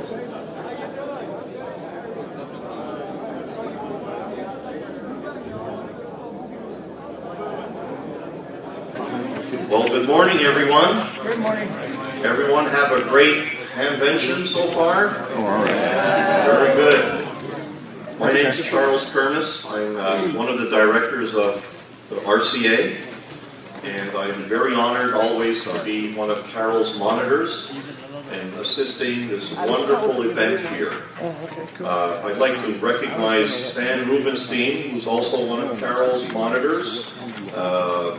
Well, good morning, everyone. Good morning. Everyone have a great Hamvention so far? Very good. My name is Charles Kermis. I'm one of the directors of the RCA, and I'm very honored always to be one of Carol's monitors and assisting this wonderful event here. I'd like to recognize Stan Rubenstein, who's also one of Carol's monitors,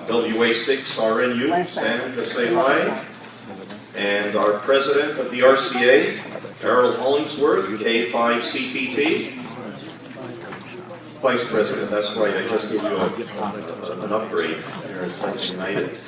WA6RNU. Stan, just say hi. And our president of the RCA, Carol Hollingsworth, K5CTT. Vice President, that's right, I just gave you an upgrade here at Science United.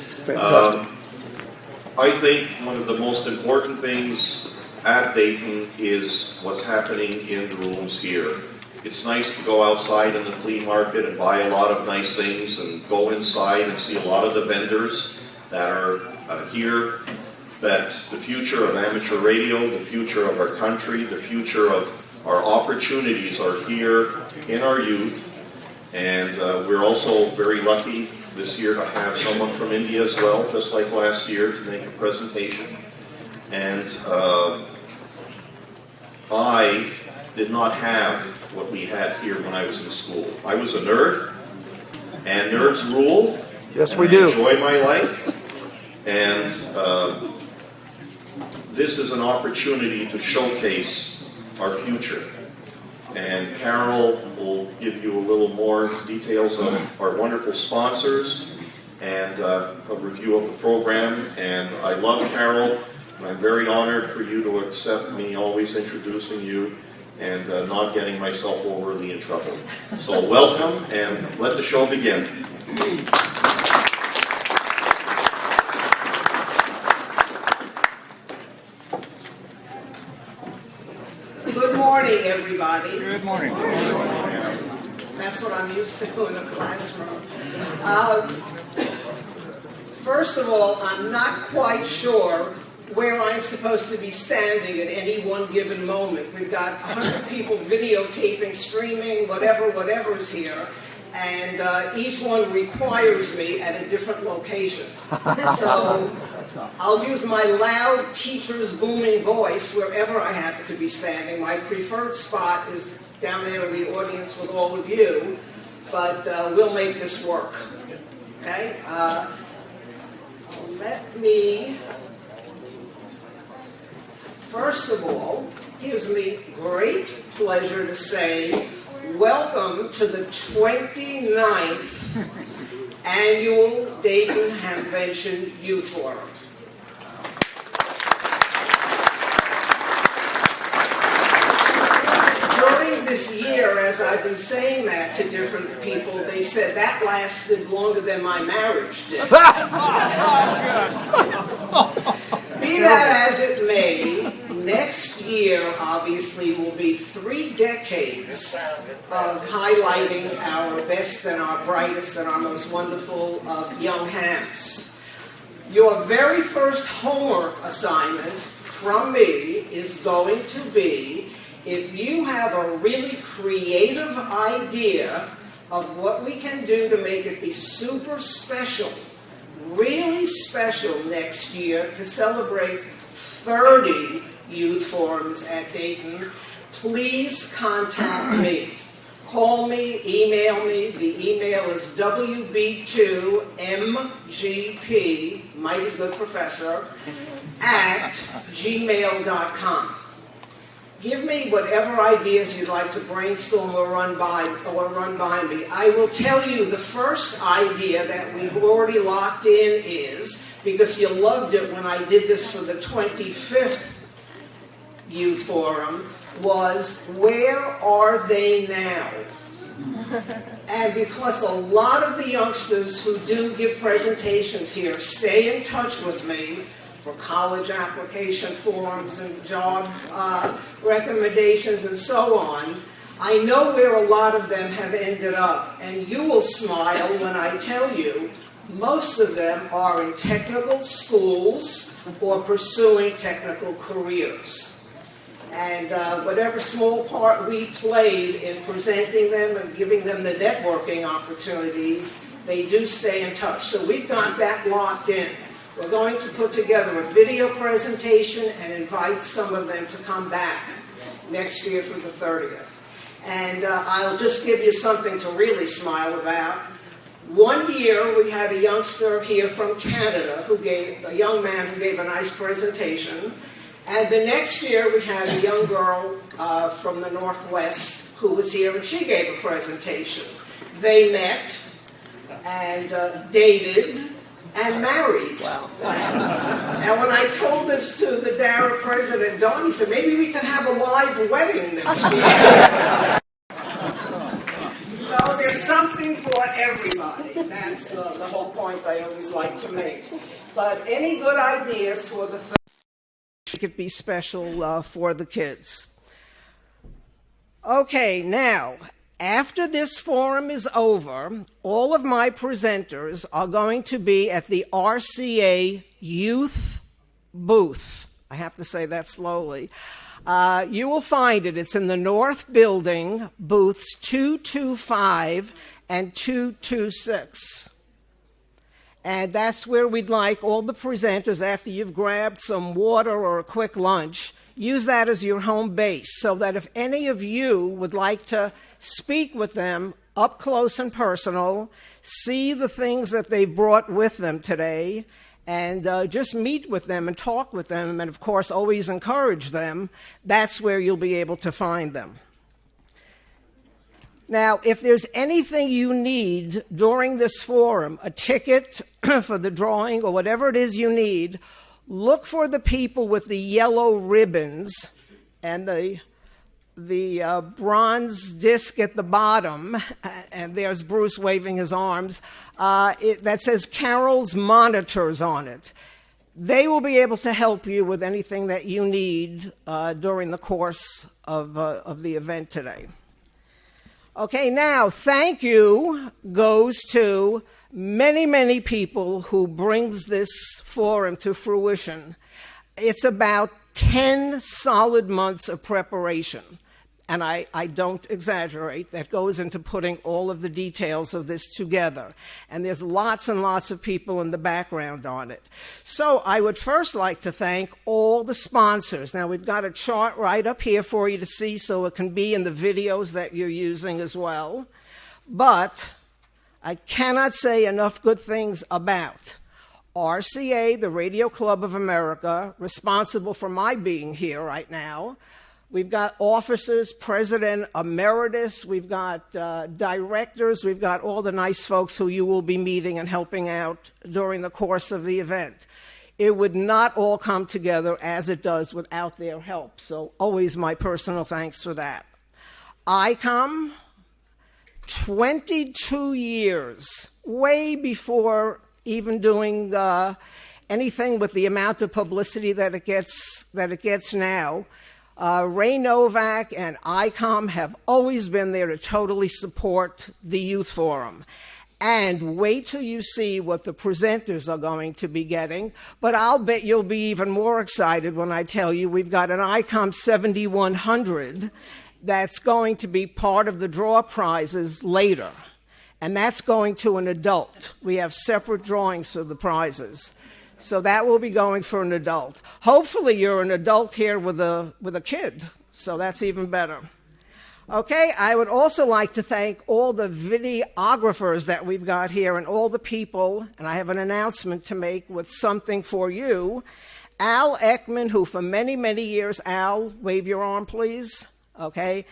I think one of the most important things at Dayton is what's happening in the rooms here. It's nice to go outside in the flea market and buy a lot of nice things and go inside and see a lot of the vendors that are here, that the future of amateur radio, the future of our country, the future of our opportunities are here in our youth. And we're also very lucky this year to have someone from India as well, just like last year, to make a presentation. And I did not have what we had here when I was in school. I was a nerd, and nerds rule. Yes, we do. I enjoy my life, and this is an opportunity to showcase our future. And Carol will give you a little more details on our wonderful sponsors and a review of the program. And I love Carol, and I'm very honored for you to accept me always introducing you and not getting myself overly in trouble. So welcome, and let the show begin. Good morning, everybody. Good morning. That's what I'm used to in a classroom. First of all, I'm not quite sure where I'm supposed to be standing at any one given moment. We've got 100 people videotaping, streaming, whatever is here, and each one requires me at a different location. So I'll use my loud teacher's booming voice wherever I happen to be standing. My preferred spot is down there in the audience with all of you, but we'll make this work. Okay? Let me, first of all, gives me great pleasure to say welcome to the 29th Annual Dayton Hamvention Youth Forum. During this year, as I've been saying that to different people, they said that lasted longer than my marriage did. Be that as it may, next year obviously will be 3 decades of highlighting our best and our brightest and our most wonderful young hams. Your very first homework assignment from me is going to be, if you have a really creative idea of what we can do to make it be super special, really special next year to celebrate 30 youth forums at Dayton, please contact me. Call me, email me. The email is wb2mgp, mighty good professor, at gmail.com. Give me whatever ideas you'd like to brainstorm or run by me. I will tell you the first idea that we've already locked in is, because you loved it when I did this for the 25th Youth Forum, was where are they now? And because a lot of the youngsters who do give presentations here stay in touch with me for college application forms and job recommendations and so on, I know where a lot of them have ended up. And you will smile when I tell you most of them are in technical schools or pursuing technical careers. And whatever small part we played in presenting them and giving them the networking opportunities, they do stay in touch. So we've got that locked in. We're going to put together a video presentation and invite some of them to come back next year for the 30th. And I'll just give you something to really smile about. One year we had a youngster here from Canada a young man who gave a nice presentation. And the next year we had a young girl from the Northwest who was here and she gave a presentation. They met and dated and married. Wow. And when I told this to the DARA president, Don, he said, maybe we can have a live wedding next year. So there's something for everybody. That's the whole point I always like to make. But any good ideas for the film could be special for the kids. Okay, now, after this forum is over, all of my presenters are going to be at the RCA Youth booth. I have to say that slowly. You will find it. It's in the North Building, booths 225 and 226. And that's where we'd like all the presenters, after you've grabbed some water or a quick lunch, use that as your home base so that if any of you would like to speak with them up close and personal, see the things that they brought with them today, and just meet with them and talk with them, and of course always encourage them, that's where you'll be able to find them. Now, if there's anything you need during this forum, a ticket for the drawing or whatever it is you need, look for the people with the yellow ribbons and the bronze disc at the bottom, and there's Bruce waving his arms, that says Carol's Monitors on it. They will be able to help you with anything that you need during the course of the event today. Okay, now, thank you goes to many, many people who brings this forum to fruition. It's about 10 solid months of preparation. And I don't exaggerate, that goes into putting all of the details of this together. And there's lots and lots of people in the background on it. So I would first like to thank all the sponsors. Now we've got a chart right up here for you to see so it can be in the videos that you're using as well. But I cannot say enough good things about RCA, the Radio Club of America, responsible for my being here right now. We've got officers, president emeritus, we've got directors, we've got all the nice folks who you will be meeting and helping out during the course of the event. It would not all come together as it does without their help, so always my personal thanks for that. ICOM, 22 years, way before even doing anything with the amount of publicity that it gets now. Ray Novak and ICOM have always been there to totally support the Youth Forum. And wait till you see what the presenters are going to be getting. But I'll bet you'll be even more excited when I tell you we've got an ICOM 7100 that's going to be part of the draw prizes later. And that's going to an adult. We have separate drawings for the prizes. So that will be going for an adult. Hopefully you're an adult here with a kid, so that's even better. Okay, I would also like to thank all the videographers that we've got here and all the people, and I have an announcement to make with something for you. Al Ekman, who for many, many years, Al, wave your arm please, okay?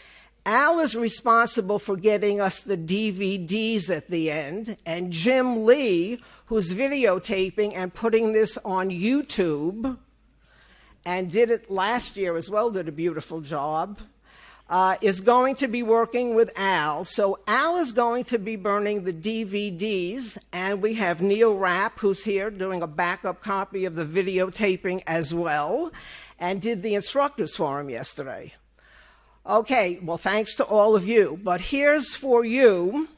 Al is responsible for getting us the DVDs at the end, and Jim Lee, who's videotaping and putting this on YouTube, and did it last year as well, did a beautiful job, is going to be working with Al. So Al is going to be burning the DVDs, and we have Neil Rapp, who's here doing a backup copy of the videotaping as well, and did the instructors forum yesterday. Okay, well, thanks to all of you. But here's for you.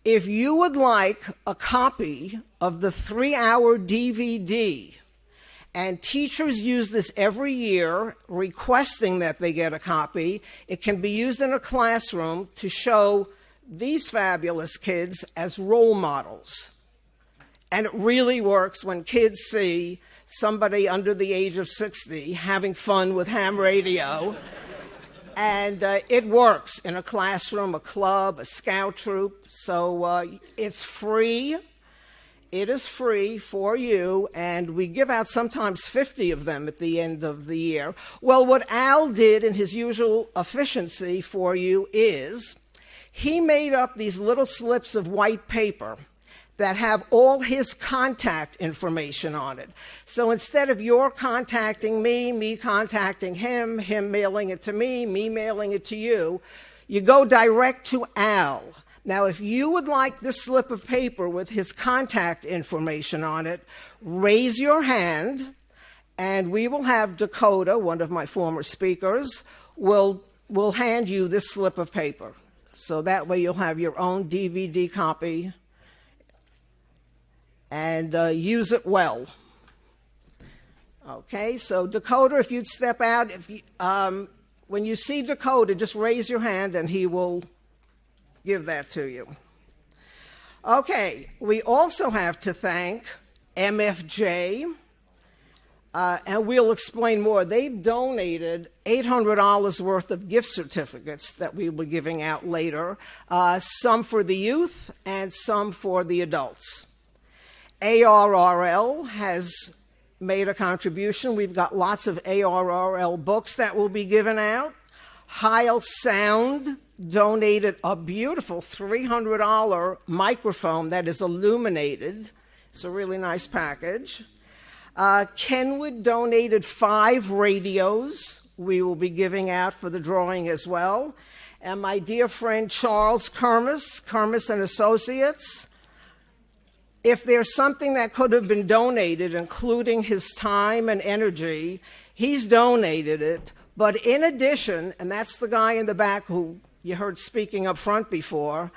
If you would like a copy of the 3-hour DVD And teachers use this every year, requesting that they get a copy. It can be used in a classroom to show these fabulous kids as role models. And it really works when kids see somebody under the age of 60 having fun with ham radio. And it works in a classroom, a club, a scout troop. So it's free. It is free for you, and we give out sometimes 50 of them at the end of the year. Well, what Al did in his usual efficiency for you is he made up these little slips of white paper that have all his contact information on it. So instead of your contacting me contacting him mailing it to me mailing it to you, you go direct to Al. Now, if you would like this slip of paper with his contact information on it, raise your hand, and we will have Dakota, one of my former speakers, will hand you this slip of paper. So that way you'll have your own DVD copy and use it well. Okay, so Dakota, if you'd step out, when you see Dakota, just raise your hand and he will give that to you. Okay, we also have to thank MFJ, and we'll explain more. They've donated $800 worth of gift certificates that we'll be giving out later, some for the youth and some for the adults. ARRL has made a contribution. We've got lots of ARRL books that will be given out. Heil Sound donated a beautiful $300 microphone that is illuminated. It's a really nice package. Kenwood donated 5 radios we will be giving out for the drawing as well. And my dear friend Charles Kermis and Associates, if there's something that could have been donated, including his time and energy, he's donated it. But in addition, and that's the guy in the back who you heard speaking up front before,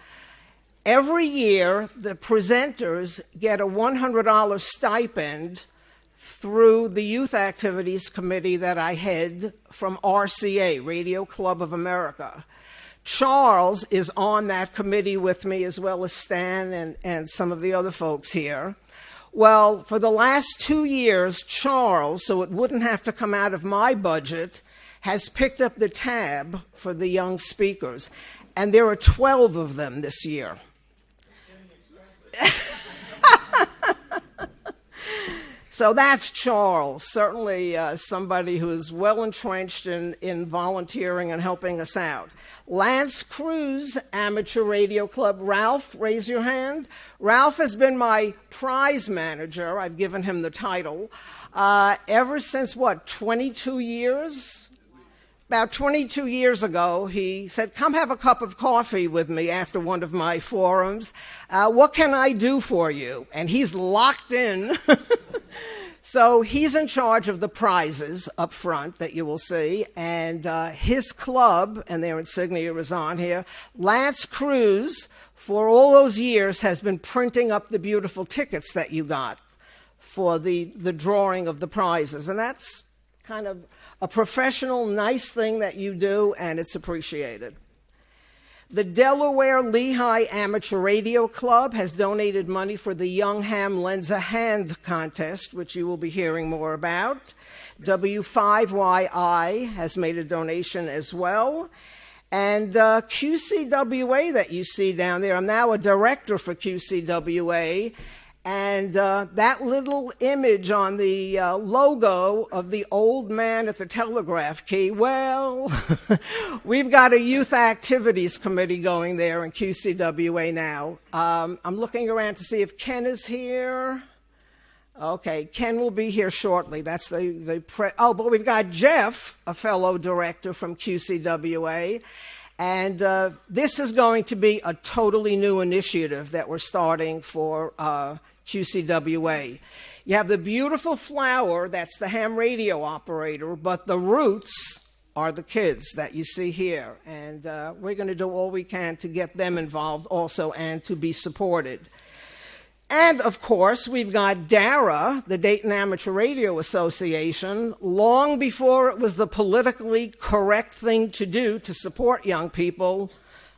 every year the presenters get a $100 stipend through the Youth Activities Committee that I head from RCA, Radio Club of America. Charles is on that committee with me, as well as Stan and some of the other folks here. Well, for the last 2 years, Charles, so it wouldn't have to come out of my budget, has picked up the tab for the young speakers. And there are 12 of them this year. So that's Charles, certainly somebody who is well entrenched in volunteering and helping us out. Lance Cruz, Amateur Radio Club. Ralph, raise your hand. Ralph has been my prize manager. I've given him the title. Ever since, 22 years? About 22 years ago, he said, come have a cup of coffee with me after one of my forums. What can I do for you? And he's locked in. So he's in charge of the prizes up front that you will see. And his club, and their insignia is on here, Lance Cruz, for all those years, has been printing up the beautiful tickets that you got for the drawing of the prizes. And that's kind of a professional, nice thing that you do, and it's appreciated. The Delaware Lehigh Amateur Radio Club has donated money for the Young Ham Lends a Hand contest, which you will be hearing more about. W5YI has made a donation as well. And QCWA that you see down there, I'm now a director for QCWA, and that little image on the logo of the old man at the telegraph key, well, we've got a youth activities committee going there in QCWA now. I'm looking around to see if Ken is here. Okay, Ken will be here shortly. That's but we've got Jeff, a fellow director from QCWA. And this is going to be a totally new initiative that we're starting for QCWA. You have the beautiful flower, that's the ham radio operator, but the roots are the kids that you see here. And we're going to do all we can to get them involved also and to be supported. And, of course, we've got DARA, the Dayton Amateur Radio Association, long before it was the politically correct thing to do to support young people.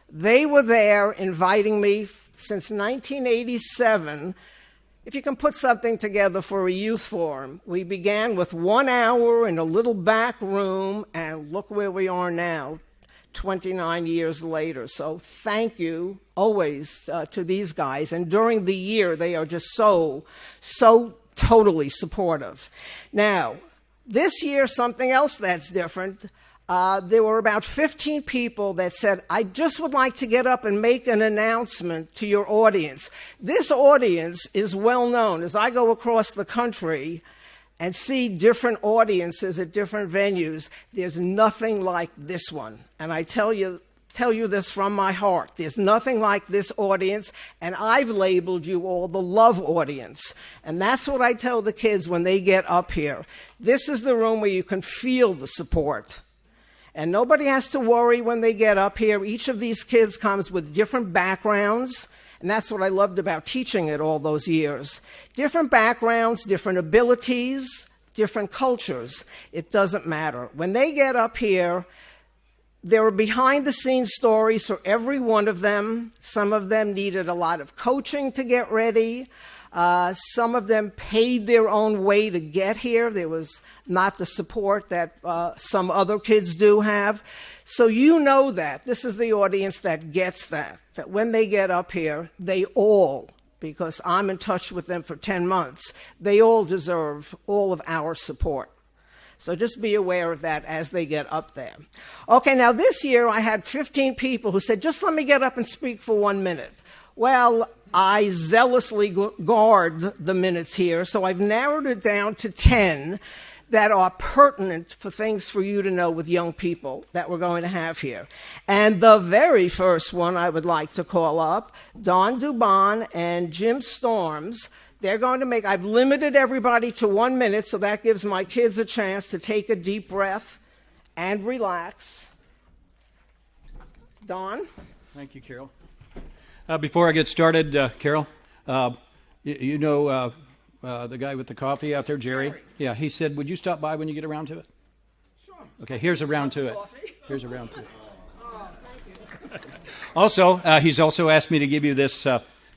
They were there inviting me since 1987. If you can put something together for a youth forum, we began with 1 hour in a little back room, and look where we are now, 29 years later. So thank you always to these guys. And during the year, they are just so totally supportive. Now, this year, something else that's different. There were about 15 people that said, I just would like to get up and make an announcement to your audience. This audience is well known. As I go across the country and see different audiences at different venues, there's nothing like this one. And I tell you this from my heart. There's nothing like this audience, and I've labeled you all the love audience. And that's what I tell the kids when they get up here. This is the room where you can feel the support. And nobody has to worry when they get up here. Each of these kids comes with different backgrounds, and that's what I loved about teaching it all those years. Different backgrounds, different abilities, different cultures. It doesn't matter. When they get up here, there are behind-the-scenes stories for every one of them. Some of them needed a lot of coaching to get ready. Some of them paid their own way to get here. There was not the support that some other kids do have. So you know that. This is the audience that gets that when they get up here, they all, because I'm in touch with them for 10 months, they all deserve all of our support. So just be aware of that as they get up there. Okay, now this year I had 15 people who said, just let me get up and speak for 1 minute. Well, I zealously guard the minutes here, so I've narrowed it down to 10 that are pertinent for things for you to know with young people that we're going to have here. And the very first one I would like to call up, Don Dubon and Jim Storms. They're going to make, I've limited everybody to 1 minute, so that gives my kids a chance to take a deep breath and relax. Don? Thank you, Carol. Before I get started, Carol, you know the guy with the coffee out there, Jerry? Yeah, he said, would you stop by when you get around to it? Sure. Okay, here's around to it. Here's around to it. Oh, thank you. Also, he's also asked me to give you this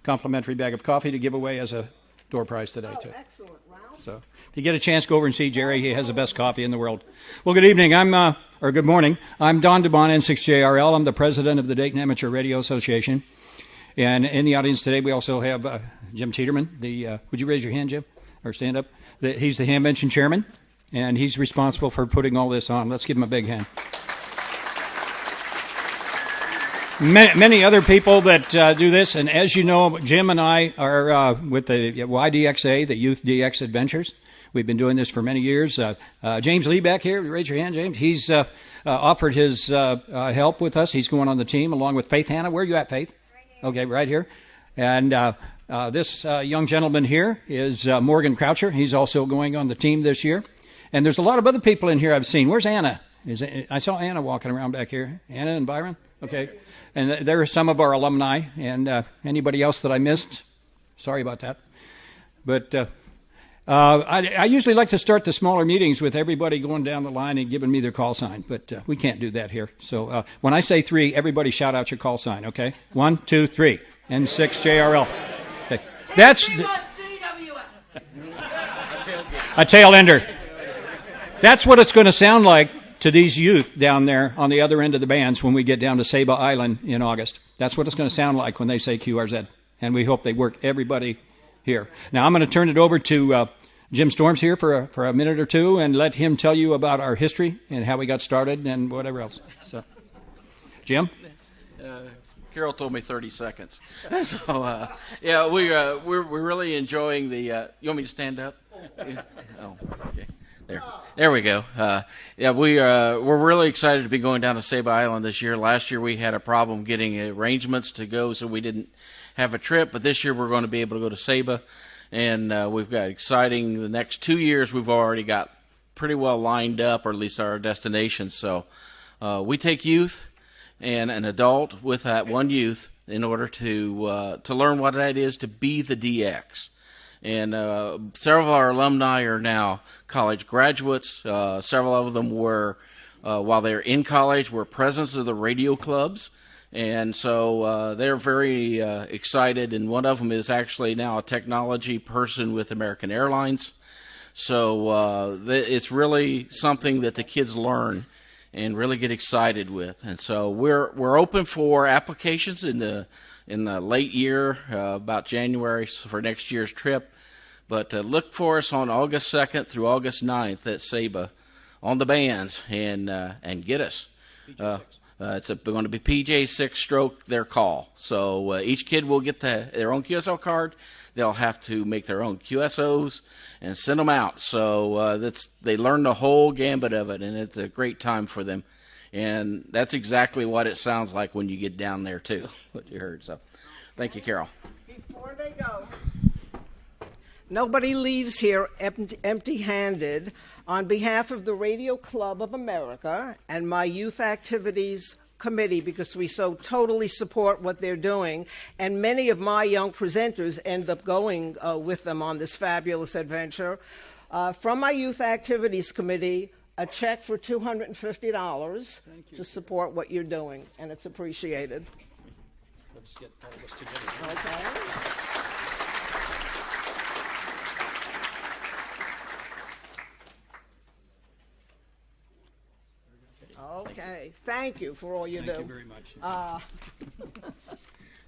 complimentary bag of coffee to give away as a door prize today, too. Excellent, Ralph. So if you get a chance, go over and see Jerry. He has the best coffee in the world. Well, good evening. Or good morning. I'm Don Dubon, N6JRL. I'm the president of the Dayton Amateur Radio Association. And in the audience today, we also have Jim Teeterman. Would you raise your hand, Jim, or stand up? He's the Hamvention chairman, and he's responsible for putting all this on. Let's give him a big hand. Many other people that do this, and as you know, Jim and I are with the YDXA, the Youth DX Adventures. We've been doing this for many years. James Lee back here, raise your hand, James. He's offered his help with us. He's going on the team along with Faith Hannah. Where are you at, Faith? Okay, right here. And this young gentleman here is Morgan Croucher. He's also going on the team this year. And there's a lot of other people in here I've seen. Where's Anna? I saw Anna walking around back here. Anna and Byron? Okay. And there are some of our alumni. And anybody else that I missed? Sorry about that. But I usually like to start the smaller meetings with everybody going down the line and giving me their call sign, but we can't do that here. So when I say 3, everybody shout out your call sign, okay? 1, 2, 3, N6JRL. Okay. That's a tail ender. That's what it's going to sound like to these youth down there on the other end of the bands when we get down to Saba Island in August. That's what it's going to sound like when they say QRZ, and we hope they work everybody here. Now I'm going to turn it over to Jim Storms here for a minute or two and let him tell you about our history and how we got started and whatever else. So, Jim? Carol told me 30 seconds. So, yeah, we're really enjoying the. You want me to stand up? Oh, okay. There we go. Yeah, we're really excited to be going down to Saba Island this year. Last year we had a problem getting arrangements to go, so we didn't have a trip. But this year we're going to be able to go to Saba. And we've got exciting, the next 2 years we've already got pretty well lined up, or at least our destinations. So we take youth and an adult with that one youth in order to learn what that is to be the DX. And several of our alumni are now college graduates. Several of them were, while they're in college, were presidents of the radio clubs. And so they're very excited, and one of them is actually now a technology person with American Airlines. So it's really something that the kids learn and really get excited with. And so we're open for applications in the late year, about January for next year's trip. But look for us on August 2nd through August 9th at Saba on the bands and get us. It's going to be PJ6 stroke their call. So each kid will get their own QSL card. They'll have to make their own QSOs and send them out. So they learn the whole gambit of it, and it's a great time for them. And that's exactly what it sounds like when you get down there, too, what you heard. So thank you, Carol. Before they go, nobody leaves here empty-handed. On behalf of the Radio Club of America and my Youth Activities Committee, because we so totally support what they're doing, and many of my young presenters end up going with them on this fabulous adventure, from my Youth Activities Committee, a check for $250 to support what you're doing, and it's appreciated. Let's get all this together. Okay. Okay, thank you for all you do. Thank you very much.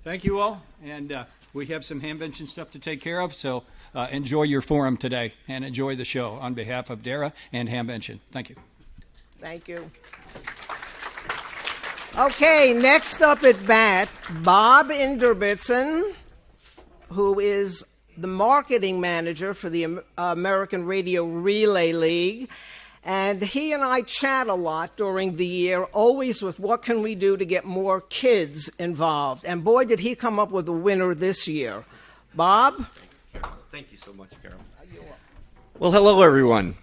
Thank you all, and we have some Hamvention stuff to take care of, so enjoy your forum today and enjoy the show on behalf of DARA and Hamvention. Thank you. Thank you. Okay, next up at bat, Bob Inderbitson, who is the marketing manager for the American Radio Relay League. And he and I chat a lot during the year, always with what can we do to get more kids involved. And boy, did he come up with a winner this year. Bob? Thanks, Carol. Thank you so much, Carol. Well, hello, everyone.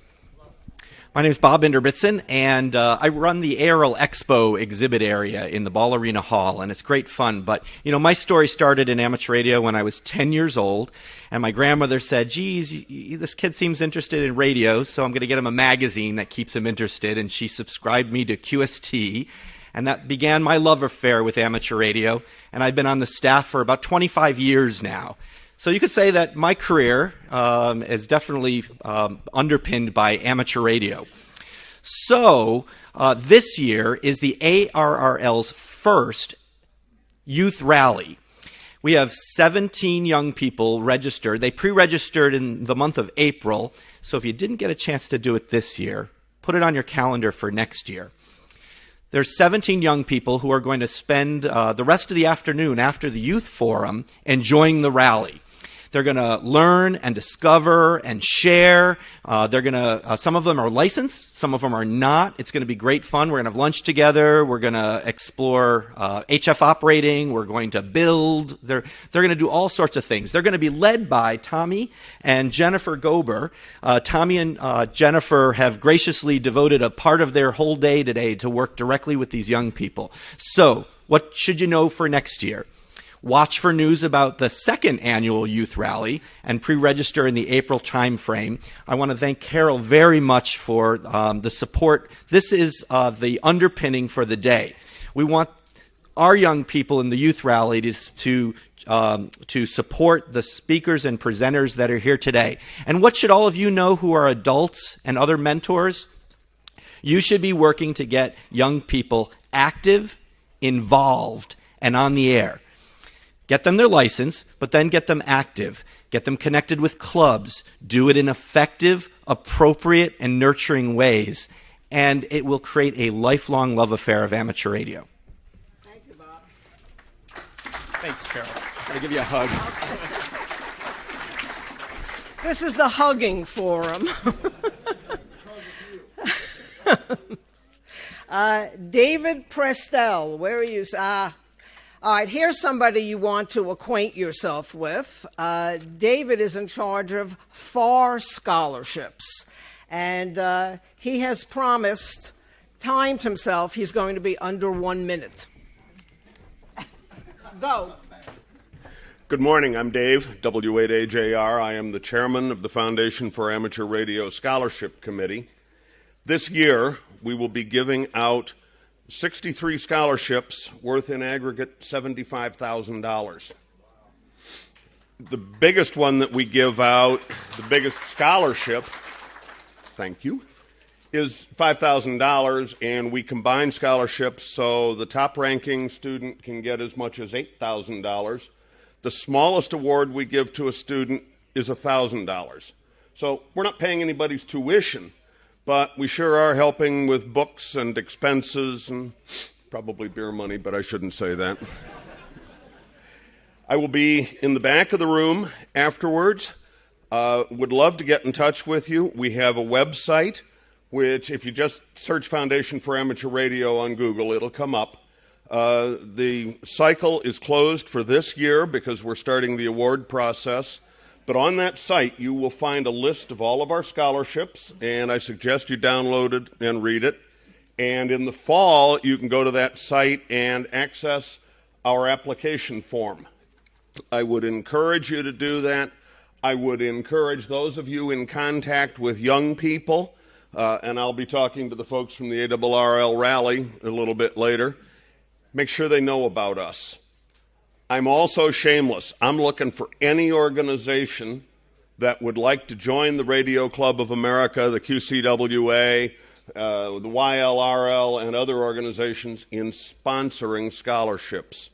My name is Bob Inderbitson, and I run the ARL Expo exhibit area in the Ball Arena Hall, and it's great fun. But, you know, my story started in amateur radio when I was 10 years old, and my grandmother said, geez, this kid seems interested in radio, so I'm going to get him a magazine that keeps him interested, and she subscribed me to QST, and that began my love affair with amateur radio, and I've been on the staff for about 25 years now. So you could say that my career is definitely underpinned by amateur radio. So this year is the ARRL's first youth rally. We have 17 young people registered. They pre-registered in the month of April. So if you didn't get a chance to do it this year, put it on your calendar for next year. There's 17 young people who are going to spend the rest of the afternoon after the youth forum enjoying the rally. They're going to learn and discover and share. They're going to. Some of them are licensed. Some of them are not. It's going to be great fun. We're going to have lunch together. We're going to explore HF operating. We're going to build. They're going to do all sorts of things. They're going to be led by Tommy and Jennifer Gober. Tommy and Jennifer have graciously devoted a part of their whole day today to work directly with these young people. So, what should you know for next year? Watch for news about the second annual youth rally and pre-register in the April timeframe. I want to thank Carol very much for the support. This is the underpinning for the day. We want our young people in the youth rally to support the speakers and presenters that are here today. And what should all of you know who are adults and other mentors? You should be working to get young people active, involved, and on the air. Get them their license, but then get them active. Get them connected with clubs. Do it in effective, appropriate, and nurturing ways. And it will create a lifelong love affair of amateur radio. Thank you, Bob. Thanks, Carol. I'll give you a hug. This is the hugging forum. David Prestel, where are you? All right, here's somebody you want to acquaint yourself with. David is in charge of FAR scholarships, and he has timed himself, he's going to be under 1 minute. Go. Good morning. I'm Dave, W8AJR. I am the chairman of the Foundation for Amateur Radio Scholarship Committee. This year, we will be giving out 63 scholarships worth in aggregate $75,000. The biggest one that we give out, the biggest scholarship, thank you, is $5,000, and we combine scholarships so the top-ranking student can get as much as $8,000. The smallest award we give to a student is $1,000. So we're not paying anybody's tuition, but we sure are helping with books and expenses and probably beer money, but I shouldn't say that. I will be in the back of the room afterwards. Would love to get in touch with you. We have a website, which if you just search Foundation for Amateur Radio on Google, it'll come up. The cycle is closed for this year because we're starting the award process. But on that site, you will find a list of all of our scholarships, and I suggest you download it and read it. And in the fall, you can go to that site and access our application form. I would encourage you to do that. I would encourage those of you in contact with young people, and I'll be talking to the folks from the ARRL rally a little bit later. Make sure they know about us. I'm also shameless. I'm looking for any organization that would like to join the Radio Club of America, the QCWA, the YLRL, and other organizations in sponsoring scholarships.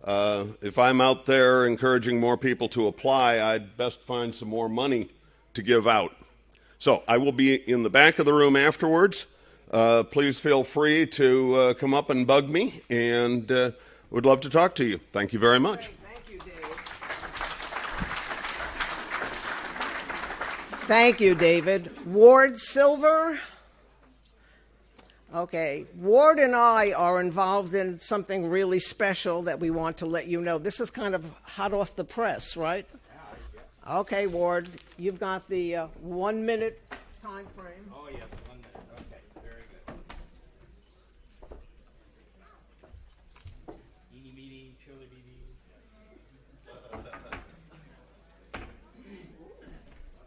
If I'm out there encouraging more people to apply, I'd best find some more money to give out. So I will be in the back of the room afterwards. Please feel free to come up and bug me, and would love to talk to you. Thank you very much. Thank you, Dave. Thank you, David. Ward Silver. Okay, Ward and I are involved in something really special that we want to let you know. This is kind of hot off the press, right? Okay, Ward, you've got the 1 minute time frame. Oh, yes, 1 minute. Okay, very good. Eeny, meeny, chili,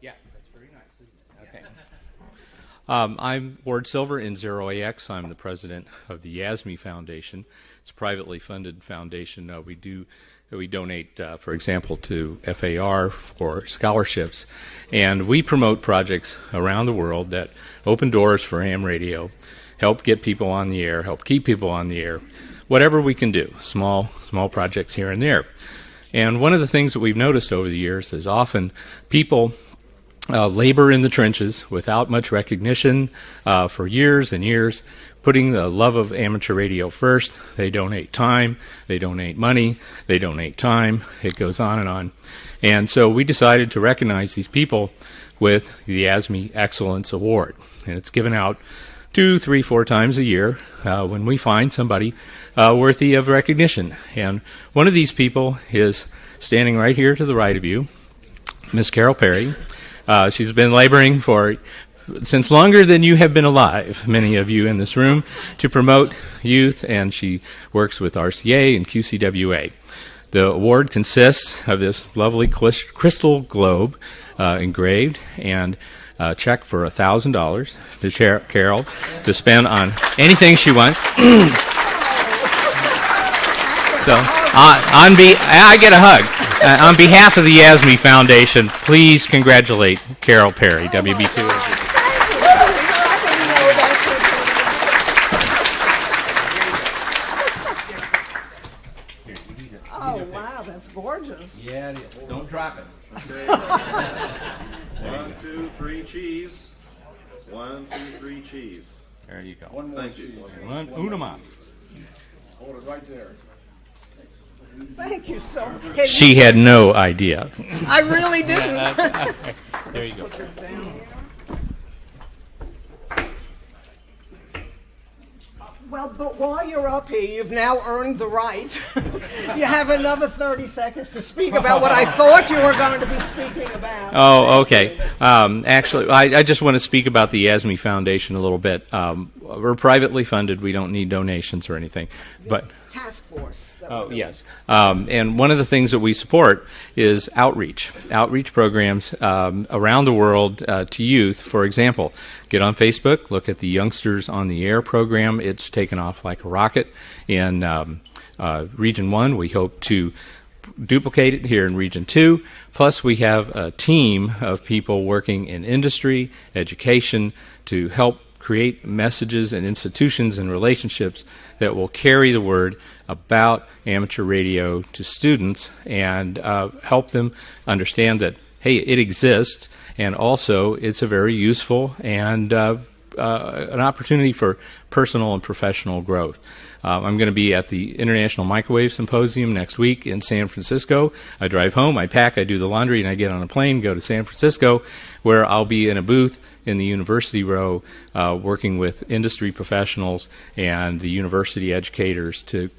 yeah, that's very nice, isn't it? Okay. I'm Ward Silver in 0AX. I'm the president of the YASME Foundation. It's a privately funded foundation. We donate, for example, to FAR for scholarships, and we promote projects around the world that open doors for ham radio, help get people on the air, help keep people on the air, whatever we can do, small projects here and there. And one of the things that we've noticed over the years is often people labor in the trenches without much recognition for years and years, putting the love of amateur radio first. They donate time, they donate money, they donate time. It goes on and on. And so we decided to recognize these people with the YASME Excellence Award. And it's given out 2, 3, 4 times a year when we find somebody worthy of recognition. And one of these people is standing right here to the right of you, Miss Carol Perry. She's been laboring since longer than you have been alive, many of you in this room, to promote youth, and she works with RCA and QCWA. The award consists of this lovely crystal globe engraved and a check for $1,000 to Carol to spend on anything she wants. So, I get a hug. On behalf of the YASME Foundation, please congratulate Carol Perry, WB2. Oh, wow, that's gorgeous. Yeah, it is. Don't drop it. 1, 2, 3, cheese. 1, 2, 3, cheese. There you go. Thank you. Una más. Hold it right there. Thank you so much. She had no idea. I really didn't. There you go. Put this down here. Well, but while you're up here, you've now earned the right. You have another 30 seconds to speak about what I thought you were going to be speaking about. Oh, okay. Actually, I just want to speak about the YASME Foundation a little bit. we're privately funded. We don't need donations or anything. But Task force. oh, yes. And one of the things that we support is outreach programs around the world to youth. For example, get on Facebook, look at the Youngsters on the Air program. It's taken off like a rocket in Region 1. We hope to duplicate it here in Region 2. Plus, we have a team of people working in industry, education, to help create messages and institutions and relationships that will carry the word about amateur radio to students and help them understand that, hey, it exists, and also it's a very useful and an opportunity for personal and professional growth. I'm going to be at the International Microwave Symposium next week in San Francisco. I drive home, I pack, I do the laundry, and I get on a plane, go to San Francisco, where I'll be in a booth in the university row working with industry professionals and the university educators to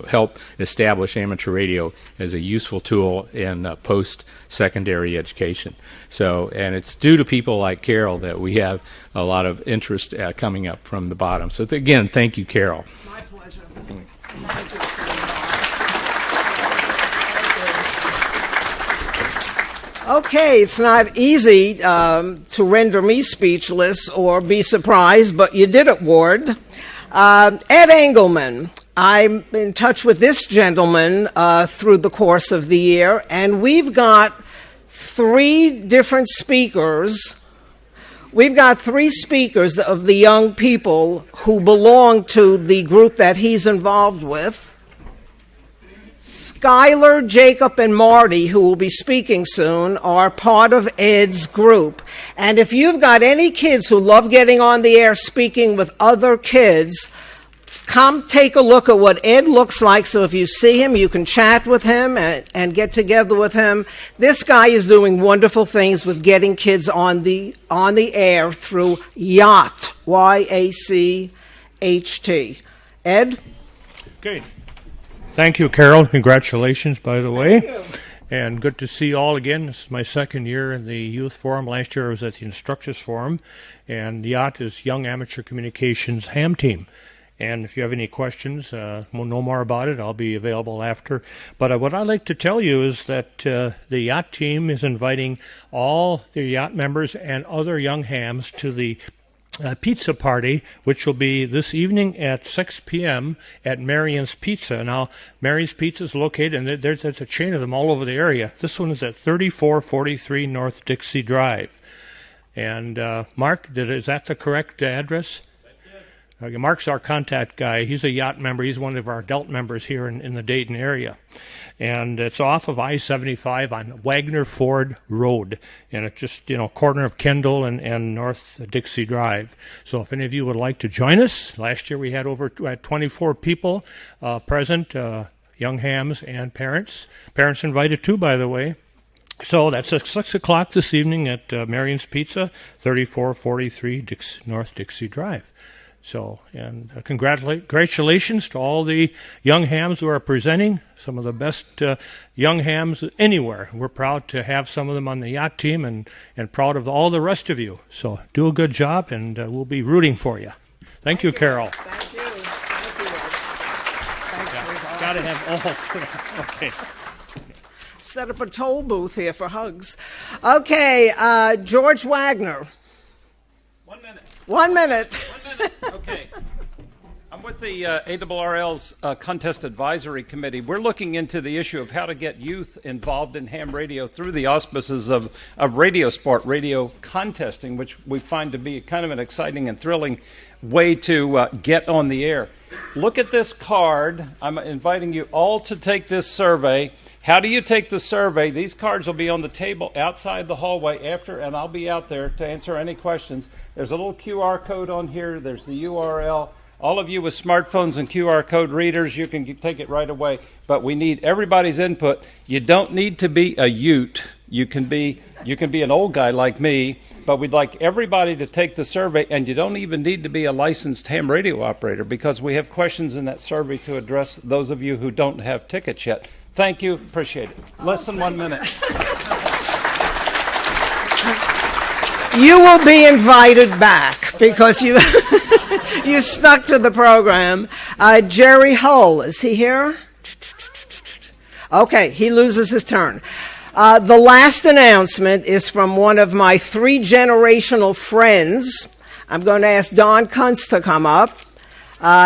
help establish amateur radio as a useful tool in post-secondary education. So, and it's due to people like Carol that we have a lot of interest coming up from the bottom. So again, thank you, Carol. My pleasure. Okay, it's not easy to render me speechless or be surprised, but you did it, Ward. Ed Engelman. I'm in touch with this gentleman through the course of the year, and we've got 3 different speakers. We've got 3 speakers of the young people who belong to the group that he's involved with. Skylar, Jacob, and Marty, who will be speaking soon, are part of Ed's group. And if you've got any kids who love getting on the air speaking with other kids, come take a look at what Ed looks like. So if you see him, you can chat with him and get together with him. This guy is doing wonderful things with getting kids on the air through YACHT, Y-A-C-H-T. Ed? Okay. Thank you, Carol. Congratulations, by the way. Thank you. And good to see you all again. This is my second year in the Youth Forum. Last year I was at the Instructors Forum. And YACHT is Young Amateur Communications Ham Team. And if you have any questions, know more about it, I'll be available after. But what I'd like to tell you is that the YACHT team is inviting all the YACHT members and other young hams to the pizza party, which will be this evening at 6 p.m. at Marion's Pizza. Now, Marion's Pizza is located, and there's a chain of them all over the area. This one is at 3443 North Dixie Drive. And Mark, is that the correct address? Okay, Mark's our contact guy. He's a YACHT member. He's one of our adult members here in the Dayton area. And it's off of I-75 on Wagner Ford Road. And it's just, corner of Kendall and North Dixie Drive. So if any of you would like to join us, last year we had over 24 people present, young hams and parents. Parents invited too, by the way. So that's at 6 o'clock this evening at Marion's Pizza, 3443 North Dixie Drive. So, and congratulations to all the young hams who are presenting, some of the best young hams anywhere. We're proud to have some of them on the YACHT team and proud of all the rest of you. So do a good job, and we'll be rooting for you. Thank you, Carol. Thank you. Thanks, sweetheart. Got to have all. Okay. Set up a toll booth here for hugs. Okay, George Wagner. 1 minute. 1 minute. 1 minute. Okay. I'm with the ARRL's Contest Advisory Committee. We're looking into the issue of how to get youth involved in ham radio through the auspices of radio sport, radio contesting, which we find to be kind of an exciting and thrilling way to get on the air. Look at this card. I'm inviting you all to take this survey. How do you take the survey? These cards will be on the table outside the hallway after, and I'll be out there to answer any questions. There's a little QR code on here. There's the URL. All of you with smartphones and QR code readers, you can take it right away. But we need everybody's input. You don't need to be a Ute. You can be an old guy like me, but we'd like everybody to take the survey, and you don't even need to be a licensed ham radio operator because we have questions in that survey to address those of you who don't have tickets yet. Thank you. Appreciate it. Less than 1 minute. You will be invited back because you You stuck to the program. Jerry Hull, is he here? Okay, he loses his turn. The last announcement is from one of my 3 generational friends. I'm going to ask Don Kuntz to come up.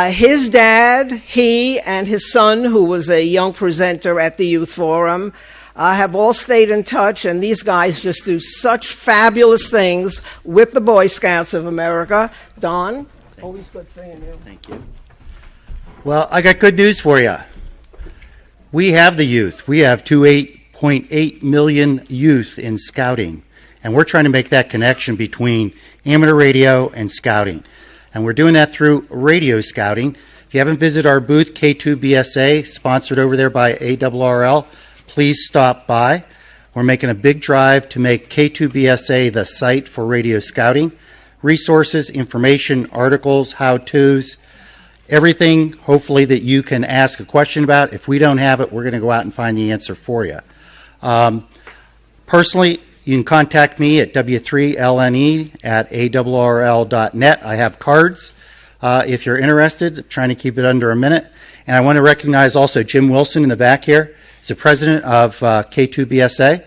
His dad, he, and his son, who was a young presenter at the Youth Forum, have all stayed in touch, and these guys just do such fabulous things with the Boy Scouts of America. Don, always good seeing you. Thank you. Well, I got good news for you. We have the youth. We have 2.8 million youth in scouting, and we're trying to make that connection between amateur radio and scouting. And we're doing that through radio scouting. If you haven't visited our booth, K2BSA, sponsored over there by ARRL, please stop by. We're making a big drive to make K2BSA the site for radio scouting. Resources, information, articles, how-tos, everything, hopefully, that you can ask a question about. If we don't have it, we're going to go out and find the answer for you. Personally, you can contact me at w3lne@arrl.net. I have cards if you're interested. I'm trying to keep it under a minute. And I want to recognize also Jim Wilson in the back here. He's the president of K2BSA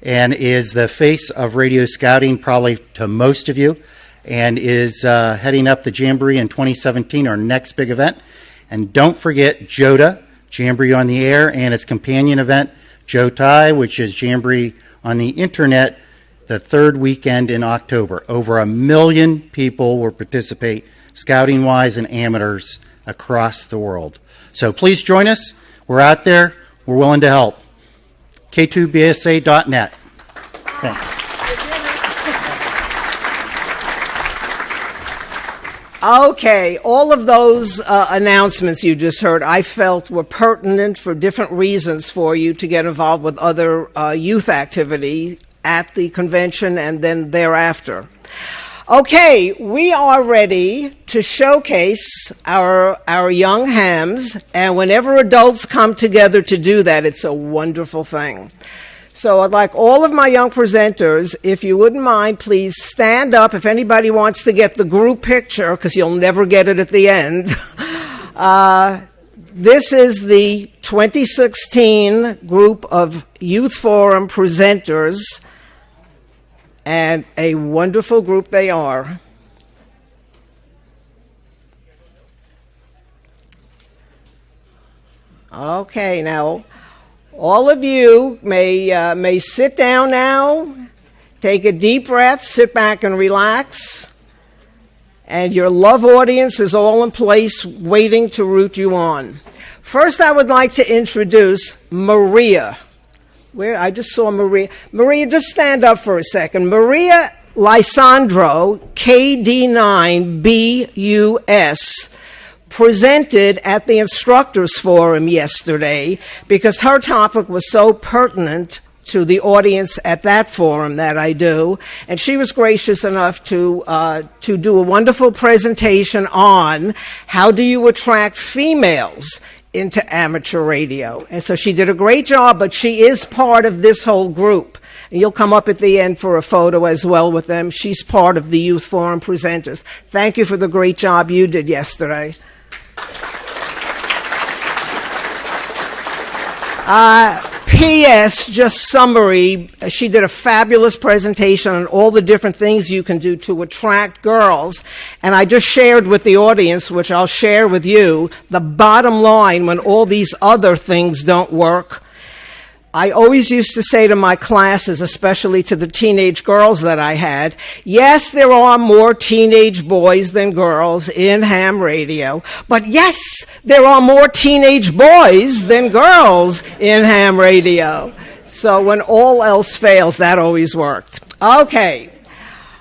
and is the face of radio scouting probably to most of you, and is heading up the Jamboree in 2017, our next big event. And don't forget JOTA, Jamboree on the Air, and its companion event, JOTI, which is Jamboree on the Internet, the 3rd weekend in October. Over 1 million people will participate, scouting-wise and amateurs, across the world. So please join us. We're out there. We're willing to help. K2BSA.net. Thanks. Okay, all of those announcements you just heard, I felt were pertinent for different reasons for you to get involved with other youth activity at the convention and then thereafter. Okay, we are ready to showcase our young hams, and whenever adults come together to do that, it's a wonderful thing. So I'd like all of my young presenters, if you wouldn't mind, please stand up if anybody wants to get the group picture, because you'll never get it at the end. This is the 2016 group of Youth Forum presenters, and a wonderful group they are. Okay, now, all of you may sit down now, take a deep breath, sit back and relax. And your love audience is all in place waiting to root you on. First, I would like to introduce Maria. I just saw Maria. Maria, just stand up for a second. Maria Lysandro, KD9BUS, presented at the Instructors Forum yesterday because her topic was so pertinent to the audience at that forum that I do, and she was gracious enough to do a wonderful presentation on how do you attract females into amateur radio. And so she did a great job, but she is part of this whole group. And you'll come up at the end for a photo as well with them. She's part of the Youth Forum presenters. Thank you for the great job you did yesterday. P.S. Just summary, she did a fabulous presentation on all the different things you can do to attract girls. And I just shared with the audience, which I'll share with you, the bottom line when all these other things don't work. I always used to say to my classes, especially to the teenage girls that I had, yes, there are more teenage boys than girls in ham radio, but yes, there are more teenage boys than girls in ham radio. So when all else fails, that always worked. Okay.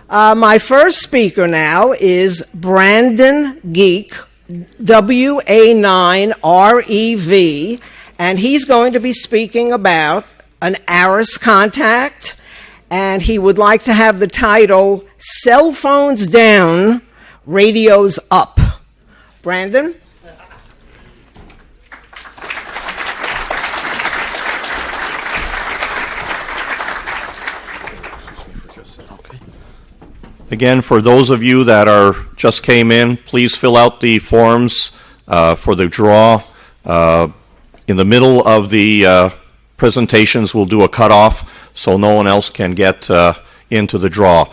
My first speaker now is Brandon Geek, WA9REV, and he's going to be speaking about an ARIS contact, and he would like to have the title, Cell Phones Down, Radios Up. Brandon? Again, for those of you that are just came in, please fill out the forms for the draw. In the middle of the presentations, we'll do a cutoff so no one else can get into the draw.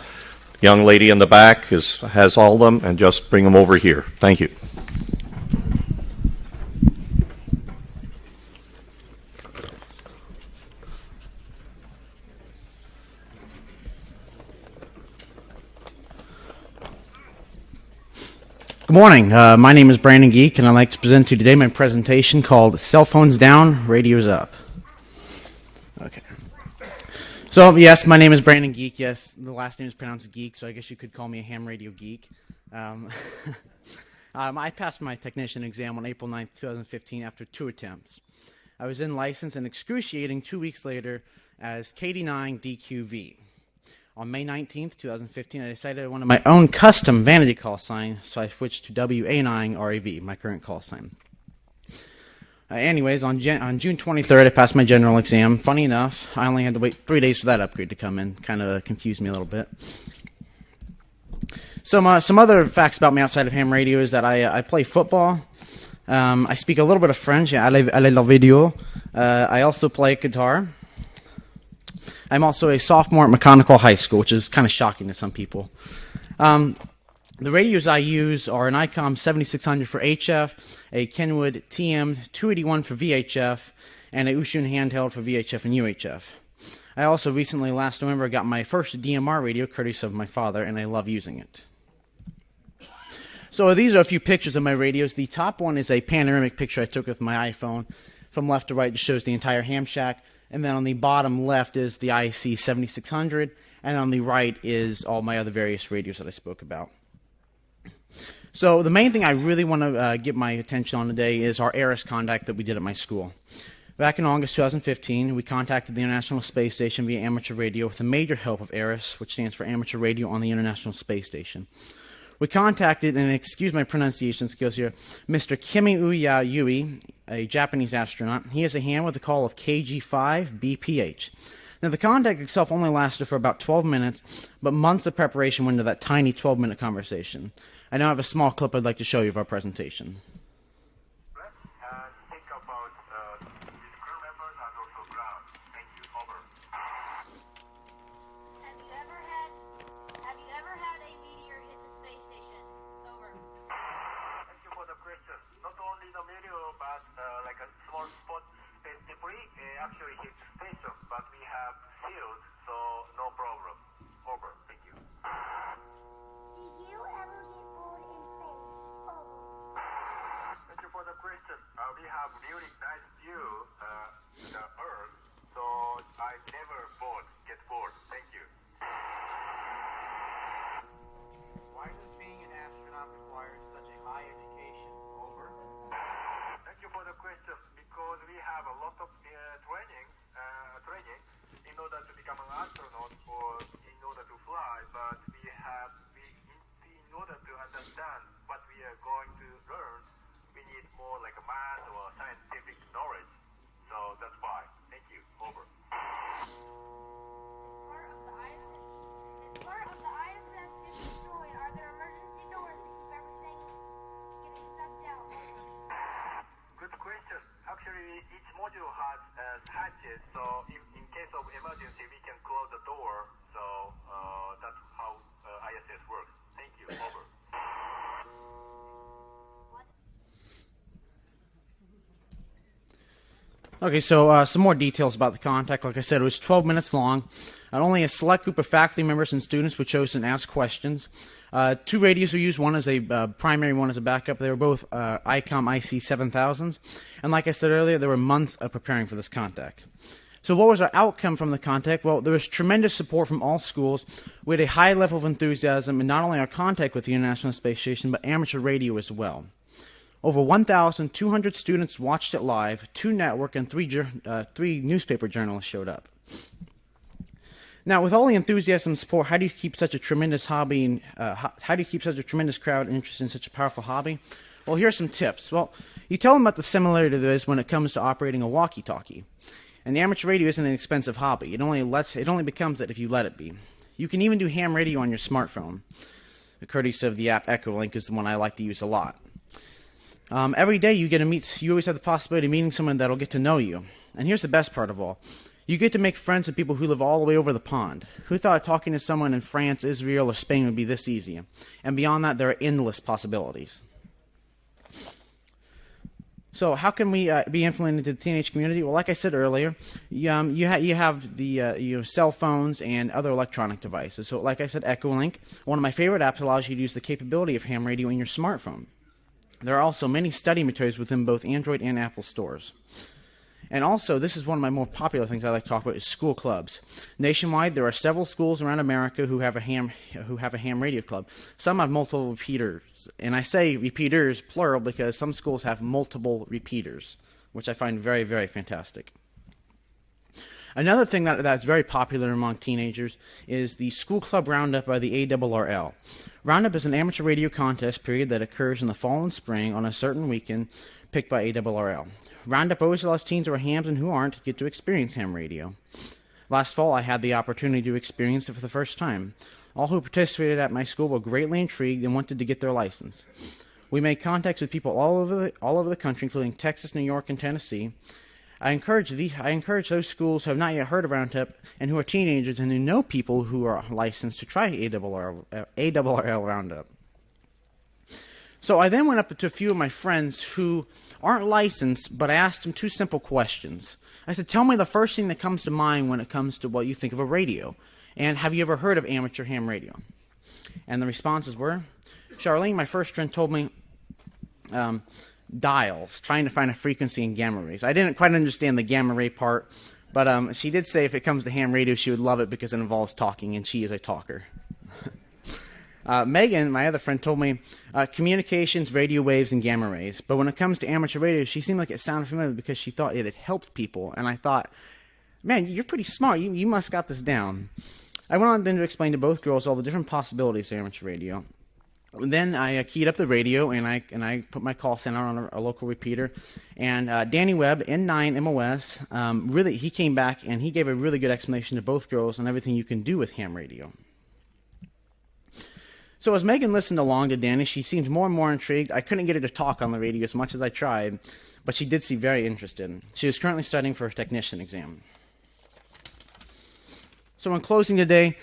Young lady in the back has all of them, and just bring them over here. Thank you. Good morning. My name is Brandon Geek, and I'd like to present to you today my presentation called Cell Phones Down, Radios Up. Okay. So, yes, my name is Brandon Geek. Yes, the last name is pronounced Geek, so I guess you could call me a ham radio geek. I passed my technician exam on April 9th, 2015 after 2 attempts. I was in license and excruciating 2 weeks later as KD9DQV. On May 19th, 2015, I decided I wanted my own custom vanity call sign, so I switched to WA9RAV, my current call sign. Anyways, on June 23rd, I passed my general exam. Funny enough, I only had to wait 3 days for that upgrade to come in. Kind of confused me a little bit. Some other facts about me outside of ham radio is that I play football. I speak a little bit of French. Allez la vidéo. I also play guitar. I'm also a sophomore at Mechanical High School, which is kind of shocking to some people. The radios I use are an ICOM 7600 for HF, a Kenwood TM 281 for VHF, and a Ushun handheld for VHF and UHF. I also recently, last November, got my first DMR radio, courtesy of my father, and I love using it. So these are a few pictures of my radios. The top one is a panoramic picture I took with my iPhone. From left to right, it shows the entire ham shack. And then on the bottom left is the IC 7600, and on the right is all my other various radios that I spoke about. So the main thing I really want to get my attention on today is our ARIS contact that we did at my school. Back in August 2015, we contacted the International Space Station via amateur radio with the major help of ARIS, which stands for Amateur Radio on the International Space Station. We contacted, and excuse my pronunciation skills here, Mr. Kimi-Uya Yui, a Japanese astronaut. He has a hand with a call of KG5 BPH. Now, the contact itself only lasted for about 12 minutes, but months of preparation went into that tiny 12-minute conversation. I now have a small clip I'd like to show you of our presentation. Actually hit station, but we have sealed, so no problem. Over. Thank you. Did you ever get bored in space? Over. Thank you for the question. We have really nice view the Earth, so I never get bored. Thank you. Why does being an astronaut require such a high education? Over. Thank you for the question. Because we have a lot of training in order to become an astronaut or in order to fly, but in order to understand what we are going to learn, we need more like a math or scientific knowledge. So that's why. Thank you. Over. If part of the ISS is destroyed, are there emergency doors to keep everything getting sucked out? Good question. Actually, each module has hatches, so in case of emergency, we can close the door. So that's how ISS works. Thank you. Over. Okay, so some more details about the contact. Like I said, it was 12 minutes long, and only a select group of faculty members and students were chosen to ask questions. 2 radios were used, one as a primary, one as a backup. They were both ICOM IC 7000s, and like I said earlier, there were months of preparing for this contact. So what was our outcome from the contact? Well, there was tremendous support from all schools. We had a high level of enthusiasm in not only our contact with the International Space Station, but amateur radio as well. Over 1,200 students watched it live, 2 network and 3 newspaper journalists showed up. Now, with all the enthusiasm and support, how do you keep such a tremendous hobby, and how do you keep such a tremendous crowd interested in such a powerful hobby? Well, here are some tips. Well, you tell them about the similarity there is when it comes to operating a walkie-talkie. And the amateur radio isn't an expensive hobby. It only becomes it if you let it be. You can even do ham radio on your smartphone. The courtesy of the app EchoLink is the one I like to use a lot. Every day you always have the possibility of meeting someone that'll get to know you. And here's the best part of all. You get to make friends with people who live all the way over the pond. Who thought talking to someone in France, Israel, or Spain would be this easy? And beyond that, there are endless possibilities. So how can we be implemented into the teenage community? Well, like I said earlier, you have the cell phones and other electronic devices. So like I said, EchoLink, one of my favorite apps, allows you to use the capability of ham radio in your smartphone. There are also many study materials within both Android and Apple stores. And also, this is one of my more popular things I like to talk about, is school clubs. Nationwide, there are several schools around America who have a ham radio club. Some have multiple repeaters. And I say repeaters, plural, because some schools have multiple repeaters, which I find very, very fantastic. Another thing that's very popular among teenagers is the School Club Roundup by the ARRL. Roundup is an amateur radio contest period that occurs in the fall and spring on a certain weekend picked by ARRL. Roundup always allows teens who are hams and who aren't to get to experience ham radio. Last fall, I had the opportunity to experience it for the first time. All who participated at my school were greatly intrigued and wanted to get their license. We made contacts with people all over the country, including Texas, New York, and Tennessee. I encourage those schools who have not yet heard of Roundup and who are teenagers and who know people who are licensed to try ARRL Roundup. So I then went up to a few of my friends who aren't licensed, but I asked them two simple questions. I said, tell me the first thing that comes to mind when it comes to what you think of a radio. And have you ever heard of amateur ham radio? And the responses were, Charlene, my first friend, told me dials, trying to find a frequency in gamma rays. I didn't quite understand the gamma ray part, but she did say if it comes to ham radio, she would love it because it involves talking, and she is a talker. Megan, my other friend, told me communications, radio waves, and gamma rays. But when it comes to amateur radio, she seemed like it sounded familiar because she thought it had helped people. And I thought, man, you're pretty smart. You must got this down. I went on then to explain to both girls all the different possibilities of amateur radio. Then I keyed up the radio, and I put my call center on a local repeater. And Danny Webb, N9 MOS, he came back, and he gave a really good explanation to both girls on everything you can do with ham radio. So as Megan listened along to Danny, she seemed more and more intrigued. I couldn't get her to talk on the radio as much as I tried, but she did seem very interested. She is currently studying for her technician exam. So in closing today,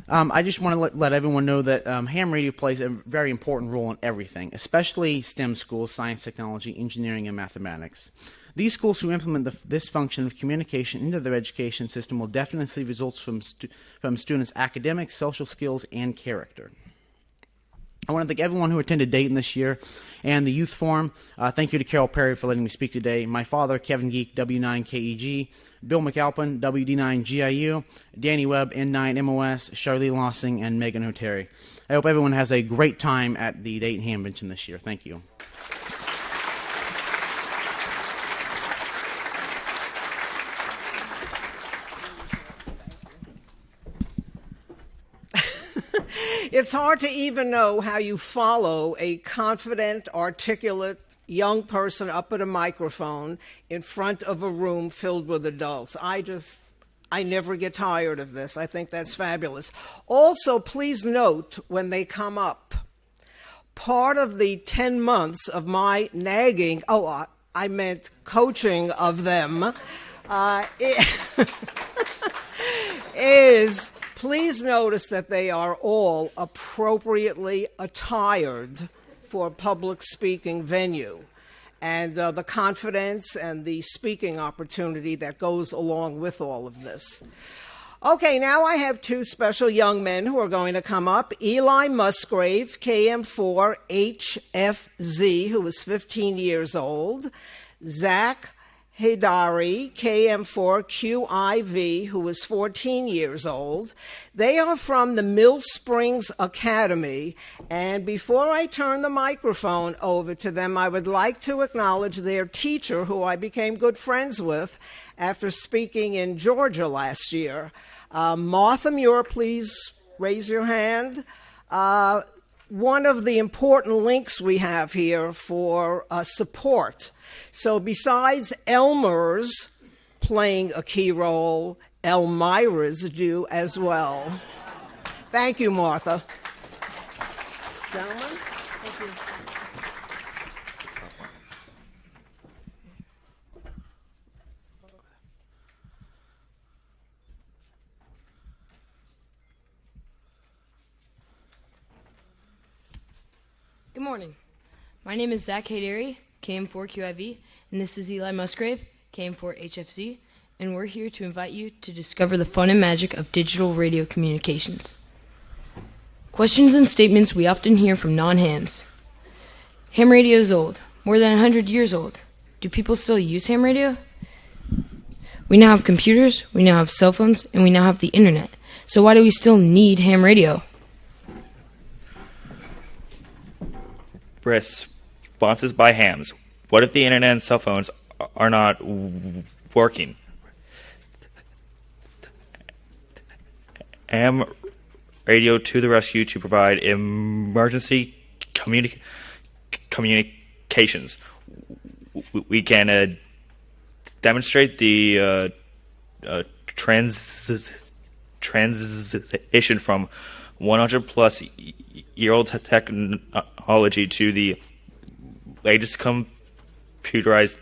I just want to let everyone know that ham radio plays a very important role in everything, especially STEM schools, science, technology, engineering, and mathematics. These schools who implement this function of communication into their education system will definitely see results from students' academics, social skills, and character. I want to thank everyone who attended Dayton this year and the Youth Forum. Thank you to Carol Perry for letting me speak today. My father, Kevin Geek, W9KEG, Bill McAlpin, WD9GIU, Danny Webb, N9 MOS, Charlie Lossing, and Megan Oteri. I hope everyone has a great time at the Dayton Hamvention this year. Thank you. It's hard to even know how you follow a confident, articulate young person up at a microphone in front of a room filled with adults. I never get tired of this. I think that's fabulous. Also, please note when they come up, part of the 10 months of my nagging, I meant coaching of them, is please notice that they are all appropriately attired for a public speaking venue, and the confidence and the speaking opportunity that goes along with all of this. Okay, now I have two special young men who are going to come up. Eli Musgrave, KM4 HFZ, who is 15 years old. Zach Hidari, KM4QIV, who is 14 years old. They are from the Mill Springs Academy, and before I turn the microphone over to them, I would like to acknowledge their teacher, who I became good friends with after speaking in Georgia last year. Martha Muir, please raise your hand. One of the important links we have here for support. So besides Elmer's playing a key role, Elmira's do as well. Thank you, Martha. Gentlemen? Thank you. Good morning. My name is Zach Haderi, KM4QIV, and this is Eli Musgrave, KM4HFZ, and we're here to invite you to discover the fun and magic of digital radio communications. Questions and statements we often hear from non-hams. Ham radio is old, more than 100 years old. Do people still use ham radio? We now have computers, we now have cell phones, and we now have the internet. So why do we still need ham radio? Responses by hams. What if the internet and cell phones are not working? Ham radio to the rescue to provide emergency communications. We can demonstrate the transition from 100 plus year old technology to the latest computerized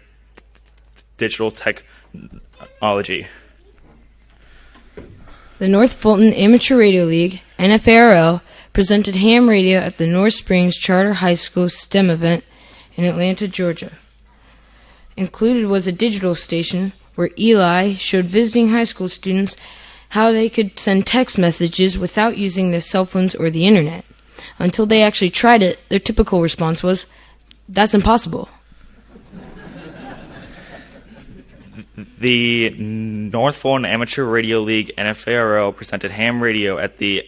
digital technology. The North Fulton Amateur Radio League, NFARL, presented ham radio at the North Springs Charter High School STEM event in Atlanta, Georgia. Included was a digital station where Eli showed visiting high school students how they could send text messages without using their cell phones or the internet. Until they actually tried it, their typical response was, "That's impossible." The North Fulton Amateur Radio League NFARL presented ham radio at the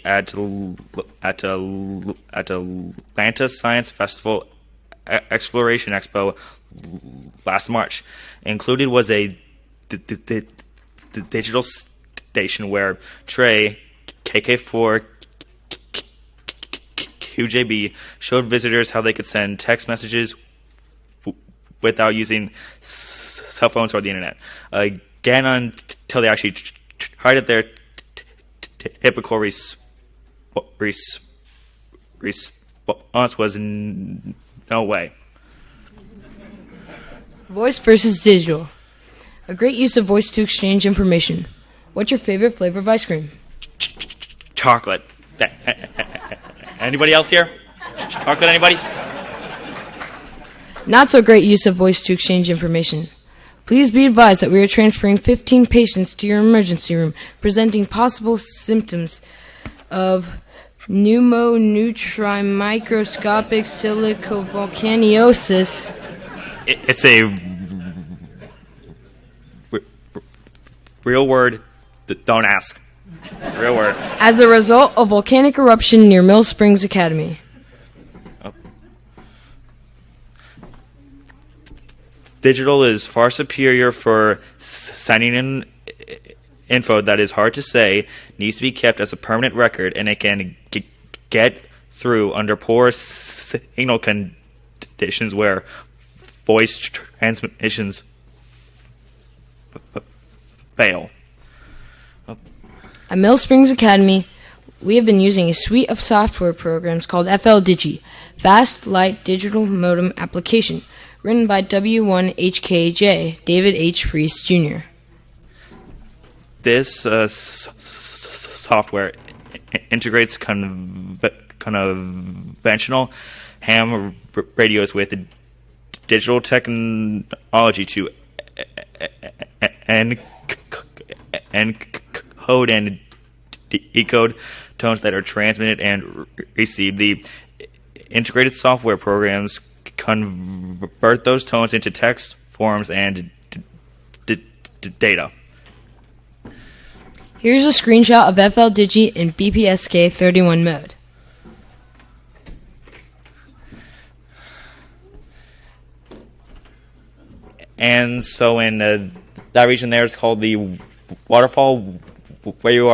Atlanta Science Festival Exploration Expo last March. Included was a digital station where Trey, KK4 QJB, showed visitors how they could send text messages without using cell phones or the internet. Again, until they actually tried it, their typical response was no way. Voice versus digital. A great use of voice to exchange information. What's your favorite flavor of ice cream? Chocolate. Anybody else here? Chocolate, anybody? Not so great use of voice to exchange information. Please be advised that we are transferring 15 patients to your emergency room presenting possible symptoms of pneumonutrimicroscopic silicovolcaniosis. It's a real word. Don't ask. It's a real word. As a result of volcanic eruption near Mill Springs Academy. Digital is far superior for sending in info that is hard to say, needs to be kept as a permanent record, and it can get through under poor signal conditions where voice transmissions fail. At Mill Springs Academy, we have been using a suite of software programs called FL Digi, Fast Light Digital Modem Application, written by W1HKJ, David H. Reese, Jr. This software integrates conventional ham radios with digital technology to encode and decode tones that are transmitted and received. The integrated software programs convert those tones into text forms and data. Here's a screenshot of FL Digi in BPSK 31 mode. And so in that region there, it's called the waterfall, where you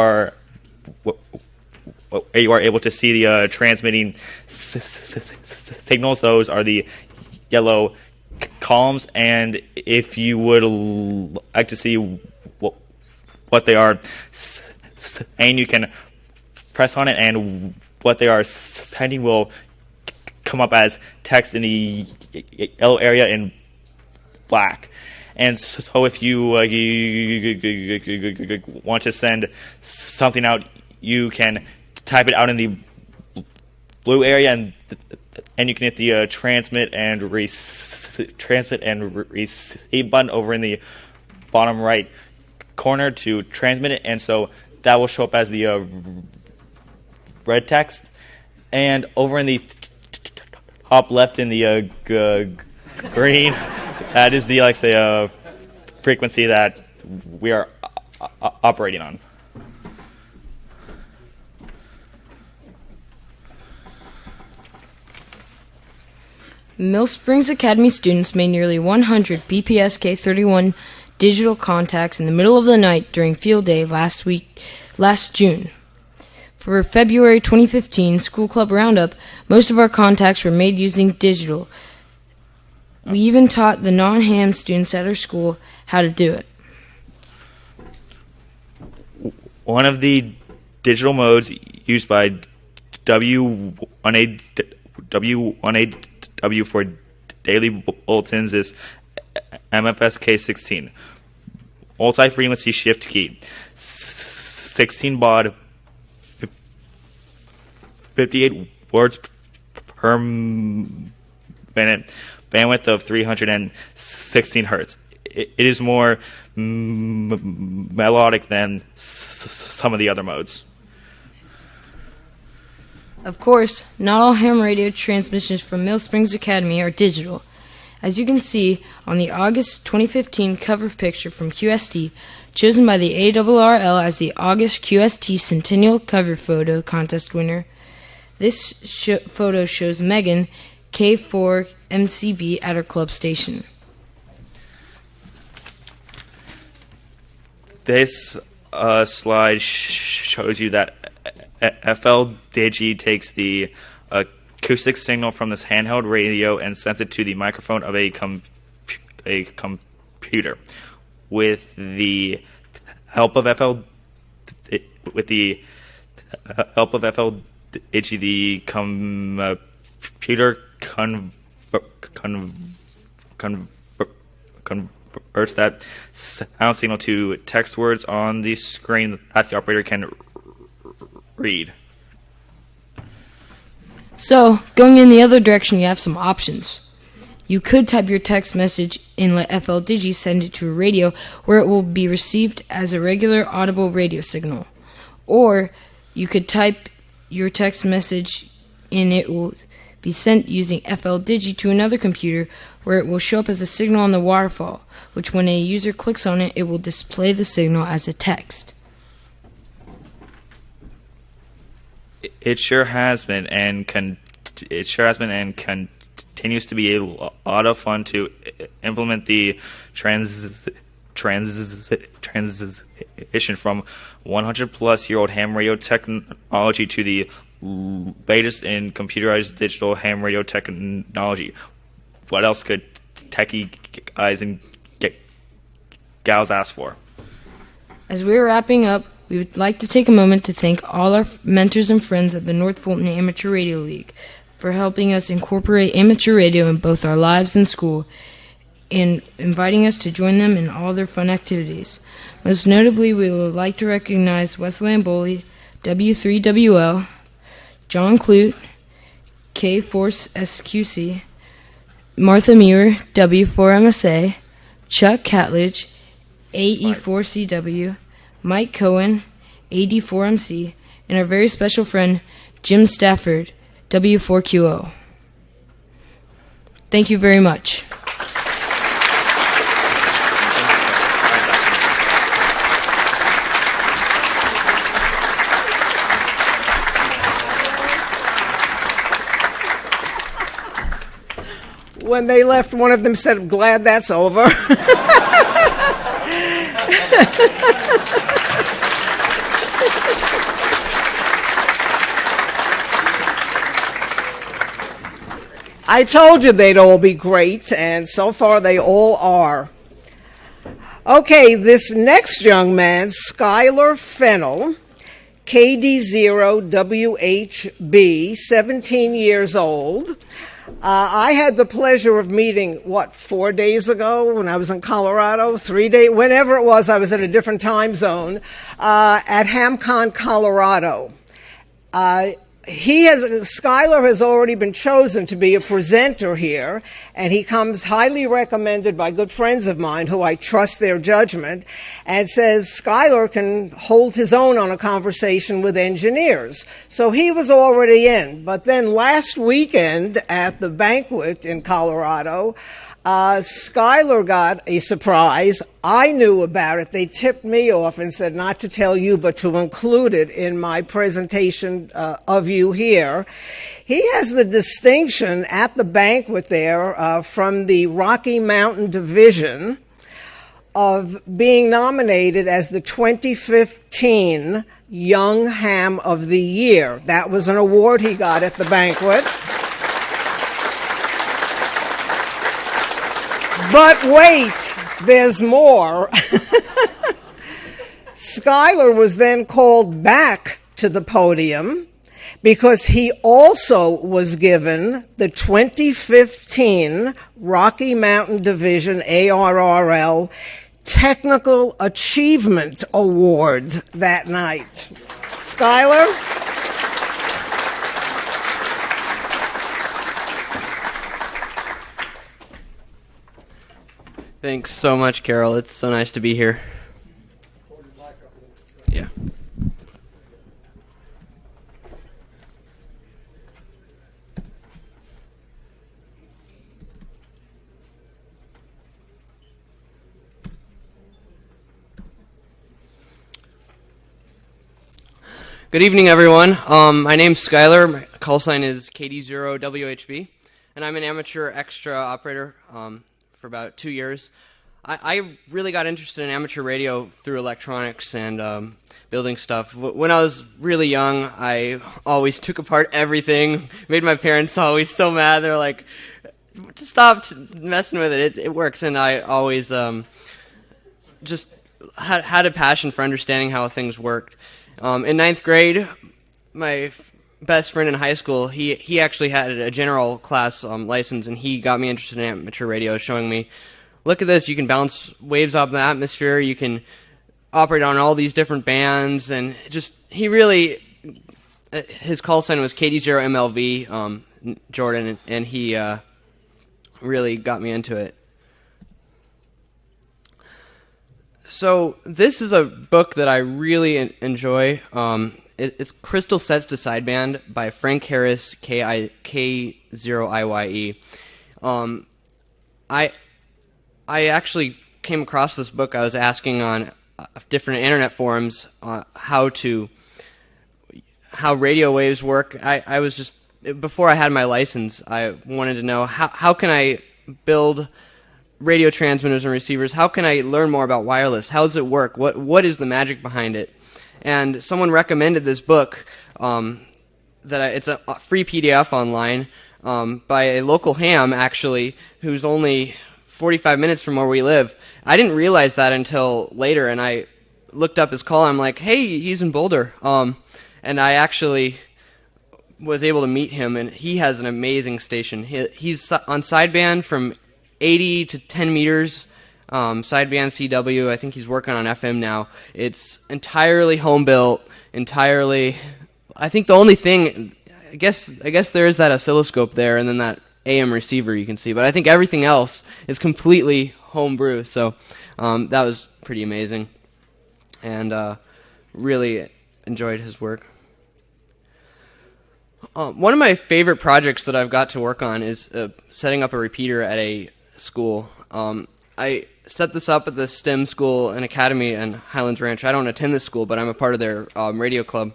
are able to see the transmitting signals. Those are the yellow columns, and if you would like to see what they are saying, you can press on it, and what they are sending will come up as text in the yellow area in black. And so if you want to send something out, you can type it out in the blue area, and you can hit the transmit and receive button over in the bottom right corner to transmit it, and so that will show up as the red text. And over in the top left in the green, that is the frequency that we are operating on. Mill Springs Academy students made nearly 100 BPSK 31 digital contacts in the middle of the night during field day last June. For February 2015 School Club Roundup, most of our contacts were made using digital. We even taught the non-ham students at our school how to do it. One of the digital modes used by W1AW for daily bulletins is MFSK16. Multi-frequency shift key. 16 baud, 58 words per minute, bandwidth of 316 hertz. It is more melodic than some of the other modes. Of course, not all ham radio transmissions from Mill Springs Academy are digital. As you can see on the August 2015 cover picture from QST, chosen by the ARRL as the August QST Centennial Cover Photo Contest winner, this photo shows Megan, K4MCB, at her club station. This slide shows you that FL Digi takes the acoustic signal from this handheld radio and sends it to the microphone of a computer. With the help of FL Digi, the computer converts that sound signal to text words on the screen that the operator can read. So, going in the other direction, you have some options. You could type your text message and let FL Digi send it to a radio where it will be received as a regular audible radio signal. Or you could type your text message and it will be sent using FL Digi to another computer where it will show up as a signal on the waterfall, which when a user clicks on it, it will display the signal as a text. It sure has been and continues to be a lot of fun to implement the transition from 100-plus-year-old ham radio technology to the latest in computerized digital ham radio technology. What else could techie guys and gals ask for? As we're wrapping up, we would like to take a moment to thank all our mentors and friends at the North Fulton Amateur Radio League for helping us incorporate amateur radio in both our lives and school and inviting us to join them in all their fun activities. Most notably, we would like to recognize Wesley Amboli, W3WL, John Clute, K4SQC, Martha Muir, W4MSA, Chuck Catledge, AE4CW, Mike Cohen, AD4MC, and our very special friend, Jim Stafford, W4QO. Thank you very much. When they left, one of them said, "I'm glad that's over." I told you they'd all be great, and so far they all are. Okay, this next young man, Skylar Fennell, KD0WHB, 17 years old. I had the pleasure of meeting, 4 days ago when I was in Colorado, 3 days, whenever it was, I was in a different time zone, at HamCon, Colorado. Skylar has already been chosen to be a presenter here, and he comes highly recommended by good friends of mine who I trust their judgment, and says Skylar can hold his own on a conversation with engineers. So he was already in. But then last weekend at the banquet in Colorado, Skylar got a surprise. I knew about it. They tipped me off and said not to tell you, but to include it in my presentation of you here. He has the distinction at the banquet there from the Rocky Mountain Division of being nominated as the 2015 Young Ham of the Year. That was an award he got at the banquet. But wait, there's more. Skylar was then called back to the podium because he also was given the 2015 Rocky Mountain Division ARRL Technical Achievement Award that night. Skylar? Thanks so much, Carol. It's so nice to be here. Yeah. Good evening, everyone. My name's Skylar. My call sign is KD0WHB, and I'm an amateur extra operator for about 2 years. I really got interested in amateur radio through electronics and building stuff. When I was really young, I always took apart everything, made my parents always so mad. They're like, stop messing with it. It works. And I always just had a passion for understanding how things worked. In ninth grade, my best friend in high school, he actually had a general class license, and he got me interested in amateur radio, showing me, look at this, you can bounce waves off the atmosphere, you can operate on all these different bands, and just, he really, his call sign was KD0MLV, Jordan, and he really got me into it. So this is a book that I really enjoy. It's Crystal Sets to Sideband by Frank Harris, K0IYE. I actually came across this book. I was asking on different internet forums how radio waves work. I was just, before I had my license, I wanted to know how can I build radio transmitters and receivers? How can I learn more about wireless? How does it work? What is the magic behind it? And someone recommended this book. It's a free PDF online by a local ham, actually, who's only 45 minutes from where we live. I didn't realize that until later, and I looked up his call. I'm like, hey, he's in Boulder. And I actually was able to meet him, and he has an amazing station. He's on sideband from 80 to 10 meters. Sideband CW, I think he's working on FM now. It's entirely home built, entirely. I think the only thing, I guess there is that oscilloscope there, and then that AM receiver you can see. But I think everything else is completely homebrew. So that was pretty amazing, and really enjoyed his work. One of my favorite projects that I've got to work on is setting up a repeater at a school. I set this up at the STEM school and academy in Highlands Ranch. I don't attend this school, but I'm a part of their radio club.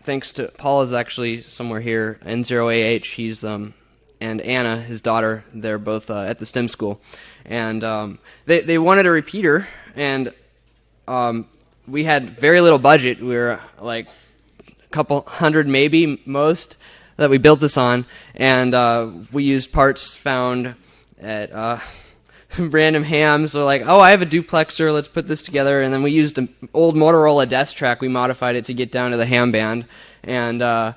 Thanks to Paul is actually somewhere here, N0AH. He's and Anna, his daughter, they're both at the STEM school, and they wanted a repeater, and we had very little budget. We were like a couple hundred, maybe most, that we built this on, and we used parts found at random hams. They're like, oh, I have a duplexer, let's put this together. And then we used an old Motorola desk track. We modified it to get down to the ham band. And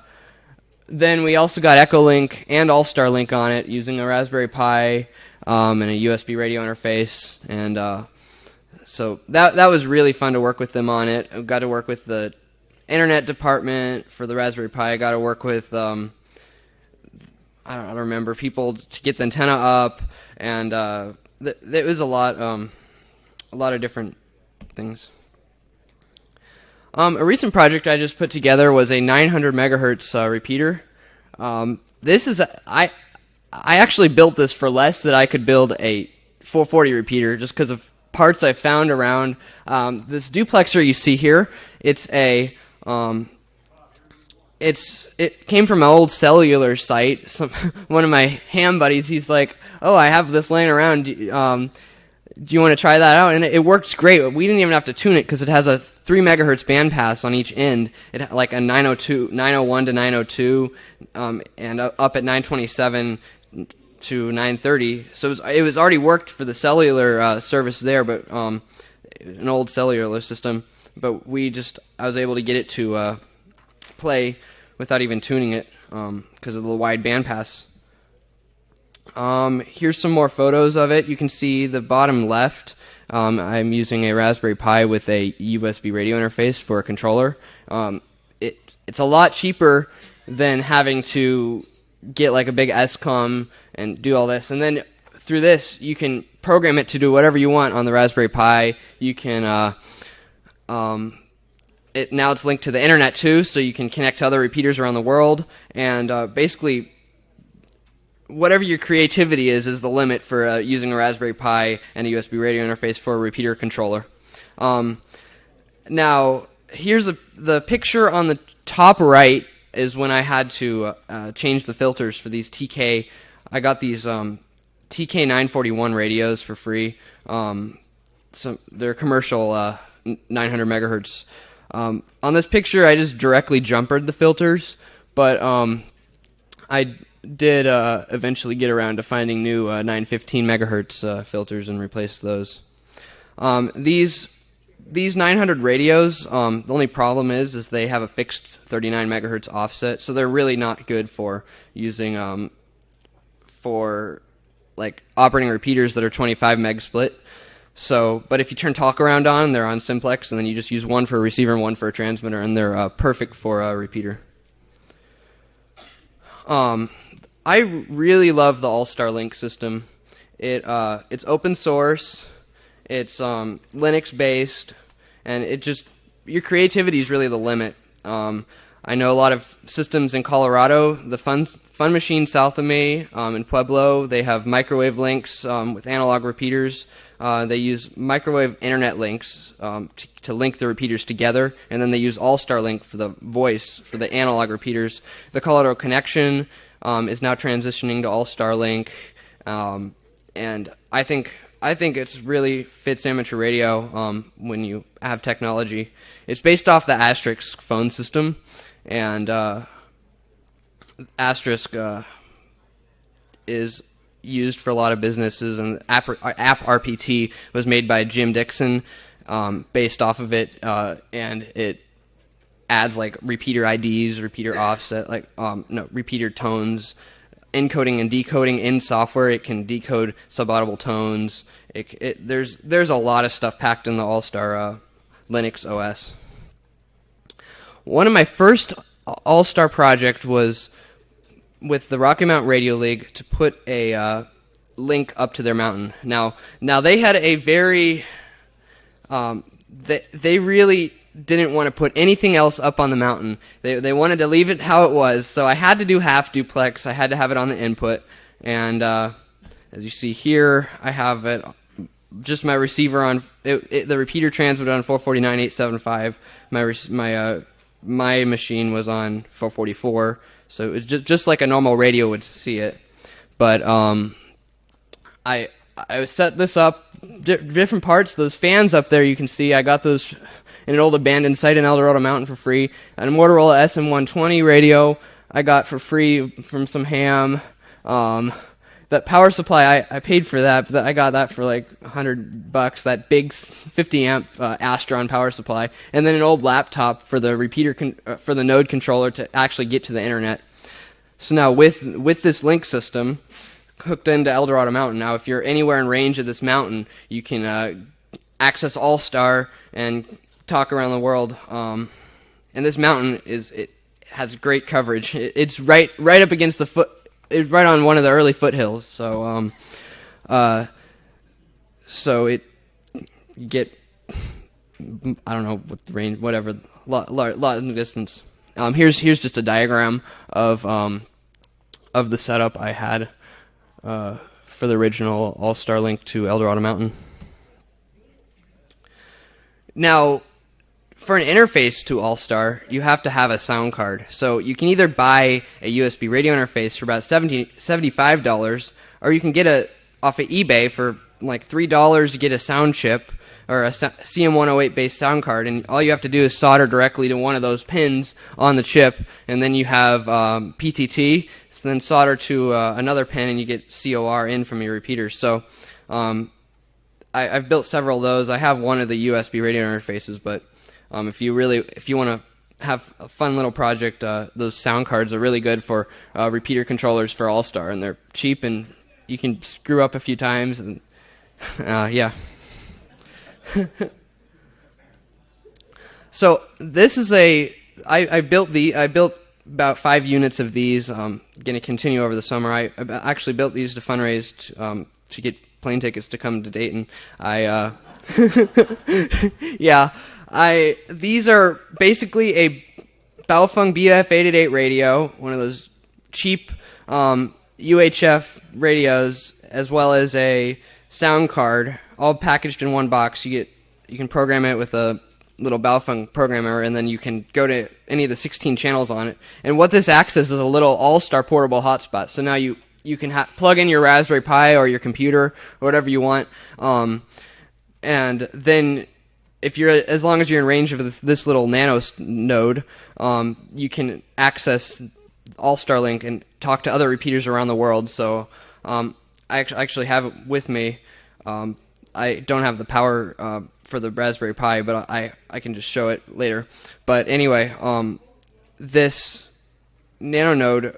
then we also got Echolink and All-Star Link on it using a Raspberry Pi and a USB radio interface. And so that was really fun to work with them on it. I got to work with the internet department for the Raspberry Pi. I got to work with, I don't remember, people to get the antenna up. And it was a lot of different things. A recent project I just put together was a 900 megahertz repeater. This is I actually built this for less than I could build a 440 repeater, just because of parts I found around. This duplexer you see here, it came from an old cellular site. One of my ham buddies, he's like, "Oh, I have this laying around. Do you want to try that out?" And it works great. We didn't even have to tune it because it has a 3 megahertz bandpass on each end. It like a 901 to 902, and up at 927 to 930. So it was already worked for the cellular service there, but an old cellular system. But I was able to get it to play without even tuning it because of the wide bandpass. Here's some more photos of it. You can see the bottom left. I'm using a Raspberry Pi with a USB radio interface for a controller. It's a lot cheaper than having to get like a big SCOM and do all this. And then through this, you can program it to do whatever you want on the Raspberry Pi. You can now it's linked to the internet too, so you can connect to other repeaters around the world. And basically, whatever your creativity is the limit for using a Raspberry Pi and a USB radio interface for a repeater controller. Now, here's the picture on the top right is when I had to change the filters for these TK. I got these TK941 radios for free. They're commercial 900 megahertz. On this picture, I just directly jumpered the filters, but I did eventually get around to finding new 915 megahertz filters and replace those. These 900 radios, the only problem is they have a fixed 39 megahertz offset, so they're really not good for using for like operating repeaters that are 25 meg split. So, but if you turn talk around on, they're on simplex, and then you just use one for a receiver and one for a transmitter, and they're perfect for a repeater. I really love the All-Star Link system. It's open source, it's Linux based, and your creativity is really the limit. I know a lot of systems in Colorado. The Fun Machine south of me in Pueblo, they have microwave links with analog repeaters. They use microwave internet links to link the repeaters together, and then they use All-Star Link for the voice for the analog repeaters. The Colorado Connection is now transitioning to All-Star Link, and I think it really fits amateur radio when you have technology. It's based off the Asterisk phone system, and Asterisk is used for a lot of businesses, and App RPT was made by Jim Dixon based off of it, and it adds like repeater IDs, repeater offset, repeater tones, encoding and decoding in software. It can decode subaudible tones. There's a lot of stuff packed in the All-Star Linux OS. One of my first All-Star project was with the Rocky Mountain Radio League to put a link up to their mountain. Now they had a very they really didn't want to put anything else up on the mountain. They wanted to leave it how it was, so I had to do half duplex. I had to have it on the input, and as you see here, I have it just my receiver on the repeater transmitter on 449.875. My machine was on 444, so it's just like a normal radio would see it. But I set this up, different parts. Those fans up there you can see, I got those in an old abandoned site in El Dorado Mountain for free. And a Motorola SM120 radio I got for free from some ham. that power supply, I paid for that, but I got that for like $100, that big 50 amp Astron power supply, and then an old laptop for the for the node controller to actually get to the internet. So now with this link system hooked into El Dorado Mountain, now if you're anywhere in range of this mountain, you can access All-Star and talk around the world. And this mountain it has great coverage. It's right up against it's right on one of the early foothills. So you get, I don't know what the range, whatever, lot in the distance. Here's just a diagram of the setup I had for the original All-Star link to El Dorado Mountain. Now, for an interface to All-Star, you have to have a sound card. So you can either buy a USB radio interface for about $75, or you can get off of eBay for like $3. You get a sound chip or a CM108 based sound card, and all you have to do is solder directly to one of those pins on the chip, and then you have PTT, so then solder to another pin, and you get COR in from your repeaters. So I've built several of those. I have one of the USB radio interfaces, but if you want to have a fun little project, those sound cards are really good for repeater controllers for All-Star, and they're cheap, and you can screw up a few times, and yeah. So this is I built about 5 units of these. Going to continue over the summer. I actually built these to fundraise to get plane tickets to come to Dayton. These are basically a Baofeng BF888 radio, one of those cheap UHF radios, as well as a sound card, all packaged in one box. You can program it with a little Baofeng programmer, and then you can go to any of the 16 channels on it. And what this acts as is a little All-Star portable hotspot. So now you can plug in your Raspberry Pi or your computer or whatever you want, and then as long as you're in range of this little nano node, you can access All-Star Link and talk to other repeaters around the world. So I actually have it with me. I don't have the power for the Raspberry Pi, but I can just show it later. But anyway, this nano node,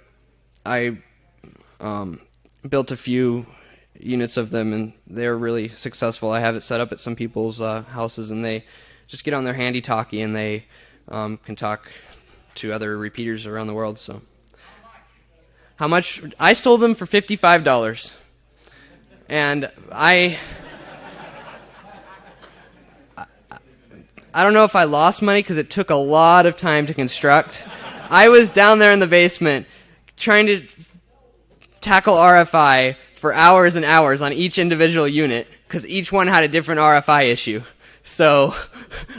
I built a few units of them, and they're really successful. I have it set up at some people's houses, and they just get on their handy talkie, and they can talk to other repeaters around the world. So, how much? I sold them for $55, and I don't know if I lost money because it took a lot of time to construct. I was down there in the basement trying to tackle RFI for hours and hours on each individual unit because each one had a different RFI issue. So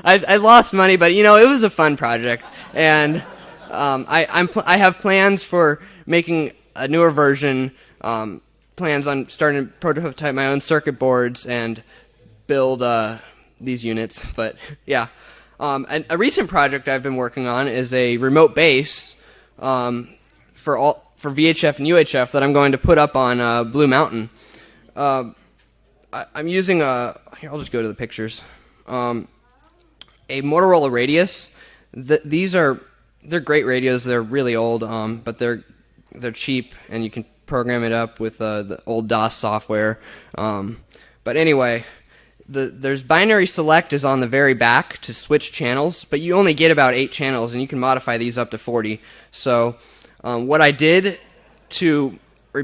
I lost money, but it was a fun project, and I have plans for making a newer version. Plans on starting to prototype my own circuit boards and build these units. But yeah, a recent project I've been working on is a remote base for VHF and UHF that I'm going to put up on Blue Mountain. I'm using here, I'll just go to the pictures. A Motorola Radius. They're great radios. They're really old, but they're cheap, and you can program it up with the old DOS software. But anyway, there's binary select is on the very back to switch channels, but you only get about 8 channels, and you can modify these up to 40. So what I did to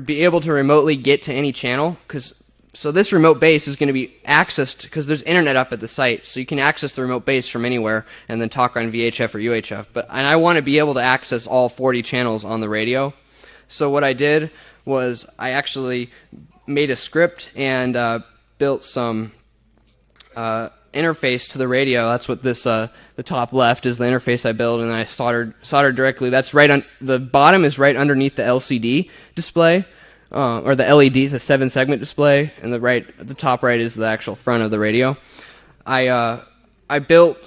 be able to remotely get to any channel, so this remote base is going to be accessed because there's internet up at the site, so you can access the remote base from anywhere and then talk on VHF or UHF. And I want to be able to access all 40 channels on the radio. So what I did was I actually made a script and built some interface to the radio. That's what this the top left is, the interface I built, and I soldered directly. That's right on the bottom is right underneath the LCD display, or the LED, the 7-segment display, and the top right is the actual front of the radio. I built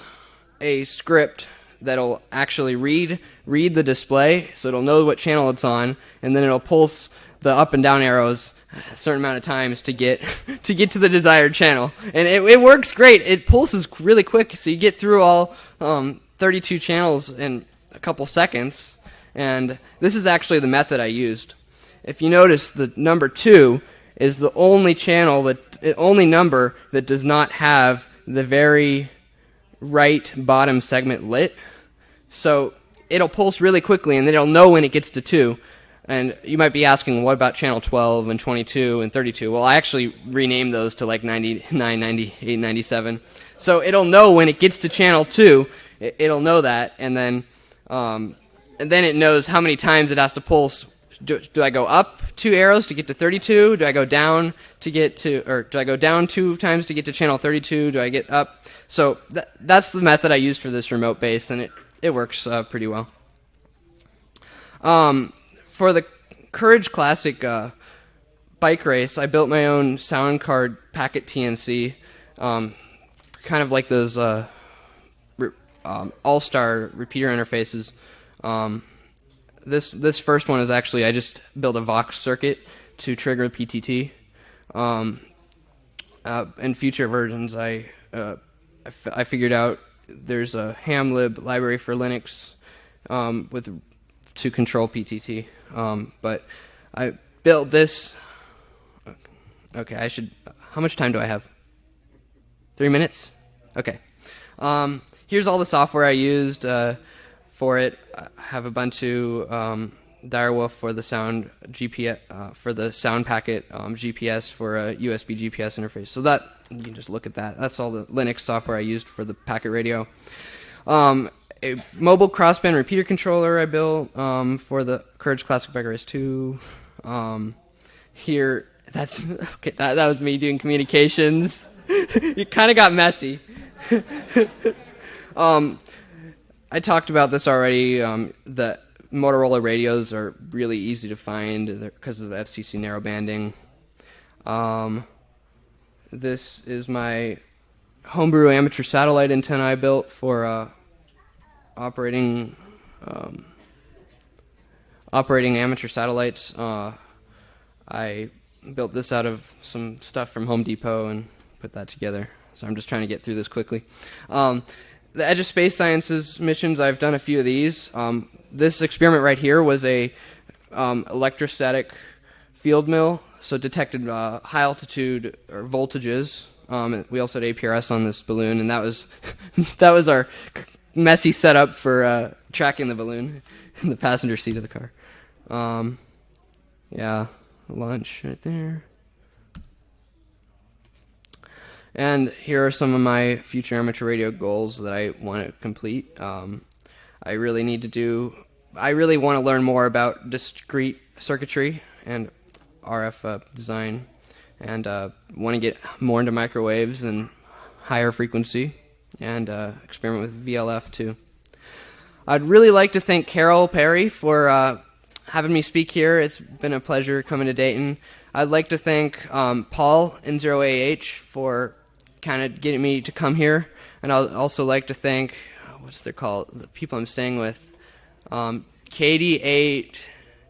a script that'll actually read the display, so it'll know what channel it's on, and then it'll pulse the up and down arrows a certain amount of times to get to the desired channel, and it works great. It pulses really quick, so you get through all 32 channels in a couple seconds. And this is actually the method I used. If you notice, the number 2 is the only number that does not have the very right bottom segment lit. So it'll pulse really quickly, and then it'll know when it gets to 2. And you might be asking, what about channel 12 and 22 and 32? Well, I actually renamed those to like 99, 98, 97. So it'll know when it gets to channel 2, it'll know that, and then it knows how many times it has to pulse. Do I go up 2 arrows to get to 32? Do I go down to get to, or do I go down 2 times to get to channel 32? Do I get up? So that's the method I used for this remote base, and it works pretty well. For the Courage Classic bike race, I built my own sound card packet TNC, kind of like those all-star repeater interfaces. This first one is actually, I just built a Vox circuit to trigger PTT. In future versions, I figured out there's a hamlib library for Linux to control PTT. But I built this. Okay, how much time do I have? 3 minutes? Okay. Here's all the software I used for it. I have a bunch of DARA for the sound GPS, for the sound packet, GPS for a USB GPS interface. So that, you can just look at that. That's all the Linux software I used for the packet radio. A mobile crossband repeater controller I built for the Courage Classic Bike Race 2. Here, that's okay. That was me doing communications. It kind of got messy. I talked about this already. The Motorola radios are really easy to find because of the FCC narrowbanding. This is my homebrew amateur satellite antenna I built for operating amateur satellites. I built this out of some stuff from Home Depot and put that together. So I'm just trying to get through this quickly. The Edge of Space Sciences missions, I've done a few of these. This experiment right here was a electrostatic field mill, so detected high altitude or voltages. We also had APRS on this balloon, and that was our messy setup for tracking the balloon in the passenger seat of the car. Yeah, launch right there. And here are some of my future amateur radio goals that I want to complete. I really want to learn more about discrete circuitry and RF design, and want to get more into microwaves and higher frequency, and experiment with VLF too. I'd really like to thank Carol Perry for having me speak here. It's been a pleasure coming to Dayton. I'd like to thank Paul and 0AH for kind of getting me to come here, and I'd also like to thank, what's they called, the people I'm staying with, KD8,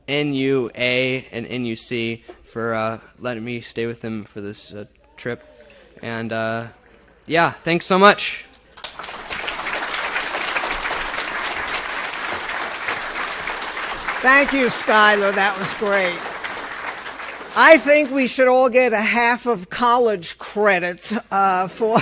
NUA, and NUC for letting me stay with them for this trip. And yeah, thanks so much. Thank you, Skylar. That was great. I think we should all get a half of college credit for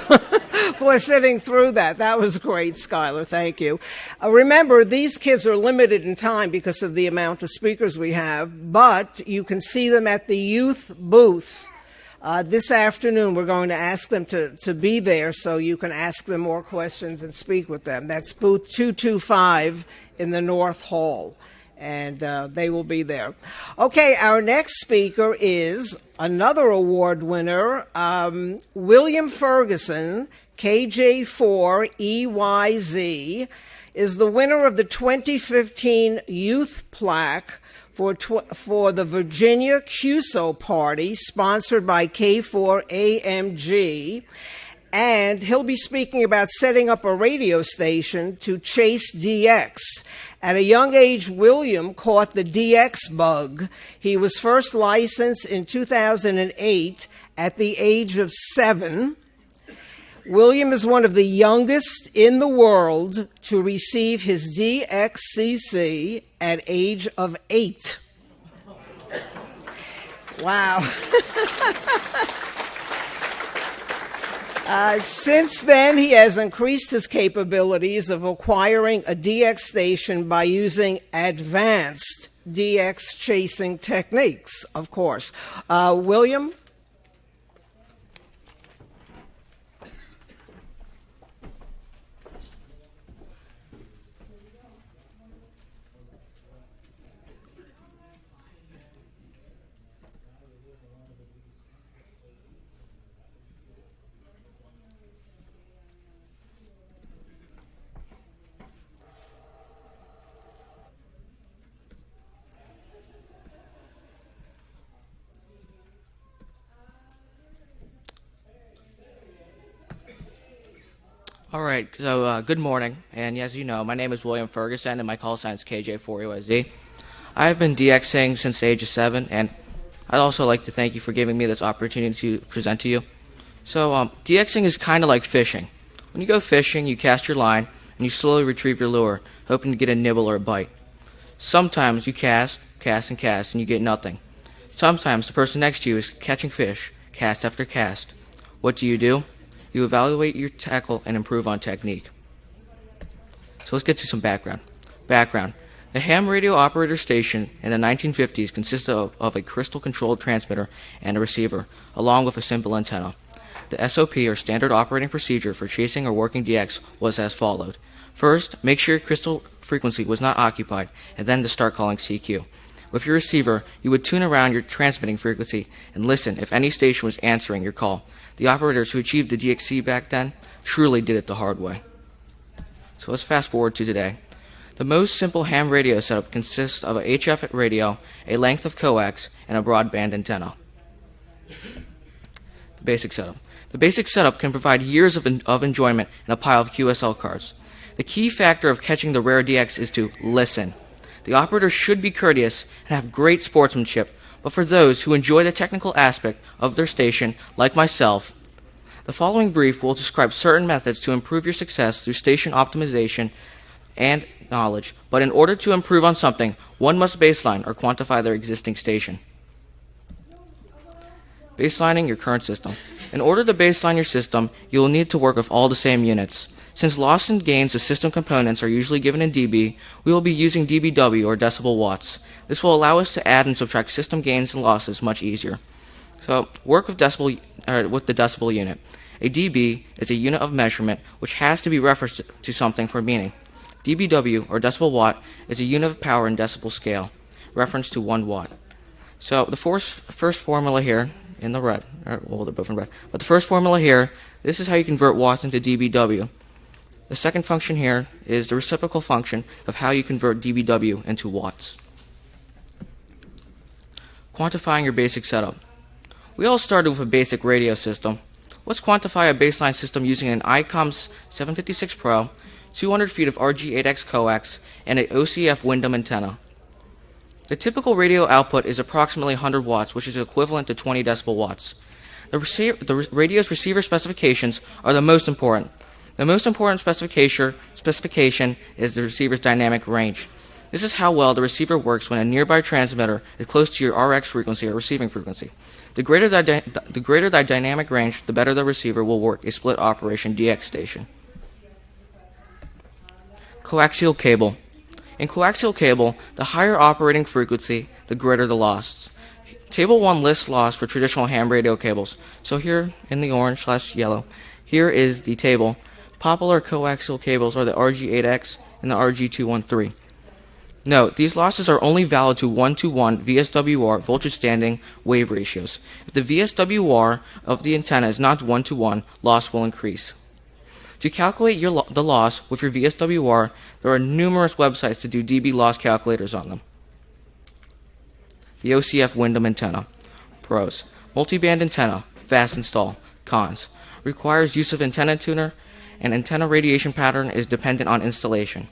sitting through that. That was great, Skylar. Thank you. Remember, these kids are limited in time because of the amount of speakers we have, but you can see them at the youth booth. This afternoon, we're going to ask them to be there so you can ask them more questions and speak with them. That's booth 225 in the North Hall. And they will be there. Okay, our next speaker is another award winner, William Ferguson, KJ4EYZ, is the winner of the 2015 Youth Plaque for the Virginia QSO Party, sponsored by K4AMG. And he'll be speaking about setting up a radio station to chase DX. At a young age, William caught the DX bug. He was first licensed in 2008 at the age of 7. William is one of the youngest in the world to receive his DXCC at age of 8. Wow. Since then, he has increased his capabilities of acquiring a DX station by using advanced DX chasing techniques, of course. William? All right, so good morning, and as you know, my name is William Ferguson, and my call sign is KJ4USZ. I have been DXing since the age of 7, and I'd also like to thank you for giving me this opportunity to present to you. So DXing is kind of like fishing. When you go fishing, you cast your line, and you slowly retrieve your lure, hoping to get a nibble or a bite. Sometimes you cast, and you get nothing. Sometimes the person next to you is catching fish, cast after cast. What do? You evaluate your tackle and improve on technique. So let's get to some background. The ham radio operator station in the 1950s consisted of a crystal-controlled transmitter and a receiver, along with a simple antenna. The SOP, or standard operating procedure, for chasing or working DX was as followed. First, make sure your crystal frequency was not occupied, and then to start calling CQ. With your receiver, you would tune around your transmitting frequency and listen if any station was answering your call. The operators who achieved the DXC back then truly did it the hard way. So let's fast forward to today. The most simple ham radio setup consists of a HF radio, a length of coax, and a broadband antenna. The basic setup. The basic setup can provide years of enjoyment and a pile of QSL cards. The key factor of catching the rare DX is to listen. The operator should be courteous and have great sportsmanship, but for those who enjoy the technical aspect of their station, like myself, the following brief will describe certain methods to improve your success through station optimization and knowledge. But in order to improve on something, one must baseline or quantify their existing station. Baselining your current system. In order to baseline your system, you will need to work with all the same units. Since loss and gains of system components are usually given in dB, we will be using dBW, or decibel watts. This will allow us to add and subtract system gains and losses much easier. So work with the decibel unit. A dB is a unit of measurement which has to be referenced to something for meaning. dBW, or decibel watt, is a unit of power in decibel scale, referenced to 1 watt. So the first formula here in the red, well, they're both in red, but the first formula here, this is how you convert watts into dBW. The second function here is the reciprocal function of how you convert dBW into watts. Quantifying your basic setup. We all started with a basic radio system. Let's quantify a baseline system using an ICOM 756 Pro, 200 feet of RG8X coax, and an OCF Wyndham antenna. The typical radio output is approximately 100 watts, which is equivalent to 20 decibel watts. The radio's receiver specifications are the most important. The most important specification is the receiver's dynamic range. This is how well the receiver works when a nearby transmitter is close to your RX frequency or receiving frequency. The greater the dynamic range, the better the receiver will work a split operation DX station. Coaxial cable. In coaxial cable, the higher operating frequency, the greater the loss. Table 1 lists loss for traditional ham radio cables. So here in the orange/yellow, here is the table. Popular coaxial cables are the RG8X and the RG213. Note, these losses are only valid to 1-to-1 VSWR voltage standing wave ratios. If the VSWR of the antenna is not 1-to-1, loss will increase. To calculate the loss with your VSWR, there are numerous websites to do dB loss calculators on them. The OCF Wyndham antenna. Pros. Multiband antenna, fast install. Cons. Requires use of antenna tuner, and antenna radiation pattern is dependent on installation.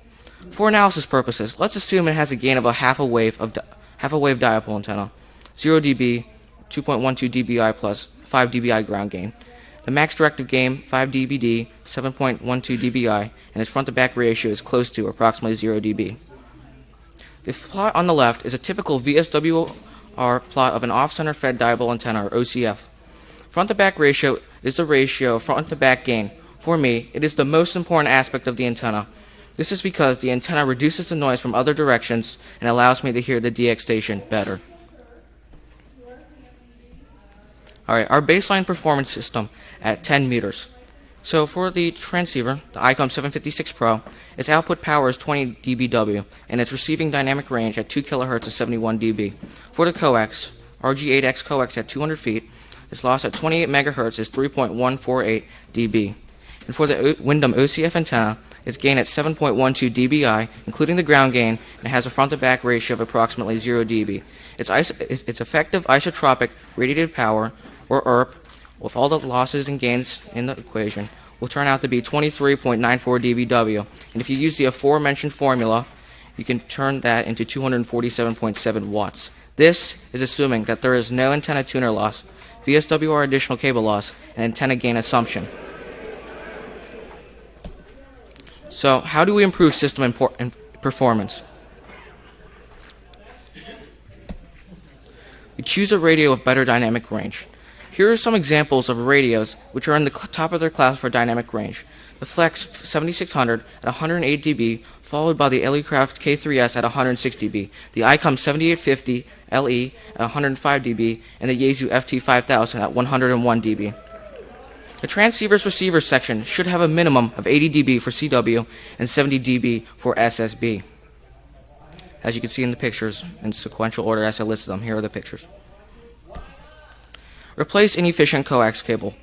For analysis purposes, let's assume it has a gain of half a wave dipole antenna, 0 dB, 2.12 dBi plus 5 dBi ground gain. The max directive gain, 5 dBd, 7.12 dBi, and its front-to-back ratio is close to approximately 0 dB. The plot on the left is a typical VSWR plot of an off-center fed dipole antenna, or OCF. Front-to-back ratio is the ratio of front-to-back gain. For me, it is the most important aspect of the antenna. This is because the antenna reduces the noise from other directions and allows me to hear the DX station better. Alright, our baseline performance system at 10 meters. So for the transceiver, the ICOM 756 Pro, its output power is 20 dBW, and its receiving dynamic range at 2 kHz is 71 dB. For the coax, RG8X coax at 200 feet, its loss at 28 MHz is 3.148 dB. And for the Wyndham OCF antenna, its gain at 7.12 dBi, including the ground gain, and has a front-to-back ratio of approximately 0 dB. Its effective isotropic radiated power, or ERP, with all the losses and gains in the equation, will turn out to be 23.94 dBW. And if you use the aforementioned formula, you can turn that into 247.7 watts. This is assuming that there is no antenna tuner loss, VSWR additional cable loss, and antenna gain assumption. So, how do we improve system performance? We choose a radio with better dynamic range. Here are some examples of radios which are in the top of their class for dynamic range. The Flex 7600 at 108 dB, followed by the Elecraft K3S at 106 dB, the ICOM 7850 LE at 105 dB, and the Yaesu FT5000 at 101 dB. The transceiver's receiver section should have a minimum of 80 dB for CW and 70 dB for SSB. As you can see in the pictures, in sequential order as I listed them, here are the pictures. Replace inefficient coax cable.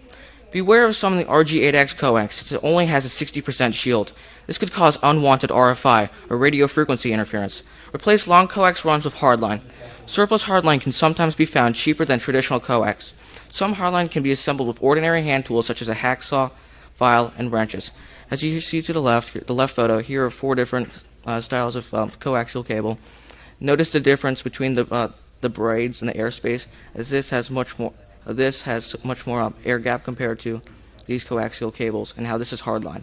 Beware of some of the RG8X coax since it only has a 60% shield. This could cause unwanted RFI, or radio frequency interference. Replace long coax runs with hardline. Surplus hardline can sometimes be found cheaper than traditional coax. Some hardline can be assembled with ordinary hand tools such as a hacksaw, file, and wrenches. As you see to the left photo, here are 4 different styles of coaxial cable. Notice the difference between the braids and the airspace, as this has much more air gap compared to these coaxial cables, and how this is hardline.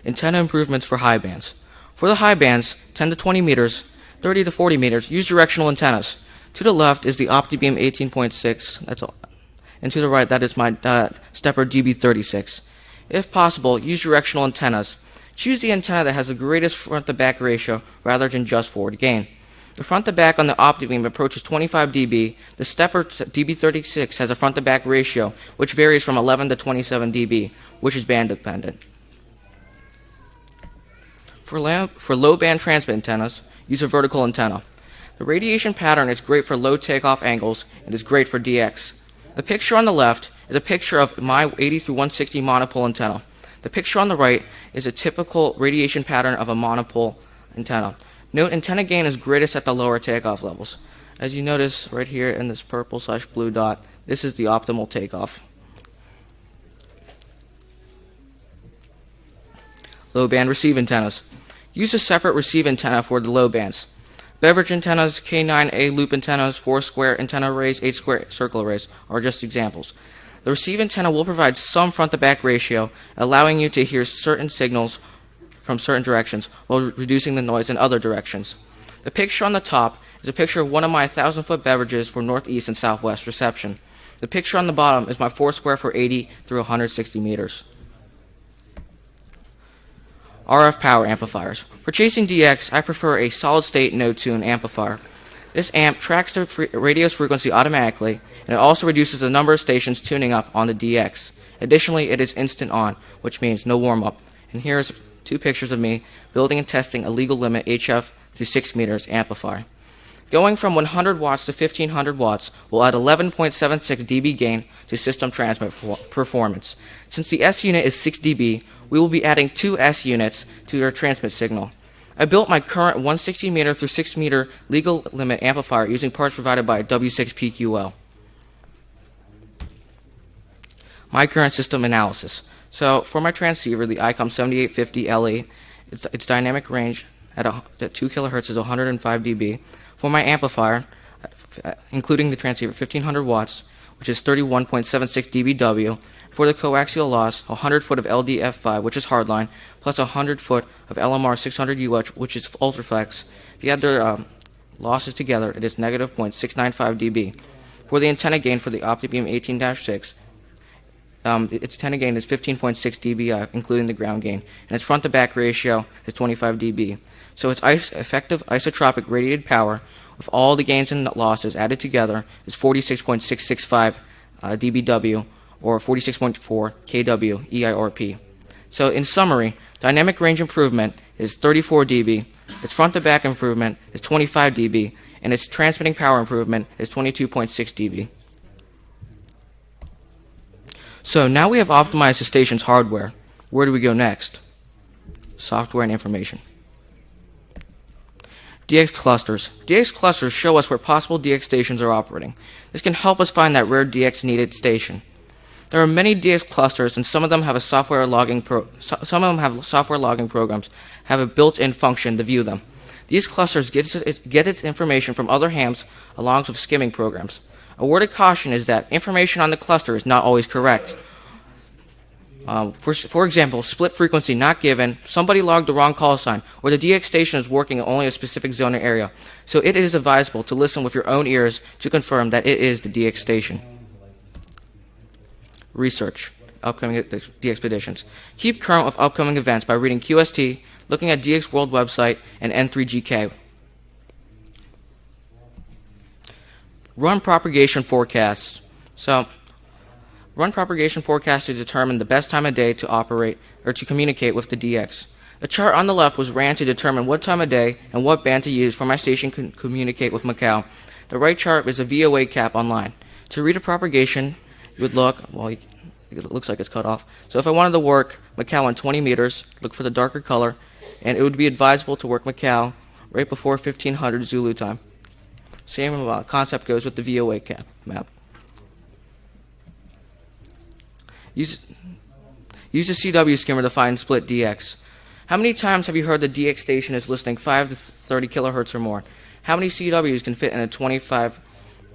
Antenna improvements for high bands. For the high bands, 10 to 20 meters, 30 to 40 meters, use directional antennas. To the left is the OptiBeam 18.6, that's all. And to the right, that is my Stepper DB36. If possible, use directional antennas. Choose the antenna that has the greatest front-to-back ratio rather than just forward gain. The front-to-back on the OptiBeam approaches 25 dB. The Stepper DB36 has a front-to-back ratio which varies from 11 to 27 dB, which is band-dependent. For low-band transmit antennas, use a vertical antenna. The radiation pattern is great for low takeoff angles and is great for DX. The picture on the left is a picture of my 80 through 160 monopole antenna. The picture on the right is a typical radiation pattern of a monopole antenna. Note antenna gain is greatest at the lower takeoff levels. As you notice right here in this purple/blue dot, this is the optimal takeoff. Low band receive antennas. Use a separate receive antenna for the low bands. Beverage antennas, K9A loop antennas, 4-square antenna arrays, 8-square circle arrays are just examples. The receive antenna will provide some front-to-back ratio, allowing you to hear certain signals from certain directions while reducing the noise in other directions. The picture on the top is a picture of one of my 1,000-foot beverages for northeast and southwest reception. The picture on the bottom is my 4-square for 80 through 160 meters. RF power amplifiers. For chasing DX, I prefer a solid-state no-tune amplifier. This amp tracks the radio's frequency automatically, and it also reduces the number of stations tuning up on the DX. Additionally, it is instant on, which means no warm-up. And here's 2 pictures of me building and testing a legal limit HF to 6 meters amplifier. Going from 100 watts to 1500 watts will add 11.76 dB gain to system transmit performance. Since the S unit is 6 dB, we will be adding 2 S units to our transmit signal. I built my current 160 meter through 6 meter legal limit amplifier using parts provided by W6PQL. My current system analysis. So for my transceiver, the ICOM 7850 LE, its dynamic range at 2 kilohertz is 105 dB. For my amplifier, including the transceiver, 1500 watts, which is 31.76 dBW. For the coaxial loss, 100 foot of LDF5, which is hardline, plus 100 foot of LMR 600UH, which is ultraflex. If you add their losses together, it is negative 0.695 dB. For the antenna gain for the OptiBeam 18-6, its antenna gain is 15.6 dB, including the ground gain, and its front-to-back ratio is 25 dB. So its effective isotropic radiated power, with all the gains and losses added together, is 46.665 dBW, or 46.4 kW EIRP. So in summary, dynamic range improvement is 34 dB, its front-to-back improvement is 25 dB, and its transmitting power improvement is 22.6 dB. So now we have optimized the station's hardware. Where do we go next? Software and information. DX clusters. DX clusters show us where possible DX stations are operating. This can help us find that rare DX needed station. There are many DX clusters, and some of them have software logging programs have a built-in function to view them. These clusters get its information from other hams along with skimming programs. A word of caution is that information on the cluster is not always correct. For example, split frequency not given, somebody logged the wrong call sign, or the DX station is working in only a specific zone or area. So it is advisable to listen with your own ears to confirm that it is the DX station. Research. Upcoming DXpeditions. Keep current with upcoming events by reading QST, looking at DX World website, and N3GK. Run propagation forecasts. So, run propagation forecasts to determine the best time of day to operate or to communicate with the DX. The chart on the left was ran to determine what time of day and what band to use for my station to communicate with Macau. The right chart is a VOA cap online. To read a propagation, you would look, well, it looks like it's cut off. So if I wanted to work Macau on 20 meters, look for the darker color, and it would be advisable to work Macau right before 1500 Zulu time. Same concept goes with the VOA cap map. Use a CW skimmer to find split DX. How many times have you heard the DX station is listening 5 to 30 kilohertz or more? How many CWs can fit in a 25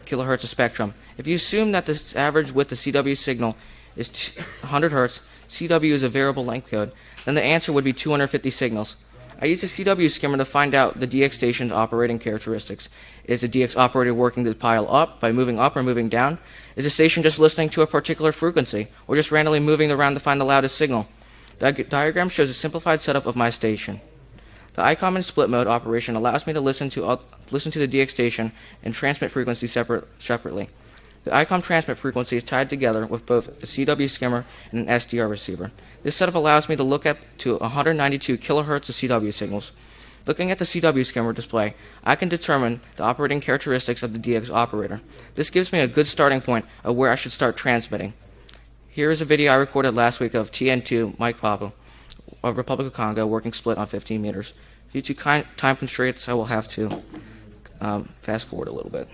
kilohertz spectrum? If you assume that the average width of CW signal is 100 hertz, CW is a variable length code, then the answer would be 250 signals. I used a CW skimmer to find out the DX station's operating characteristics. Is the DX operator working the pile up by moving up or moving down? Is the station just listening to a particular frequency, or just randomly moving around to find the loudest signal? The diagram shows a simplified setup of my station. The ICOM in split mode operation allows me to listen to the DX station and transmit frequency separately. The ICOM transmit frequency is tied together with both a CW skimmer and an SDR receiver. This setup allows me to look up to 192 kilohertz of CW signals. Looking at the CW skimmer display, I can determine the operating characteristics of the DX operator. This gives me a good starting point of where I should start transmitting. Here is a video I recorded last week of TN2 Mike Papa of Republic of Congo working split on 15 meters. Due to time constraints, I will have to fast forward a little bit.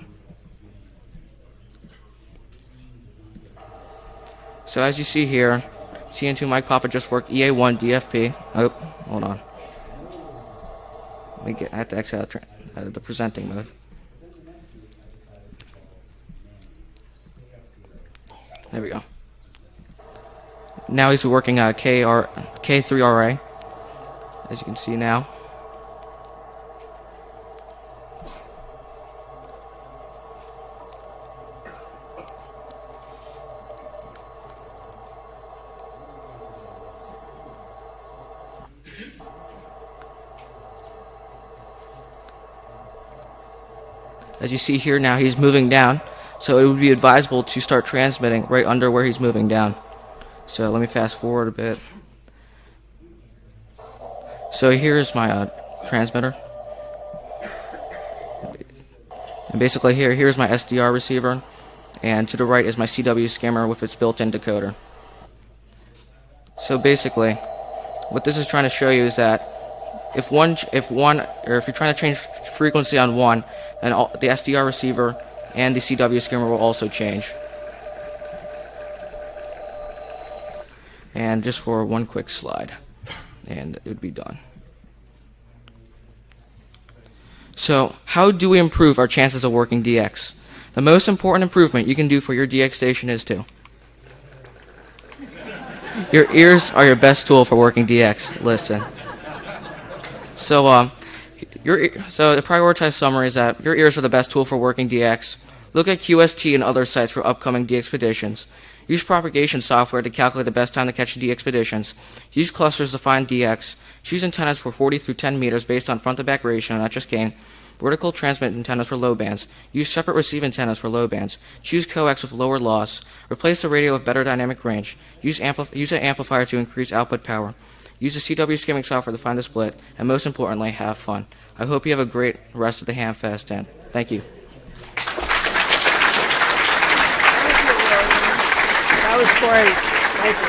So as you see here, TN2 Mike Papa just worked EA1 DFP. Oh, hold on. I have to exit out of the presenting mode. There we go. Now he's working K3RA, as you can see now. As you see here now, he's moving down, so it would be advisable to start transmitting right under where he's moving down. So let me fast forward a bit. So here's my transmitter. And basically here's my SDR receiver, and to the right is my CW skimmer with its built-in decoder. So basically, what this is trying to show you is that if you're trying to change frequency on one, then the SDR receiver and the CW skimmer will also change. And just for one quick slide, and it would be done. So, how do we improve our chances of working DX? The most important improvement you can do for your DX station is to. Your ears are your best tool for working DX. Listen. So the prioritized summary is that your ears are the best tool for working DX. Look at QST and other sites for upcoming DXpeditions. Use propagation software to calculate the best time to catch DXpeditions. Use clusters to find DX. Choose antennas for 40 through 10 meters based on front-to-back ratio, not just gain. Vertical transmit antennas for low bands. Use separate receive antennas for low bands. Choose coax with lower loss. Replace the radio with better dynamic range. Use an amplifier to increase output power. Use the CW skimming software to find a split. And most importantly, have fun. I hope you have a great rest of the Hamfest, and thank you. That was great. Thank you.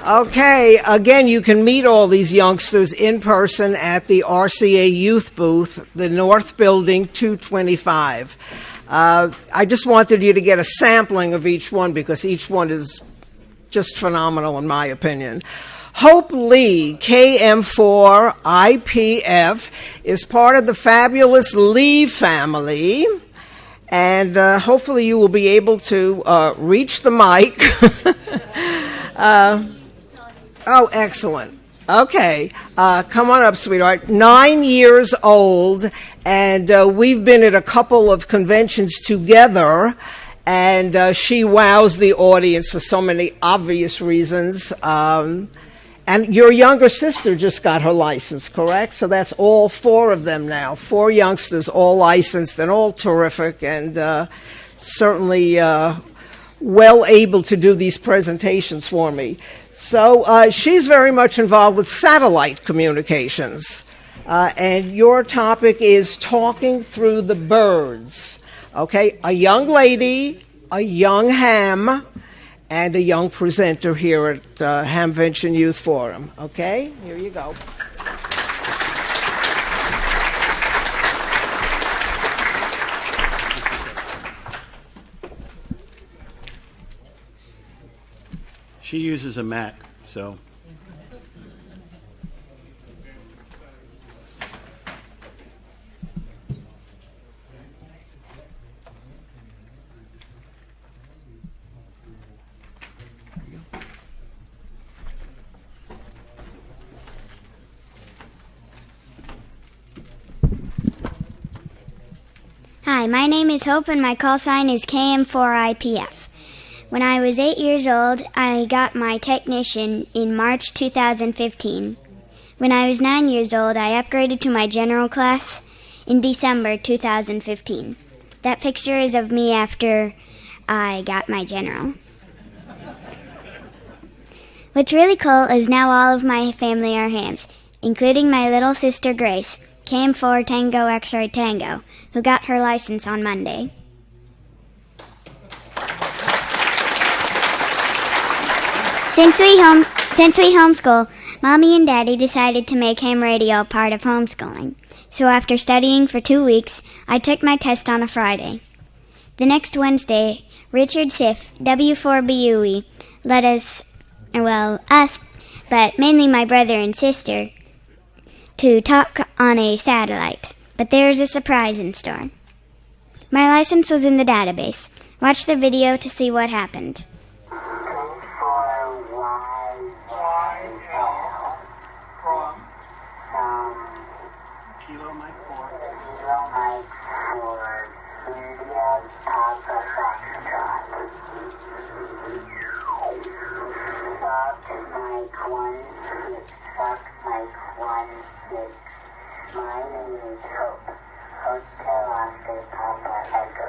Okay, again, you can meet all these youngsters in person at the RCA Youth Booth, the North Building, 225. I just wanted you to get a sampling of each one because each one is just phenomenal in my opinion. Hope Lee, KM4 IPF, is part of the fabulous Lee family. And hopefully you will be able to reach the mic. Oh, excellent. Okay. Come on up, sweetheart. 9 years old, and we've been at a couple of conventions together, and she wows the audience for so many obvious reasons. And your younger sister just got her license, correct? So that's all 4 of them now. 4 youngsters, all licensed and all terrific, and certainly well able to do these presentations for me. So she's very much involved with satellite communications. And your topic is talking through the birds. Okay, a young lady, a young ham, and a young presenter here at Hamvention Youth Forum. Okay, here you go. She uses a Mac, so. Hi, my name is Hope and my call sign is KM4IPF. When I was 8 years old, I got my technician in March 2015. When I was 9 years old, I upgraded to my general class in December 2015. That picture is of me after I got my general. What's really cool is now all of my family are hams, including my little sister Grace, KM4 Tango X-Ray Tango, who got her license on Monday. Since we homeschool, Mommy and Daddy decided to make ham radio a part of homeschooling. So after studying for 2 weeks, I took my test on a Friday. The next Wednesday, Richard Siff, W4BUE, let us, but mainly my brother and sister, to talk on a satellite. But there's a surprise in store. My license was in the database. Watch the video to see what happened. My name is Hope. Hotel Oscar Papa Echo.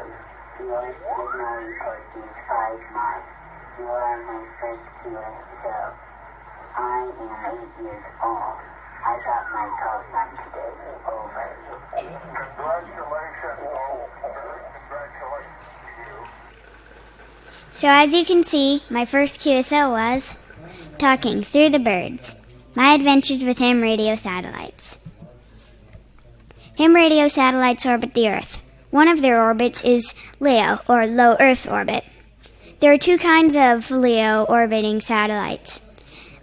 Your signal report is 5 miles. You are my first QSO. I am 8 years old. I got my call sign today. Over. Congratulations, Hope. Congratulations to you. So as you can see, my first QSO was talking through the birds. My adventures with ham radio satellites. Ham radio satellites orbit the Earth. One of their orbits is LEO, or low Earth orbit. There are two kinds of LEO orbiting satellites: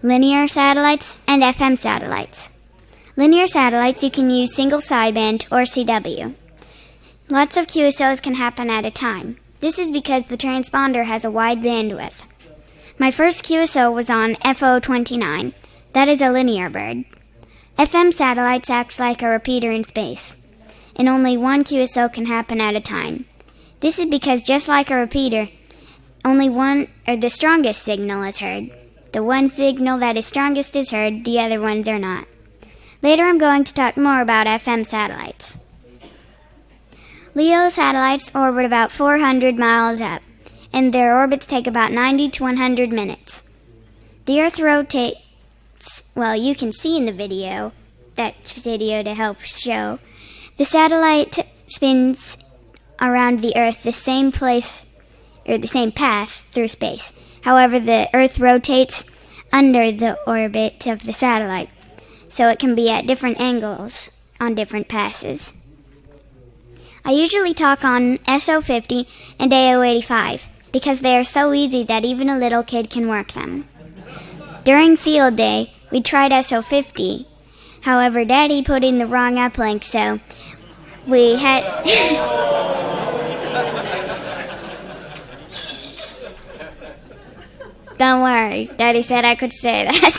linear satellites and FM satellites. Linear satellites, you can use single sideband or CW. Lots of QSOs can happen at a time. This is because the transponder has a wide bandwidth. My first QSO was on FO29. That is a linear bird. FM satellites act like a repeater in space, and only one QSO can happen at a time. This is because, just like a repeater, only the strongest signal is heard. The one signal that is strongest is heard, the other ones are not. Later I'm going to talk more about FM satellites. LEO satellites orbit about 400 miles up, and their orbits take about 90 to 100 minutes. The Earth rotates, well, you can see in the video, that video to help show. The satellite spins around the Earth the same place, or the same path through space. However, the Earth rotates under the orbit of the satellite, so it can be at different angles on different passes. I usually talk on SO50 and AO85 because they are so easy that even a little kid can work them. During field day, we tried SO50. However, Daddy put in the wrong uplink, so we had... Don't worry, Daddy said I could say that.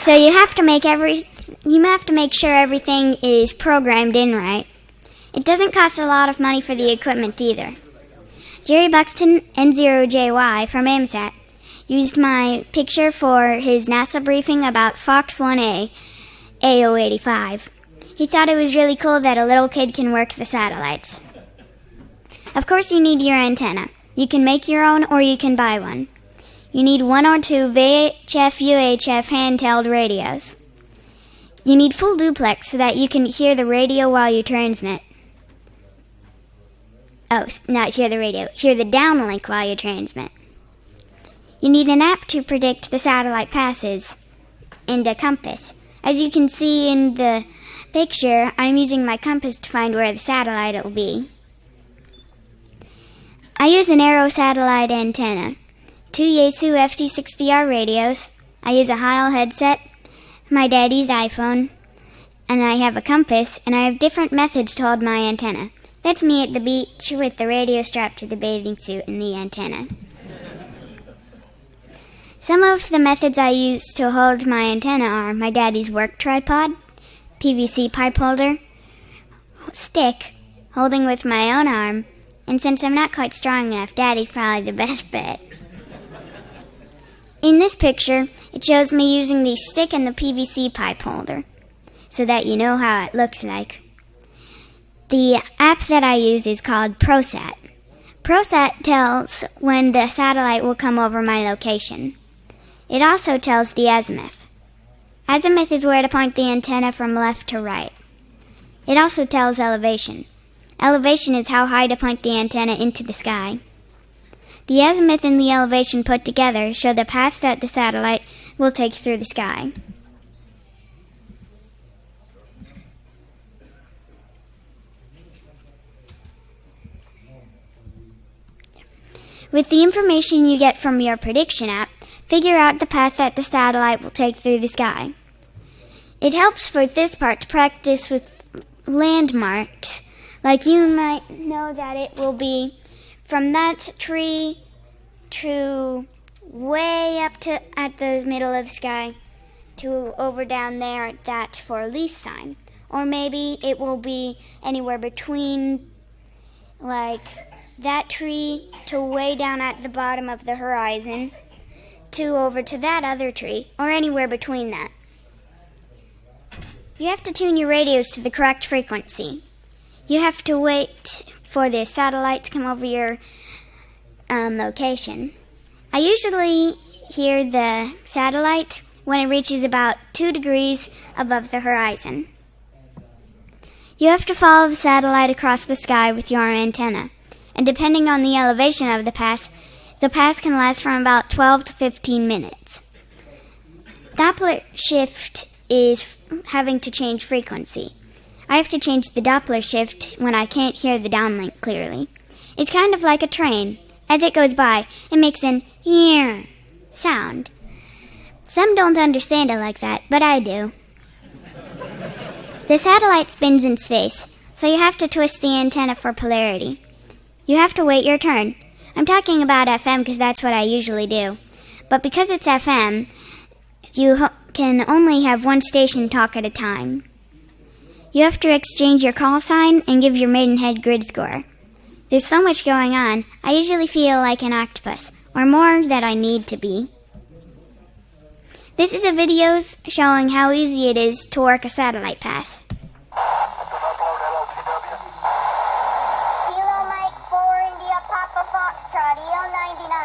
So you have to make sure everything is programmed in right. It doesn't cost a lot of money for the equipment either. Jerry Buxton, N0JY from AMSAT, used my picture for his NASA briefing about Fox 1A, AO85. He thought it was really cool that a little kid can work the satellites. Of course you need your antenna. You can make your own or you can buy one. You need one or two VHF, UHF handheld radios. You need full duplex so that you can hear the radio while you transmit. Oh, not hear the radio, hear the downlink while you transmit. You need an app to predict the satellite passes and a compass. As you can see in the picture, I'm using my compass to find where the satellite will be. I use an Arrow satellite antenna, 2 Yaesu FT60R radios. I use a Heil headset, my daddy's iPhone, and I have a compass, and I have different methods to hold my antenna. That's me at the beach with the radio strapped to the bathing suit and the antenna. Some of the methods I use to hold my antenna are my daddy's work tripod, PVC pipe holder, stick, holding with my own arm, and since I'm not quite strong enough, Daddy's probably the best bet. In this picture, it shows me using the stick and the PVC pipe holder, so that you know how it looks like. The app that I use is called ProSat. ProSat tells when the satellite will come over my location. It also tells the azimuth. Azimuth is where to point the antenna from left to right. It also tells elevation. Elevation is how high to point the antenna into the sky. The azimuth and the elevation put together show the path that the satellite will take through the sky. With the information you get from your prediction app, figure out the path that the satellite will take through the sky. It helps for this part to practice with landmarks, like you might know that it will be from that tree to way up to at the middle of the sky to over down there at that for lease sign. Or maybe it will be anywhere between like that tree to way down at the bottom of the horizon to over to that other tree, or anywhere between that. You have to tune your radios to the correct frequency. You have to wait for the satellite to come over your location. I usually hear the satellite when it reaches about 2 degrees above the horizon. You have to follow the satellite across the sky with your antenna, and depending on the elevation of the pass can last from about 12 to 15 minutes. Doppler shift is having to change frequency. I have to change the Doppler shift when I can't hear the downlink clearly. It's kind of like a train. As it goes by, it makes an ear sound. Some don't understand it like that, but I do. The satellite spins in space, so you have to twist the antenna for polarity. You have to wait your turn. I'm talking about FM because that's what I usually do. But because it's FM, you can only have one station talk at a time. You have to exchange your call sign and give your Maidenhead grid score. There's so much going on, I usually feel like an octopus, or more that I need to be. This is a video showing how easy it is to work a satellite pass. Kilo Mike 4 India Papa Foxtrot EO 99.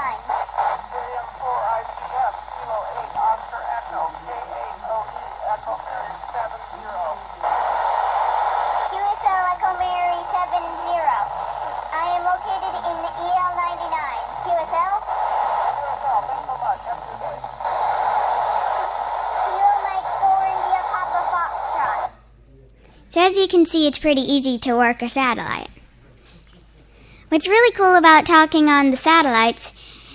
JM4 ICF Kilo 8 Oscar Echo K8OE Echo Mary 70. QSL Echo Mary 70. I am located in the EL 99. QSL? QSL, thanks so much. Have a good day. Kilo Mike 4 India Papa Foxtrot. So as you can see, it's pretty easy to work a satellite. What's really cool about talking on the satellites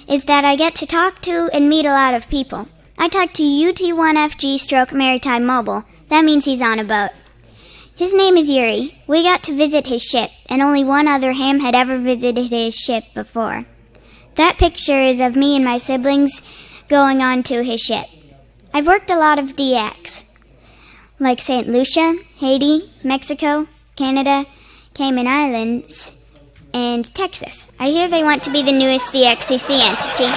is that I get to talk to and meet a lot of people. I talked to UT1FG Maritime Mobile. That means he's on a boat. His name is Yuri. We got to visit his ship, and only one other ham had ever visited his ship before. That picture is of me and my siblings going on to his ship. I've worked a lot of DX, like St. Lucia, Haiti, Mexico, Canada, Cayman Islands, and Texas. I hear they want to be the newest DXCC entity.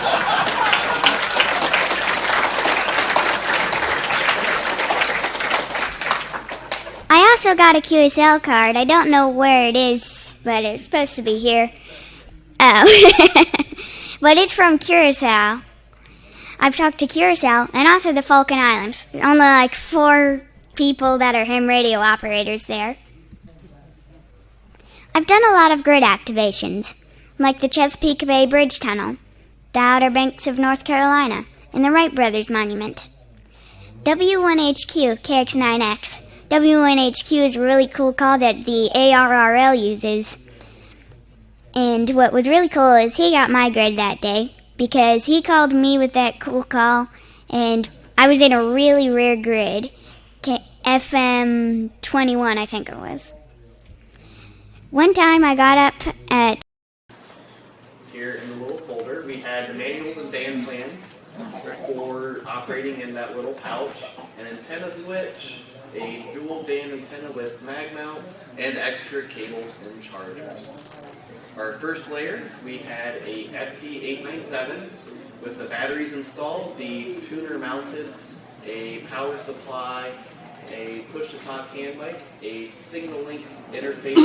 I also got a QSL card. I don't know where it is, but it's supposed to be here. Oh. But it's from Curacao. I've talked to Curacao and also the Falkland Islands. There are only like 4 people that are ham radio operators there. I've done a lot of grid activations, like the Chesapeake Bay Bridge Tunnel, the Outer Banks of North Carolina, and the Wright Brothers Monument. W1HQ KX9X. W1HQ is a really cool call that the ARRL uses. And what was really cool is he got my grid that day because he called me with that cool call, and I was in a really rare grid, FM 21, I think it was. One time I got up at... Here in the little folder, we had the manuals and band plans for operating in that little pouch, an antenna switch, a dual band antenna with mag mount, and extra cables and chargers. Our first layer, we had a FT897 with the batteries installed, the tuner mounted, a power supply, a push-to-talk hand mic, a signal link interface,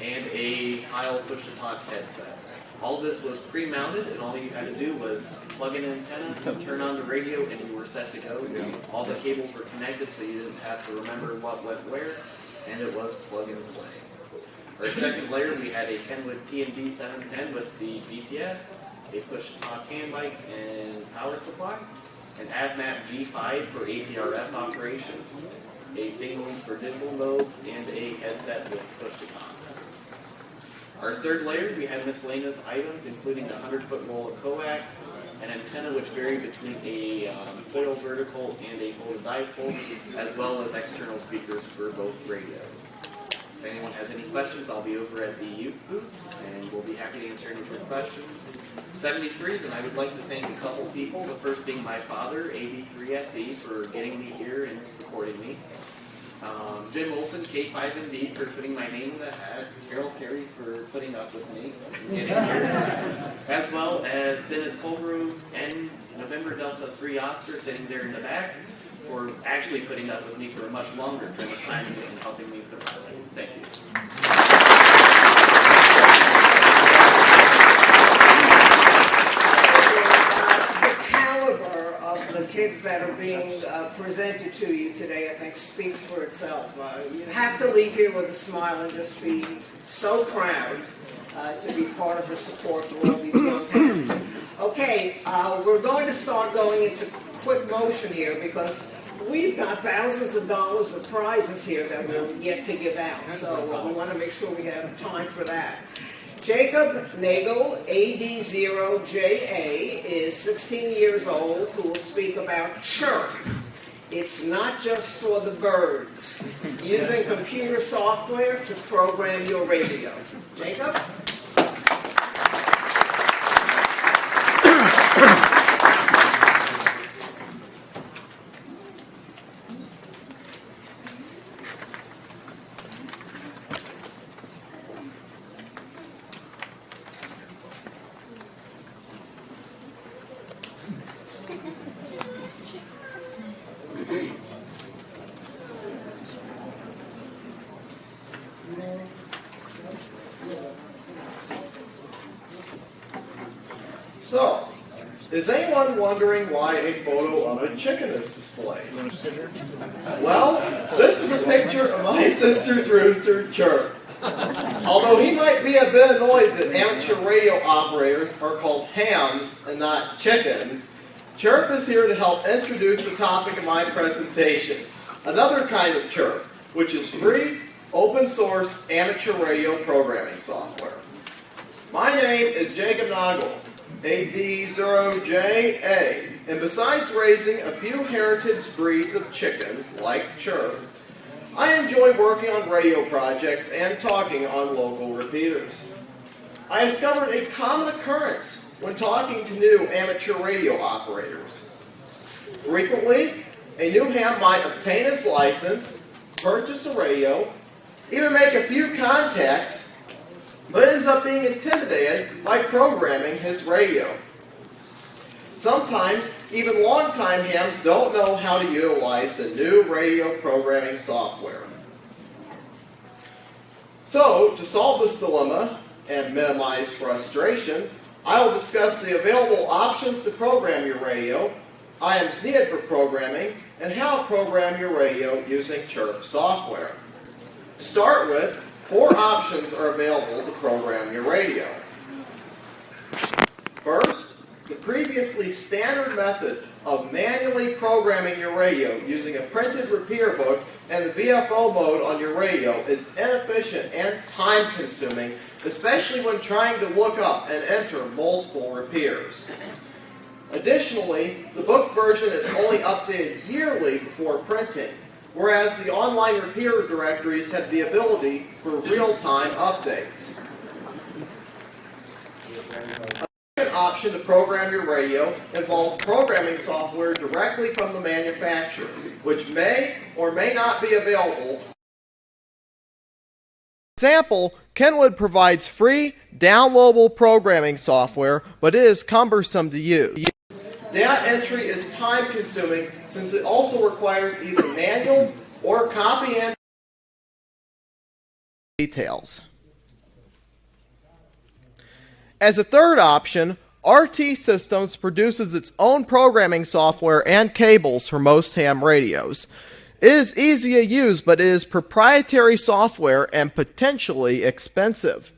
and a Heil push-to-talk headset. All this was pre-mounted, and all you had to do was plug in an antenna, turn on the radio, and you were set to go. All the cables were connected, so you didn't have to remember what went where, and it was plug and play. Our second layer, we had a Kenwood TND 710 with the BPS, a push-to-talk hand mic and power supply, an AvMap G5 for APRS operations, a signal link for digital nodes, and a headset with push-to-talk. Our third layer, we had miscellaneous items, including a 100-foot roll of coax, an antenna which varied between a coil vertical and a folded dipole, as well as external speakers for both radios. If anyone has any questions, I'll be over at the youth booth, and we'll be happy to answer any of your questions. 73s, and I would like to thank a couple people, the first being my father, AB3SE, for getting me here and supporting me. Jim Wilson, K5MD, for putting my name in the hat, Carol Perry for putting up with me, getting here, as well as Dennis Colgrove and November Delta 3 Oscar sitting there in the back for actually putting up with me for a much longer term of time and helping me put my way. Thank you. The kids that are being presented to you today, I think, speaks for itself. You have to leave here with a smile and just be so proud to be part of the support for all these young parents. Okay, we're going to start going into quick motion here because We've got thousands of dollars of prizes here that we're yet to give out, so we want to make sure we have time for that. Jacob Nagel, AD0JA, is 16 years old, who will speak about chirp. It's not just for the birds. Using computer software to program your radio. Jacob? So, is anyone wondering why a photo of a chicken is displayed? Well, this is a picture of my sister's rooster, Chirp. Although he might be a bit annoyed that amateur radio operators are called hams and not chickens, Chirp is here to help introduce the topic of my presentation, another kind of chirp, which is free, open-source amateur radio programming software. My name is Jacob Nagel, AD0JA, and besides raising a few heritage breeds of chickens, like Chirp, I enjoy working on radio projects and talking on local repeaters. I discovered a common occurrence when talking to new amateur radio operators. Frequently, a new ham might obtain his license, purchase a radio, even make a few contacts, but ends up being intimidated by programming his radio. Sometimes, even long-time hams don't know how to utilize the new radio programming software. So, to solve this dilemma and minimize frustration, I will discuss the available options to program your radio, items needed for programming, and how to program your radio using Chirp software. To start with, 4 options are available to program your radio. First, the previously standard method of manually programming your radio using a printed repeater book and the VFO mode on your radio is inefficient and time-consuming, especially when trying to look up and enter multiple repeaters. Additionally, the book version is only updated yearly before printing, whereas the online repeater directories have the ability for real-time updates. A second option to program your radio involves programming software directly from the manufacturer, which may or may not be available. For example, Kenwood provides free, downloadable programming software, but it is cumbersome to use. Data entry is time-consuming since it also requires either manual or copy and details. As a third option, RT Systems produces its own programming software and cables for most ham radios. It is easy to use, but it is proprietary software and potentially expensive.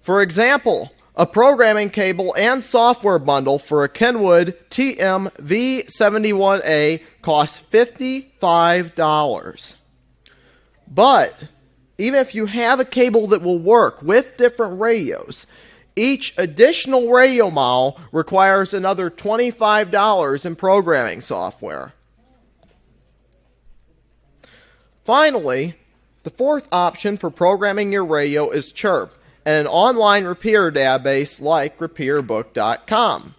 For example, a programming cable and software bundle for a Kenwood TM V71A costs $55. But even if you have a cable that will work with different radios, each additional radio model requires another $25 in programming software. Finally, the fourth option for programming your radio is Chirp, and an online repeater database like repeaterbook.com.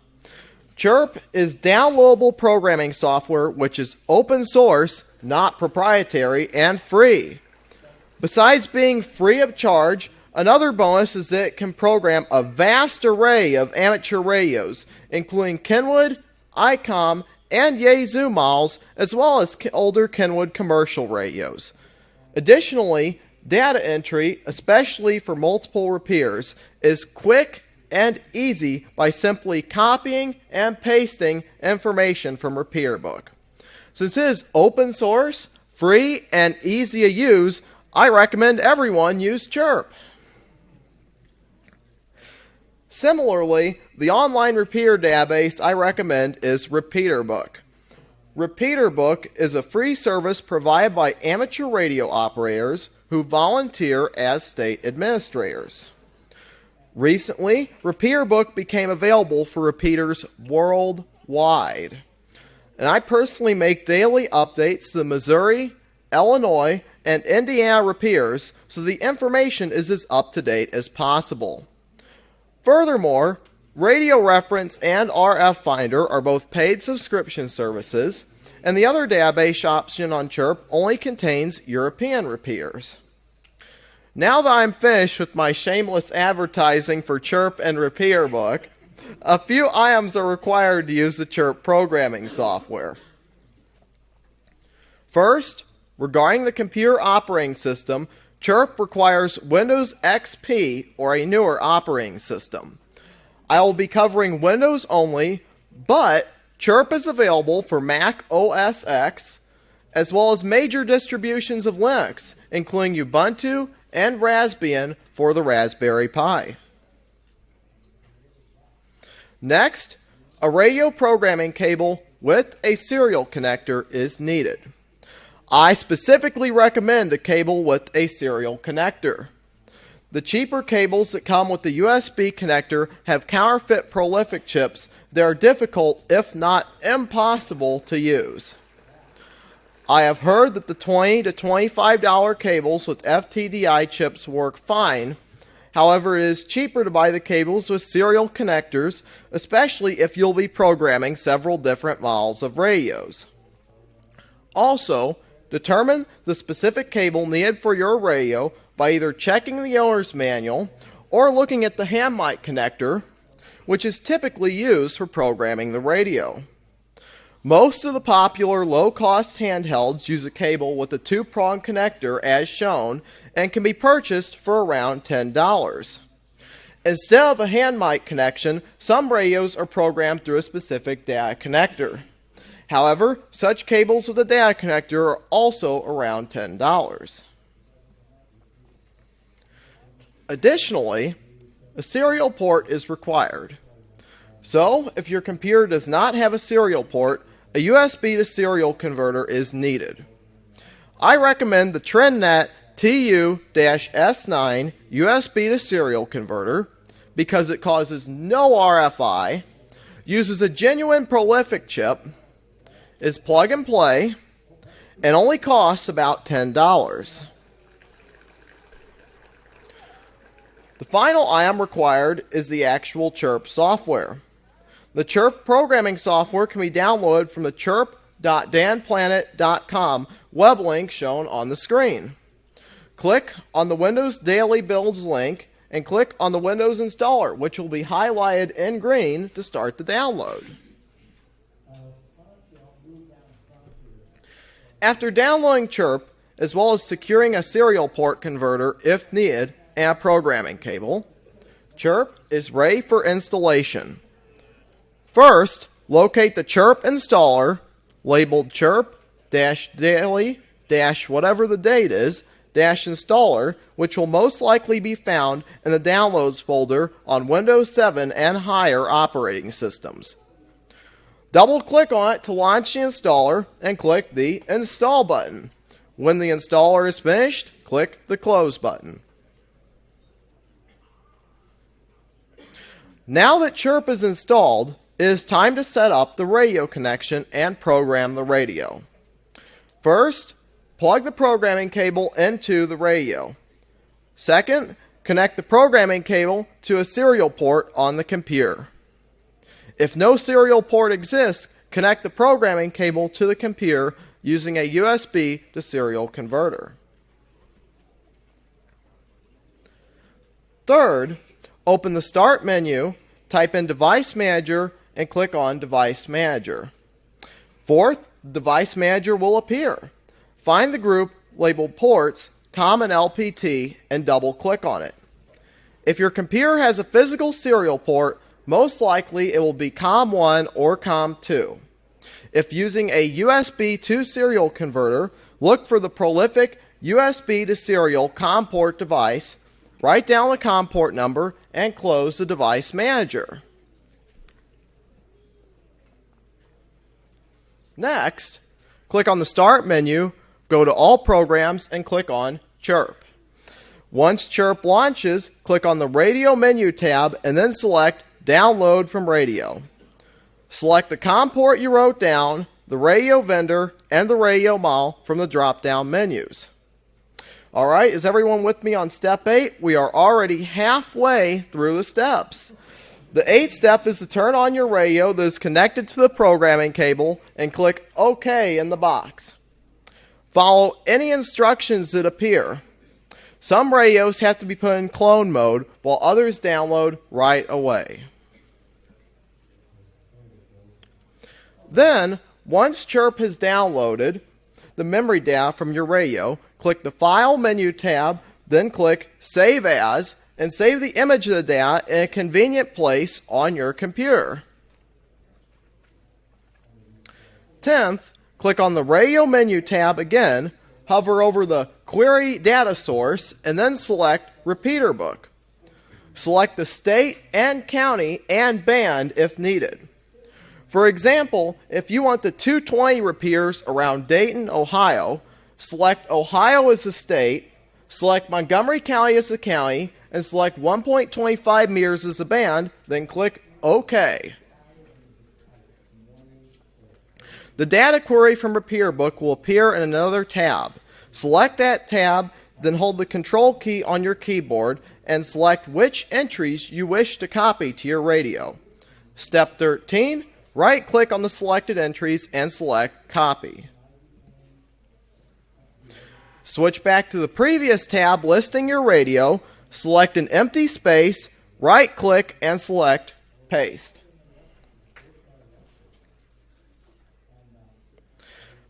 Chirp is downloadable programming software which is open source, not proprietary, and free. Besides being free of charge, another bonus is that it can program a vast array of amateur radios, including Kenwood, ICOM, and Yazoo models, as well as older Kenwood commercial radios. Additionally, data entry, especially for multiple repeaters, is quick and easy by simply copying and pasting information from Repeater Book. Since it is open source, free, and easy to use, I recommend everyone use Chirp. Similarly, the online repeater database I recommend is Repeater Book. Repeater Book is a free service provided by amateur radio operators who volunteer as state administrators. Recently, Repeater Book became available for repeaters worldwide. And I personally make daily updates to the Missouri, Illinois, and Indiana repeaters so the information is as up-to-date as possible. Furthermore, Radio Reference and RF Finder are both paid subscription services, and the other database option on Chirp only contains European repeaters. Now that I'm finished with my shameless advertising for Chirp and Repeater Book, a few items are required to use the Chirp programming software. First, regarding the computer operating system, Chirp requires Windows XP or a newer operating system. I will be covering Windows only, but Chirp is available for Mac OS X, as well as major distributions of Linux, including Ubuntu and Raspbian for the Raspberry Pi. Next, a radio programming cable with a serial connector is needed. I specifically recommend a cable with a serial connector. The cheaper cables that come with the USB connector have counterfeit prolific chips that are difficult, if not impossible, to use. I have heard that the $20 to $25 cables with FTDI chips work fine. However, it is cheaper to buy the cables with serial connectors, especially if you'll be programming several different models of radios. Also, determine the specific cable needed for your radio by either checking the owner's manual or looking at the ham mic connector, which is typically used for programming the radio. Most of the popular low-cost handhelds use a cable with a two-prong connector as shown and can be purchased for around $10. Instead of a hand mic connection, some radios are programmed through a specific data connector. However, such cables with a data connector are also around $10. Additionally, a serial port is required. So, if your computer does not have a serial port, a USB to serial converter is needed. I recommend the TrendNet TU-S9 USB to serial converter because it causes no RFI, uses a genuine prolific chip, is plug and play, and only costs about $10. The final item required is the actual Chirp software. The Chirp programming software can be downloaded from the chirp.danplanet.com web link shown on the screen. Click on the Windows Daily Builds link and click on the Windows installer, which will be highlighted in green to start the download. After downloading Chirp, as well as securing a serial port converter if needed and a programming cable, Chirp is ready for installation. First, locate the Chirp installer labeled Chirp-Daily-whatever the date is, -installer, which will most likely be found in the Downloads folder on Windows 7 and higher operating systems. Double-click on it to launch the installer and click the Install button. When the installer is finished, click the Close button. Now that Chirp is installed, it is time to set up the radio connection and program the radio. First, plug the programming cable into the radio. Second, connect the programming cable to a serial port on the computer. If no serial port exists, connect the programming cable to the computer using a USB to serial converter. Third, open the Start menu, type in Device Manager, and click on Device Manager. Fourth, Device Manager will appear. Find the group labeled Ports, Common LPT, and double-click on it. If your computer has a physical serial port, most likely it will be COM1 or COM2. If using a USB to serial converter, look for the prolific USB to serial COM port device, write down the COM port number, and close the Device Manager. Next, click on the Start menu, go to All Programs, and click on Chirp. Once Chirp launches, click on the Radio menu tab and then select Download from Radio. Select the COM port you wrote down, the radio vendor, and the radio model from the drop-down menus. All right, is everyone with me on step 8? We are already halfway through the steps. The 8th step is to turn on your radio that is connected to the programming cable and click OK in the box. Follow any instructions that appear. Some radios have to be put in clone mode, while others download right away. Then, once Chirp has downloaded the memory data from your radio, click the File menu tab, then click Save As, and save the image of the data in a convenient place on your computer. 10th, click on the Radio menu tab again, hover over the Query Data Source, and then select Repeater Book. Select the state and county and band if needed. For example, if you want the 220 repeaters around Dayton, Ohio, select Ohio as the state, select Montgomery County as the county, and select 1.25 meters as the band, then click OK. The data query from Repeater Book will appear in another tab. Select that tab, then hold the Control key on your keyboard and select which entries you wish to copy to your radio. Step 13, right-click on the selected entries and select Copy. Switch back to the previous tab listing your radio, select an empty space, right-click, and select Paste.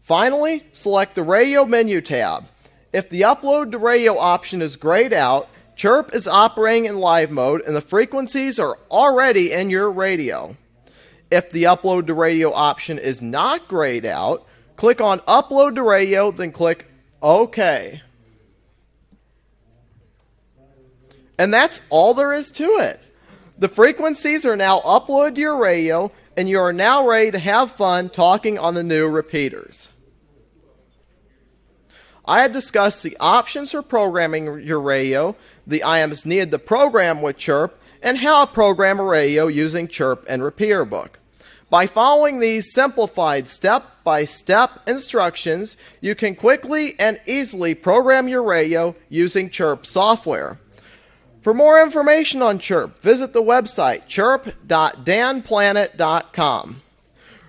Finally, select the Radio menu tab. If the Upload to Radio option is grayed out, Chirp is operating in live mode and the frequencies are already in your radio. If the Upload to Radio option is not grayed out, click on Upload to Radio, then click OK. And that's all there is to it. The frequencies are now uploaded to your radio, and you are now ready to have fun talking on the new repeaters. I have discussed the options for programming your radio, the items needed to program with Chirp, and how to program a radio using Chirp and Repeater Book. By following these simplified step-by-step instructions, you can quickly and easily program your radio using Chirp software. For more information on Chirp, visit the website chirp.danplanet.com.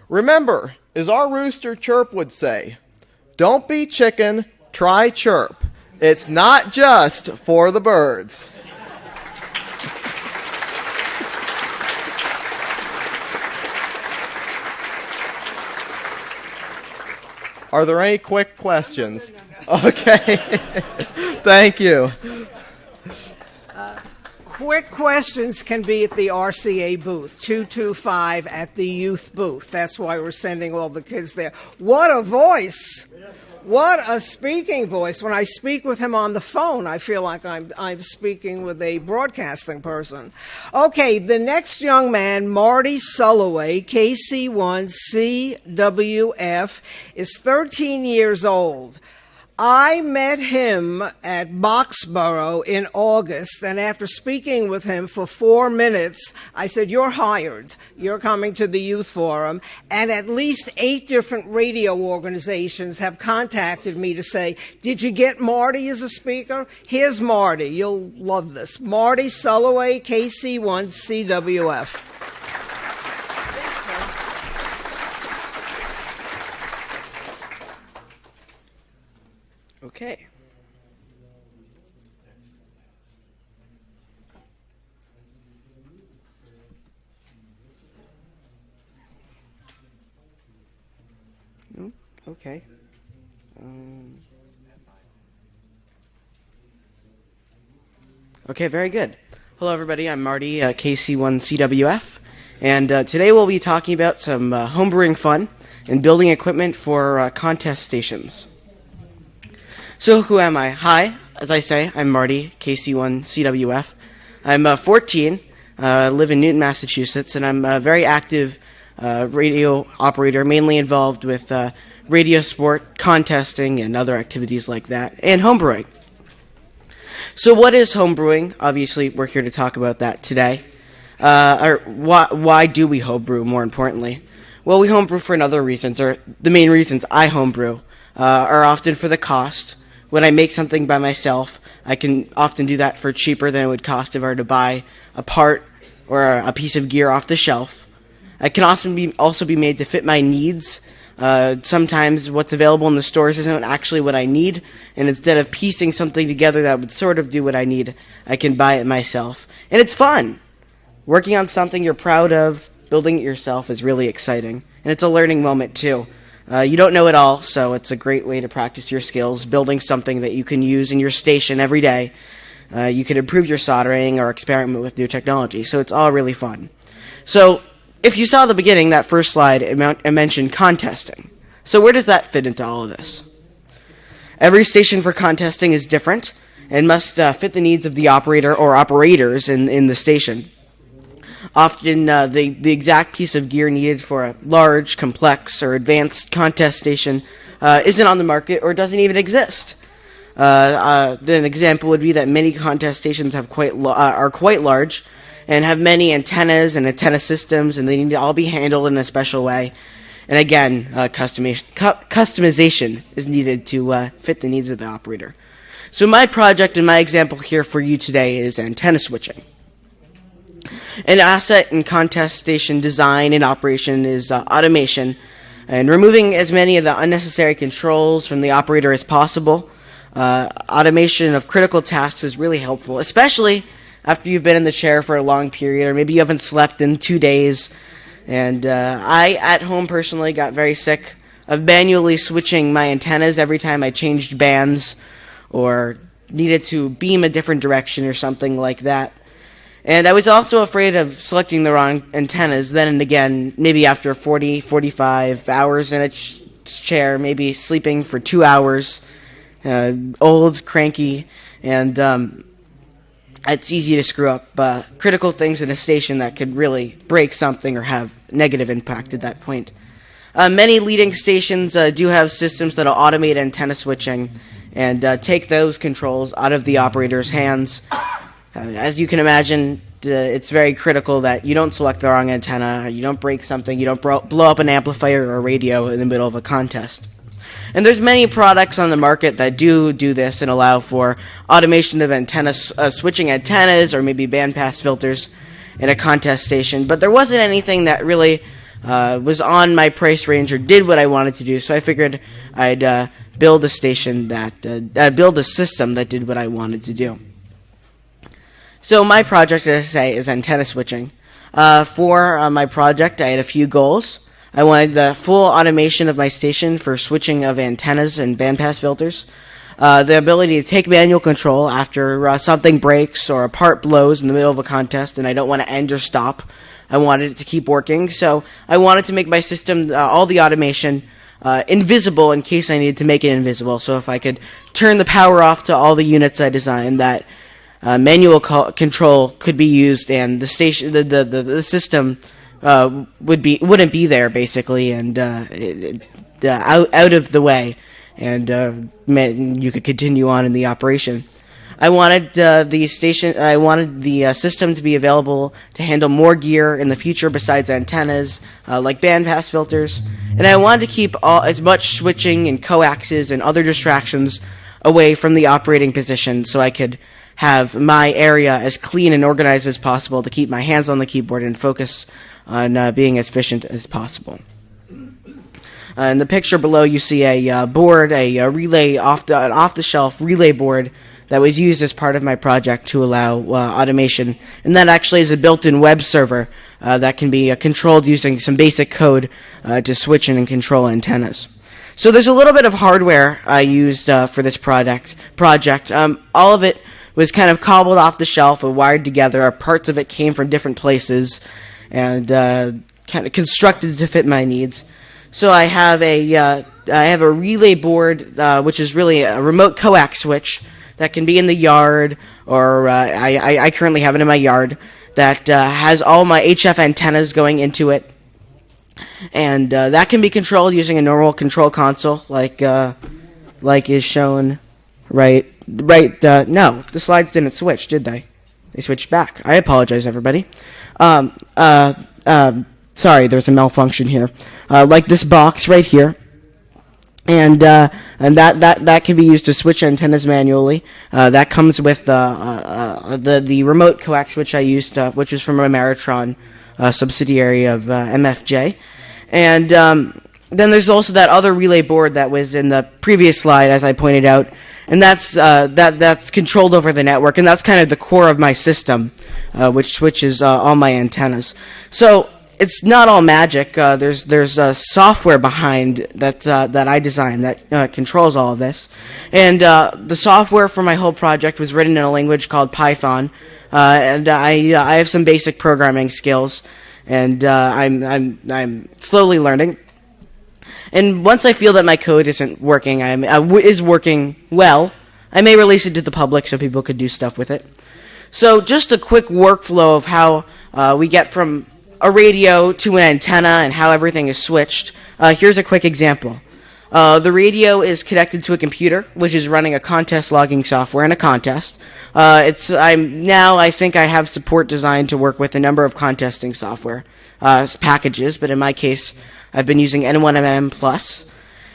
Remember, as our rooster Chirp would say, don't be chicken, try Chirp. It's not just for the birds. Are there any quick questions? Okay. Thank you. Quick questions can be at the RCA booth, 225 at the youth booth. That's why we're sending all the kids there. What a voice! What a speaking voice. When I speak with him on the phone, I feel like I'm speaking with a broadcasting person. Okay, the next young man, Marty Sulloway, KC1CWF, is 13 years old. I met him at Boxborough in August, and after speaking with him for 4 minutes, I said, you're hired. You're coming to the Youth Forum. And at least 8 different radio organizations have contacted me to say, did you get Marty as a speaker? Here's Marty. You'll love this. Marty Sulloway, KC1CWF. Okay. Okay. Okay, very good. Hello, everybody. I'm Marty, KC1CWF, and today we'll be talking about some homebrewing fun and building equipment for contest stations. So, who am I? Hi, as I say, I'm Marty, KC1CWF. I'm 14, live in Newton, Massachusetts, and I'm very active radio operator, mainly involved with radio sport, contesting, and other activities like that, and homebrewing. So what is homebrewing? Obviously, we're here to talk about that today. Or why do we homebrew, more importantly? Well, we homebrew for another reasons, or the main reasons I homebrew are often for the cost. When I make something by myself, I can often do that for cheaper than it would cost if I were to buy a part or a piece of gear off the shelf. It can also be made to fit my needs. Sometimes what's available in the stores isn't actually what I need, and instead of piecing something together that would sort of do what I need, I can buy it myself. And it's fun! Working on something you're proud of, building it yourself is really exciting. And it's a learning moment, too. You don't know it all, so it's a great way to practice your skills, building something that you can use in your station every day. You can improve your soldering or experiment with new technology, so it's all really fun. So, if you saw the beginning, that first slide, it mentioned contesting. So where does that fit into all of this? Every station for contesting is different and must fit the needs of the operator or operators in the station. Often, the exact piece of gear needed for a large, complex, or advanced contest station isn't on the market or doesn't even exist. An example would be that many contest stations are quite large and have many antennas and antenna systems, and they need to all be handled in a special way. And again, customization is needed to fit the needs of the operator. So my project and my example here for you today is antenna switching. An asset in contest station design and operation is automation, and removing as many of the unnecessary controls from the operator as possible. Automation of critical tasks is really helpful, especially after you've been in the chair for a long period, or maybe you haven't slept in 2 days. And I, at home personally, got very sick of manually switching my antennas every time I changed bands or needed to beam a different direction or something like that. And I was also afraid of selecting the wrong antennas then and again, maybe after 40, 45 hours in a chair, maybe sleeping for 2 hours, old, cranky, and it's easy to screw up critical things in a station that could really break something or have negative impact at that point. Many leading stations do have systems that will automate antenna switching and take those controls out of the operator's hands. As you can imagine, it's very critical that you don't select the wrong antenna, you don't break something, you don't blow up an amplifier or a radio in the middle of a contest. And there's many products on the market that do this and allow for automation of antenna switching antennas or maybe bandpass filters in a contest station. But there wasn't anything that really was on my price range or did what I wanted to do. So I figured I'd build a system that did what I wanted to do. So my project, as I say, is antenna switching. For my project, I had a few goals. I wanted the full automation of my station for switching of antennas and bandpass filters. The ability to take manual control after something breaks or a part blows in the middle of a contest and I don't want to end or stop. I wanted it to keep working, so I wanted to make my system, all the automation, invisible in case I needed to make it invisible. So if I could turn the power off to all the units I designed, that manual control could be used and the station, the system wouldn't be there basically, and out of the way, and you could continue on in the operation. I wanted the system to be available to handle more gear in the future besides antennas, like bandpass filters, and I wanted to keep as much switching and coaxes and other distractions away from the operating position, so I could have my area as clean and organized as possible to keep my hands on the keyboard and focus on being as efficient as possible. In the picture below, you see a board, a relay an off-the-shelf relay board that was used as part of my project to allow automation, and that actually is a built-in web server that can be controlled using some basic code to switch and control antennas. So there's a little bit of hardware I used for this project. All of it was kind of cobbled off the shelf and wired together. Parts of it came from different places and kind of constructed to fit my needs. So I have a relay board, which is really a remote coax switch that can be in the yard, or I currently have it in my yard, that has all my HF antennas going into it. And that can be controlled using a normal control console, like is shown right. No, the slides didn't switch, did they? They switched back. I apologize, everybody. Sorry, there's a malfunction here. Like this box right here. And that can be used to switch antennas manually. That comes with the remote coax, which I used, which is from Ameritron, subsidiary of MFJ. And then there's also that other relay board that was in the previous slide, as I pointed out, and that's controlled over the network, and that's kind of the core of my system, which switches all my antennas. So it's not all magic. There's software behind that I designed that controls all of this, and the software for my whole project was written in a language called Python, and I have some basic programming skills, and I'm slowly learning. And once I feel that my code isn't working, is working well, I may release it to the public so people could do stuff with it. So just a quick workflow of how we get from a radio to an antenna and how everything is switched. Here's a quick example. The radio is connected to a computer, which is running a contest logging software in a contest. I think I have support designed to work with a number of contesting software packages, but in my case, I've been using N1MM Plus,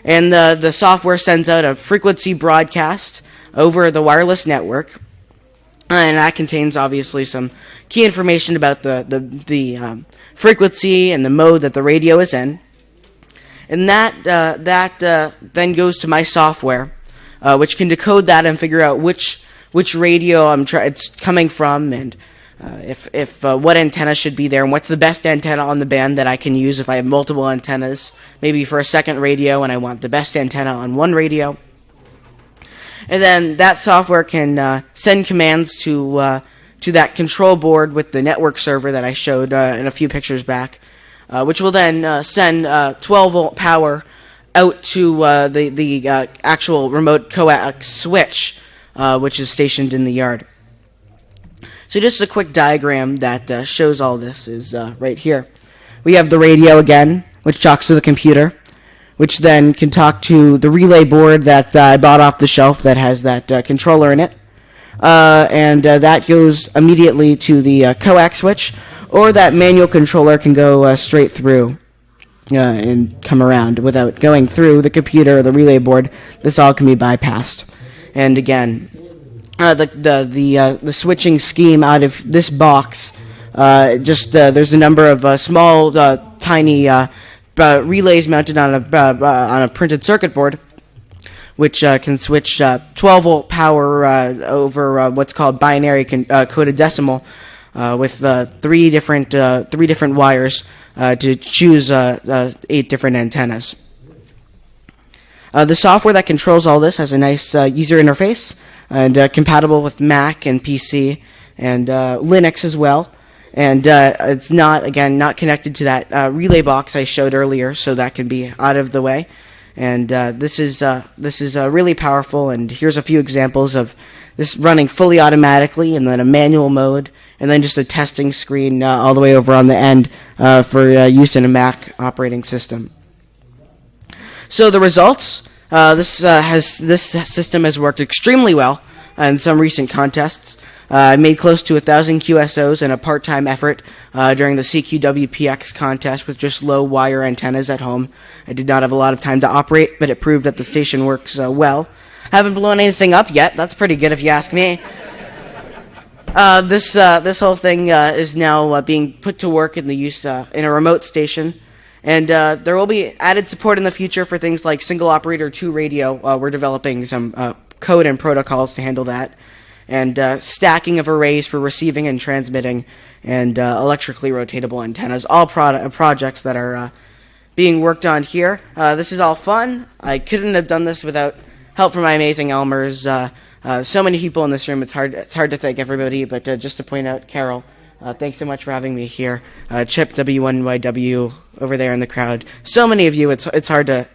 and the software sends out a frequency broadcast over the wireless network, and that contains obviously some key information about the frequency and the mode that the radio is in, and that then goes to my software, which can decode that and figure out which radio it's coming from, and if what antenna should be there, and what's the best antenna on the band that I can use if I have multiple antennas, maybe for a second radio and I want the best antenna on one radio. And then that software can send commands to that control board with the network server that I showed in a few pictures back, which will then send 12-volt power out to the actual remote coax switch, which is stationed in the yard. So just a quick diagram that shows all this is right here. We have the radio again, which talks to the computer, which then can talk to the relay board that I bought off the shelf that has that controller in it. And that goes immediately to the coax switch, or that manual controller can go straight through and come around without going through the computer or the relay board. This all can be bypassed. And again, the switching scheme out of this box, there's a number of small, tiny relays mounted on a printed circuit board, which can switch 12-volt power over what's called binary coded decimal, with three different wires to choose 8 different antennas. The software that controls all this has a nice user interface, and compatible with Mac and PC and Linux as well. And it's not connected to that relay box I showed earlier, so that can be out of the way. And this is really powerful. And here's a few examples of this running fully automatically, and then a manual mode, and then just a testing screen all the way over on the end for use in a Mac operating system. So the results. This system has worked extremely well in some recent contests. I made close to 1,000 QSOs in a part-time effort during the CQWPX contest with just low wire antennas at home. I did not have a lot of time to operate, but it proved that the station works well. Haven't blown anything up yet. That's pretty good if you ask me. This whole thing is now being put to work in the use in a remote station. And there will be added support in the future for things like single operator 2 radio. We're developing some code and protocols to handle that. And stacking of arrays for receiving and transmitting, and electrically rotatable antennas. All projects that are being worked on here. This is all fun. I couldn't have done this without help from my amazing Elmers. So many people in this room, it's hard to thank everybody, but just to point out, Carol, thanks so much for having me here. Chip, W1YW, over there in the crowd. So many of you, it's hard to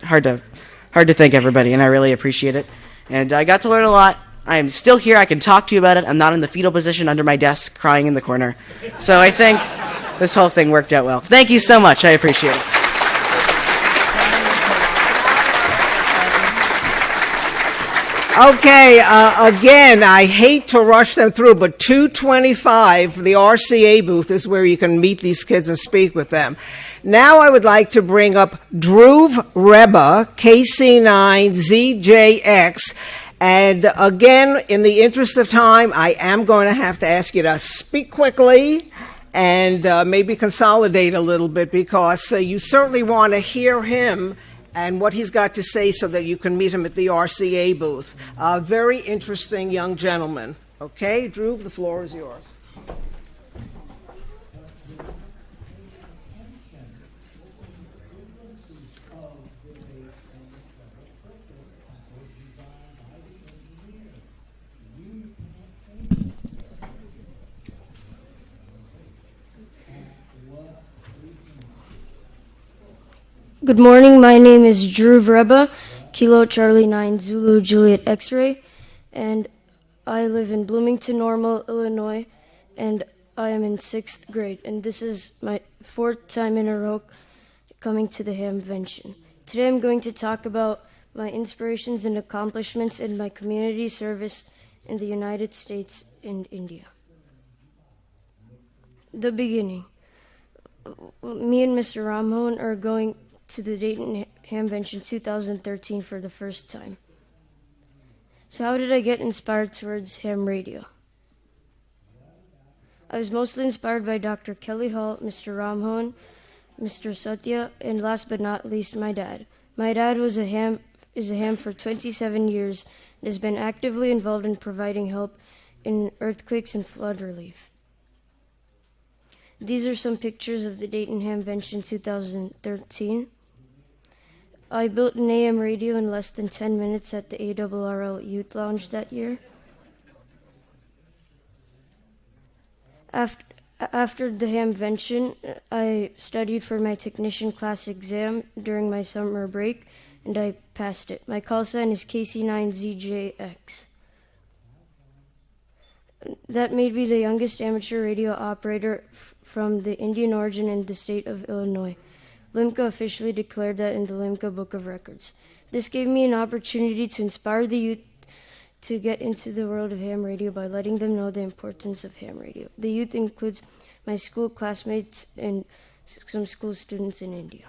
thank everybody, and I really appreciate it. And I got to learn a lot. I am still here. I can talk to you about it. I'm not in the fetal position under my desk crying in the corner. So I think this whole thing worked out well. Thank you so much. I appreciate it. Okay, again, I hate to rush them through, but 225, the RCA booth, is where you can meet these kids and speak with them. Now I would like to bring up Dhruv Reba, KC9ZJX. And again, in the interest of time, I am going to have to ask you to speak quickly and maybe consolidate a little bit, because you certainly want to hear him and what he's got to say so that you can meet him at the RCA booth. Very interesting young gentleman. Okay, Dhruv, the floor is yours. Good morning, my name is Dhruv Reba, Kilo Charlie 9 Zulu Juliet X-Ray, and I live in Bloomington Normal, Illinois, and I am in 6th grade, and this is my 4th time in a row coming to the Hamvention. Today I'm going to talk about my inspirations and accomplishments in my community service in the United States and India. The beginning. Me and Mr. Ramon are going to the Dayton Hamvention 2013 for the first time. So how did I get inspired towards ham radio? I was mostly inspired by Dr. Kelly Hall, Mr. Ramon, Mr. Satya, and last but not least, my dad. My dad is a ham for 27 years and has been actively involved in providing help in earthquakes and flood relief. These are some pictures of the Dayton Hamvention 2013. I built an AM radio in less than 10 minutes at the ARRL Youth Lounge that year. After the Hamvention, I studied for my technician class exam during my summer break, and I passed it. My call sign is KC9ZJX. That made me the youngest amateur radio operator from the Indian origin in the state of Illinois. LIMCA officially declared that in the LIMCA Book of Records. This gave me an opportunity to inspire the youth to get into the world of ham radio by letting them know the importance of ham radio. The youth includes my school classmates and some school students in India.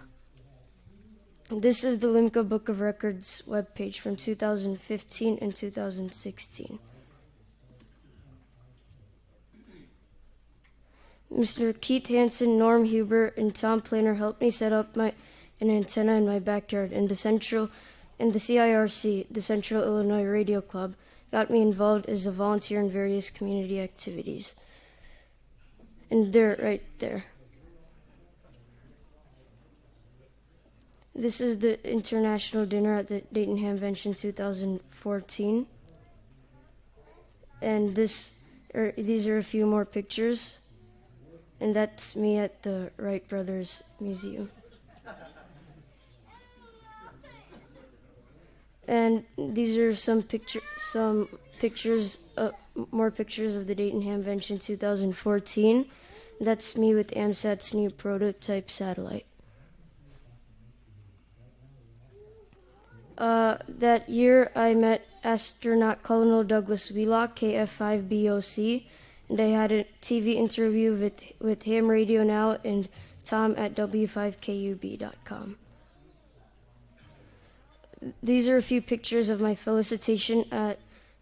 This is the LIMCA Book of Records webpage from 2015 and 2016. Mr. Keith Hansen, Norm Huber, and Tom Planer helped me set up an antenna in my backyard, and the CIRC, the Central Illinois Radio Club, got me involved as a volunteer in various community activities. And they're right there. This is the international dinner at the Dayton Hamvention 2014. And these are a few more pictures. And that's me at the Wright Brothers Museum. And these are more pictures of the Dayton Hamvention 2014. That's me with AMSAT's new prototype satellite. That year, I met astronaut Colonel Douglas Wheelock, KF5BOC, and I had a TV interview with Ham Radio Now and Tom at W5KUB.com. These are a few pictures of my felicitation at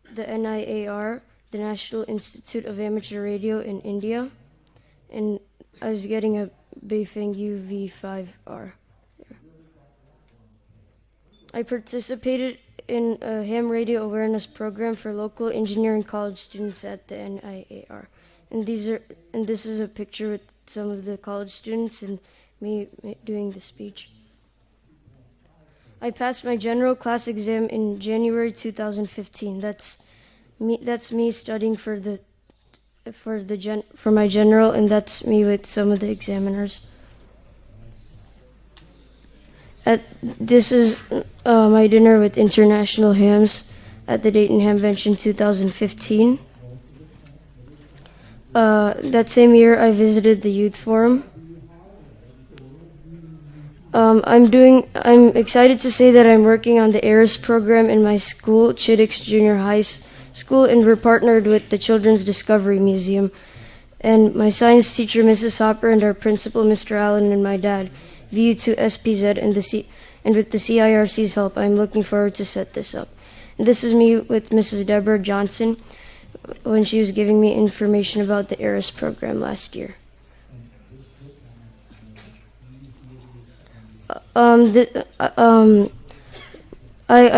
the NIAR, the National Institute of Amateur Radio in India, and I was getting a Beifeng UV5R. I participated in a ham radio awareness program for local engineering college students at the NIAR. And this is a picture with some of the college students and me doing the speech. I passed my general class exam in January 2015. That's me studying for my general, and that's me with some of the examiners. This is my dinner with international hams at the Dayton Hamvention 2015. That same year, I visited the youth forum. I'm excited to say that I'm working on the ARIS program in my school, Chiddix Junior High School, and we're partnered with the Children's Discovery Museum. And my science teacher, Mrs. Hopper, and our principal, Mr. Allen, and my dad, VU2 SPZ, and with the CIRC's help, I'm looking forward to set this up. And this is me with Mrs. Deborah Johnson when she was giving me information about the ARIS program last year. I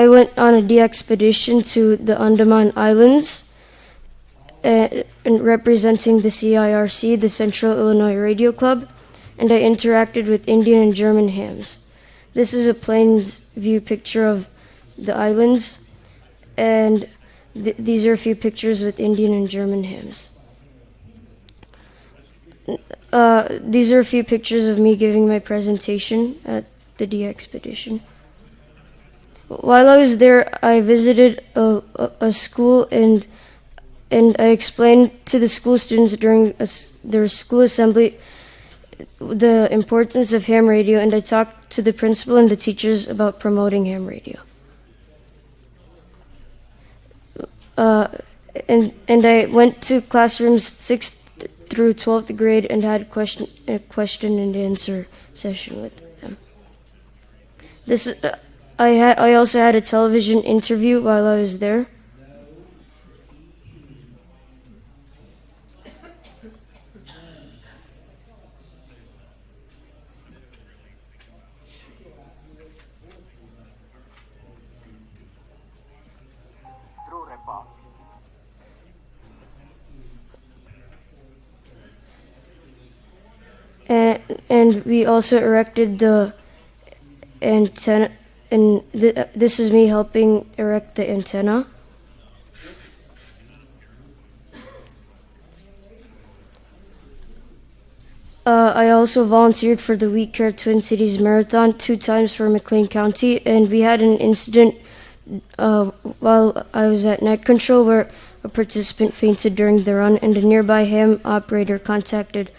went on a de-expedition to the Andaman Islands and representing the CIRC, the Central Illinois Radio Club, and I interacted with Indian and German hams. This is a plains view picture of the islands, and these are a few pictures with Indian and German hams. These are a few pictures of me giving my presentation at the de-expedition. While I was there, I visited a school and I explained to the school students during their school assembly the importance of ham radio, and I talked to the principal and the teachers about promoting ham radio. And I went to classrooms 6th through 12th grade and had a question and answer session with them. I also had a television interview while I was there. And we also erected the antenna, and this is me helping erect the antenna. I also volunteered for the We Care Twin Cities Marathon 2 times for McLean County, and we had an incident while I was at net control where a participant fainted during the run, and a nearby ham operator contacted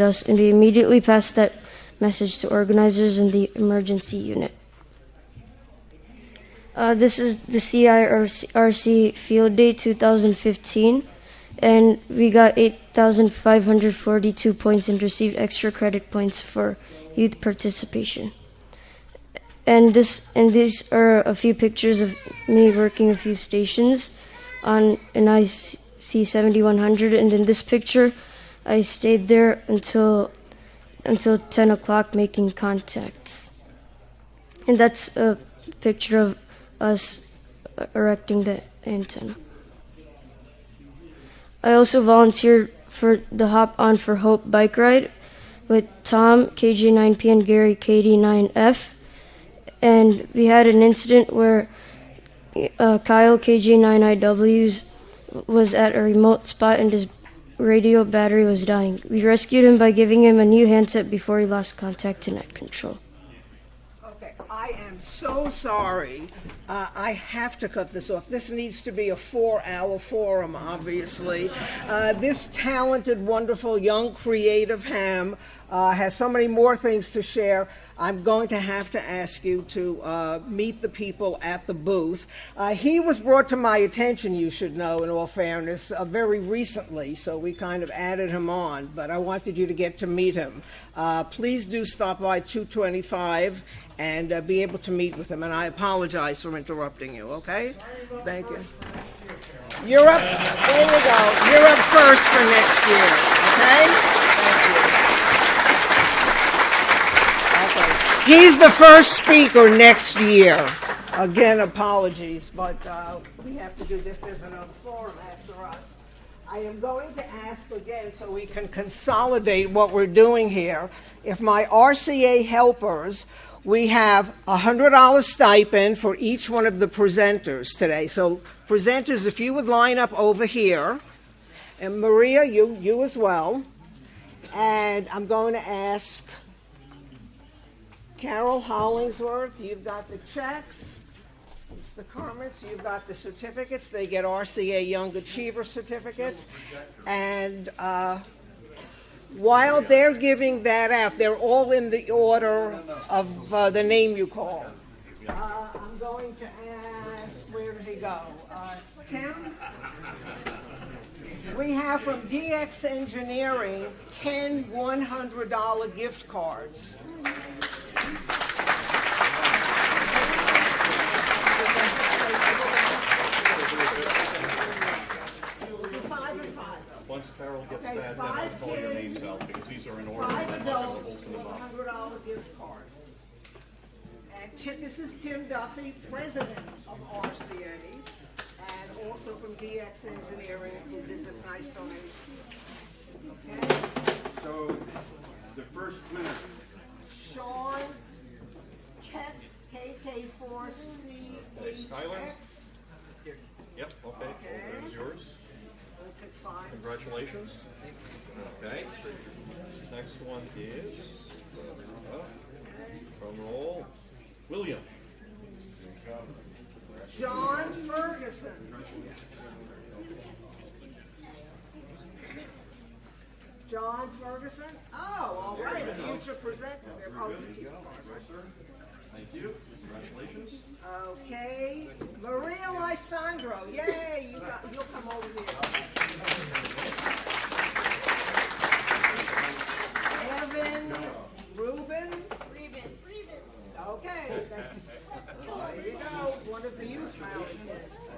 us, and we immediately passed that message to organizers in the emergency unit. This is the CIRC Field Day 2015, and we got 8,542 points and received extra credit points for youth participation. And these are a few pictures of me working a few stations on an IC 7100, and in this picture, I stayed there until 10 o'clock making contacts. And that's a picture of us erecting the antenna. I also volunteered for the Hop On for Hope bike ride with Tom, KJ9P, and Gary, KD9F. And we had an incident where Kyle, KJ9IWs, was at a remote spot and his radio battery was dying. We rescued him by giving him a new handset before he lost contact to net control. Okay, I am so sorry. I have to cut this off. This needs to be a 4-hour forum, obviously. This talented, wonderful, young, creative ham has so many more things to share. I'm going to have to ask you to meet the people at the booth. He was brought to my attention, you should know, in all fairness, very recently, so we kind of added him on, but I wanted you to get to meet him. Please do stop by 225 and be able to meet with him, and I apologize for interrupting you, okay? Thank you. You're up, there you go. You're up first for next year, okay? Thank you. He's the first speaker next year. Again, apologies, but we have to do this. There's another forum after us. I am going to ask again so we can consolidate what we're doing here. If my RCA helpers, we have a $100 stipend for each one of the presenters today. So presenters, if you would line up over here, and Maria, you as well. And I'm going to ask Carol Hollingsworth, you've got the checks. Mr. Carmus, you've got the certificates. They get RCA Young Achiever certificates. And While they're giving that out, they're all in the order of the name you call. I'm going to ask, where did he go? Tim? We have from DX Engineering 10 $100 gift cards. Once Carol gets Okay, that, then I'll 5 call your kids, names out because these are in order. 5 and I'm not adults, visible to the box. $100 gift card. And this is Tim Duffy, president of RCA, and also from DX Engineering, who did this nice donation. Okay? So, the first winner. Sean Keck, KK4CHX. Yep, okay. There's yours. Congratulations. Okay. Next one is, drum roll, William. John Ferguson. John Ferguson? Oh, all right, a future presenter. Thank you. Congratulations. Okay, Maria Lysandro. Yay, you'll come over here. Evan Reuben. Okay, that's, there you go, one of the youth rally kids.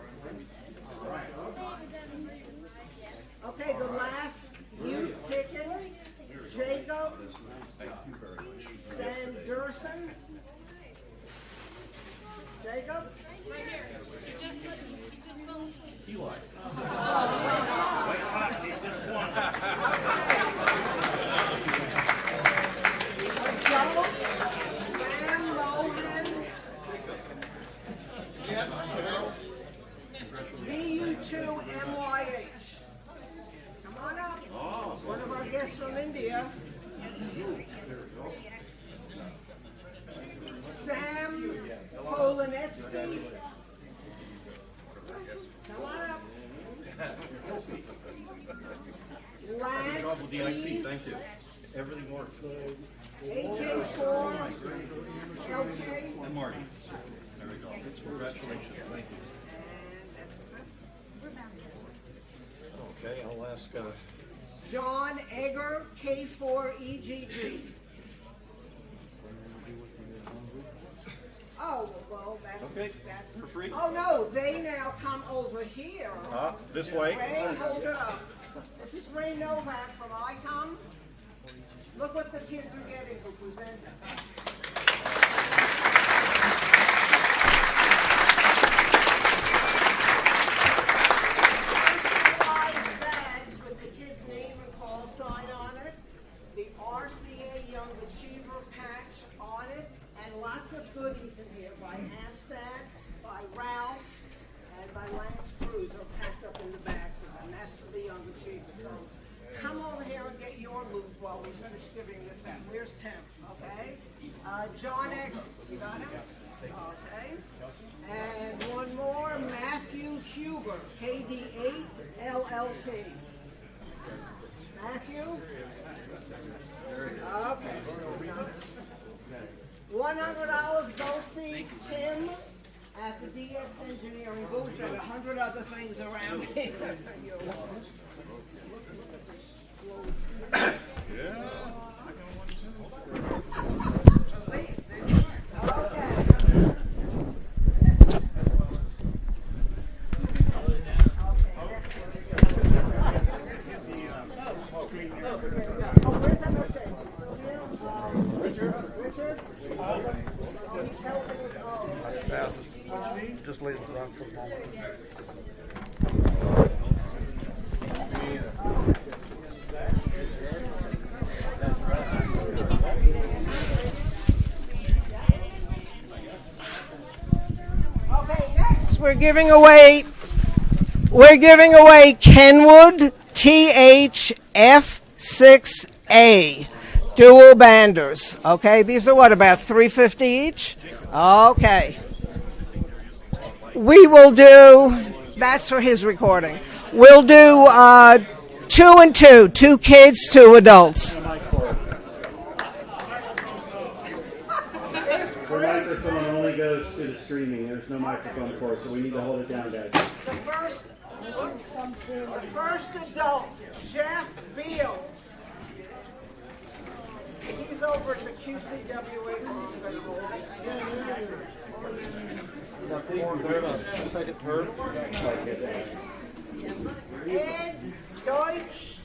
Okay, the last youth ticket, Jacob Sanderson. Jacob? Right here. He just fell asleep. Eli. Sam Logan. VU2MYH. Come on up. One of our guests from India. Sam Polanetsky. Come on up. Lance DIT, thank you. Everything works. AK4, LK. And Marty. There we go. Congratulations. Thank you. Okay, I'll ask. John Egger, K4EGG. Oh, well, that's for free. Oh, no, they now come over here. This way. Ray, hold it up. This is Ray Novak from ICOM. Look what the kids are getting who presented. Bags with the kid's name and call sign on it, the RCA Young Achiever patch on it, and lots of goodies in here by AMSAT, by Ralph, and by Lance Cruz are packed up in the bag for them. That's for the Young Achievers. So come over here and get your loot while we finish giving this out. Where's Tim? Okay. John Egger. You got him? Okay. And one more, Matthew Huber, KD8 LLT. Matthew? Okay. $100, go see Tim at the DX Engineering booth. There's 100 other things around here. Just leave it run for a moment. Okay, next we're giving away Kenwood THF6A dual banders. Okay, these are what, about $350 each? Okay. We will do, that's for his recording. We'll do 2 2 and 2. 2 kids, 2 adults. The microphone only goes to the streaming. There's no microphone for it, so we need to hold it down, guys. The first adult, Jeff Beals. He's over at the QCWA. Ed Deutsch,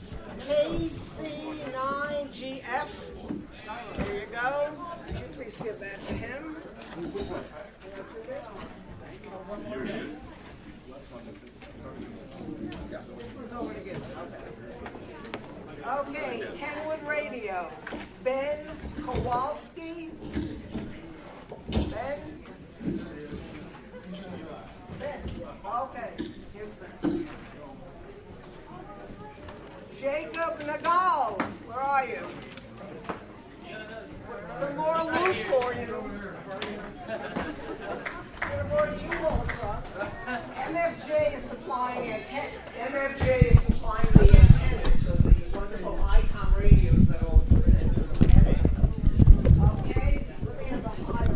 KC9GF. There you go. Would you please give that to him? Okay, Kenwood Radio. Ben Kowalski. Ben. Okay, here's Ben. Jacob Nagal, where are you? Some more loot for you. MFJ is supplying MFJ is supplying the antennas, so the wonderful ICOM radios that all the presenters are getting. Okay, let me have the high.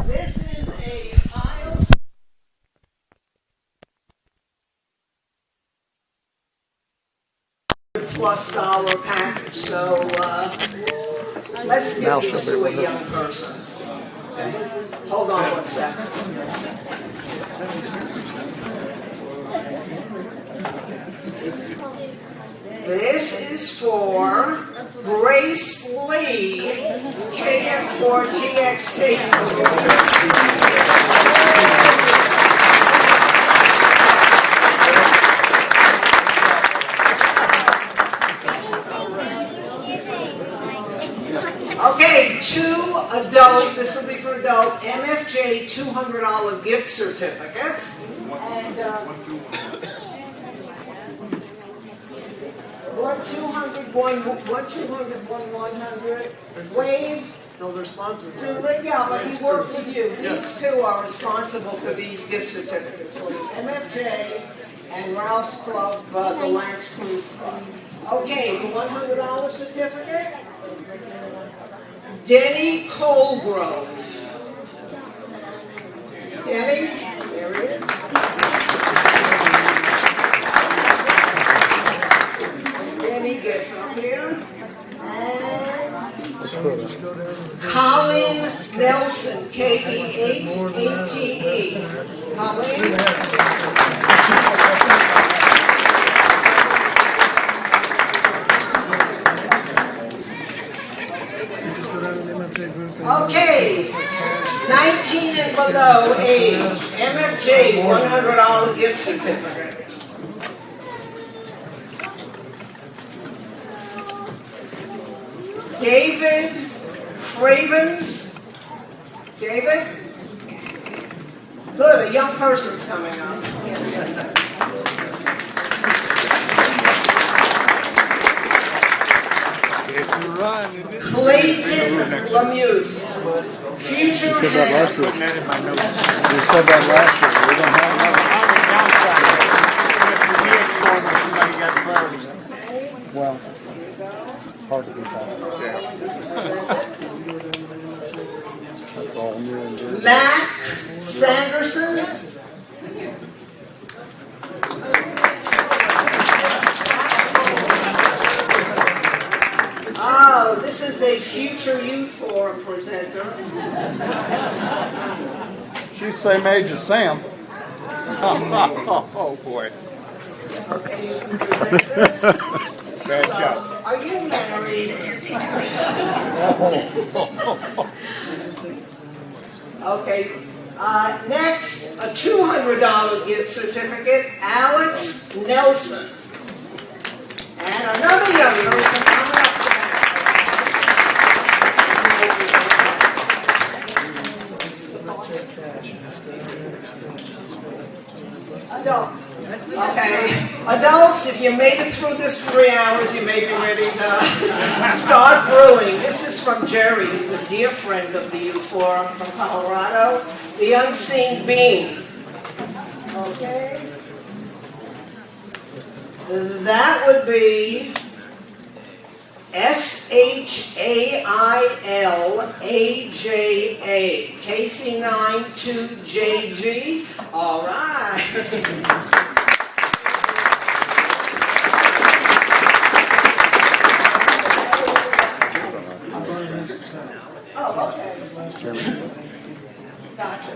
This is a Heil $+ package, so let's give this to a young person. Okay. Hold on 1 second. This is for Grace Lee, KM4TXT. Okay, 2 adult, this will be for adult, MFJ $200 gift certificates. And one 200, one 100. Wave. No, they're sponsored. Yeah, but he worked with you. These 2 are responsible for these gift certificates for you. MFJ and Ralph's Club, the Lance Cruise Club. Okay, the $100 certificate. Denny Colgrove. Denny, there he is. Denny gets up here. And Colin Nelson, KE8ATE. Colin. Okay, 19 and below age, MFJ $100 gift certificate. David Cravens. David? Good, a young person's coming up. Clayton Lemuth. Future You said that last year. You said that last year. We're going to have another. Well, hard to get that. That's all new and good. Matt Sanderson. Oh, this is a Future Youth Forum presenter. She's the same age as Sam. Oh boy. Bad job. Are you married? Okay. Next, a $200 gift certificate, Alex Nelson. And another young person coming up. Adult. Okay. Adults, if you made it through this 3 hours, you may be ready to start brewing. This is from Jerry, who's a dear friend of the Youth Forum from Colorado. The Unseen Bean. Okay. That would be SHAILAJA, KC92JG. All right. Oh, okay. Gotcha.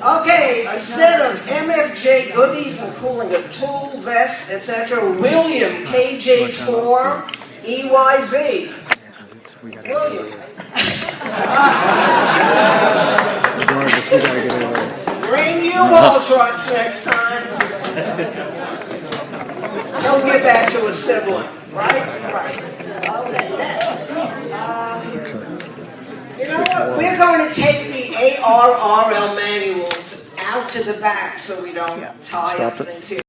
Okay, a set of MFJ goodies, including a tool, vest, etc. William, KJ4, EYZ. William. Bring you wall trucks next time. He'll give that to a sibling, right? Right. Okay, next. You know what? We're going to take the ARRL manuals out to the back so we don't tie up things here.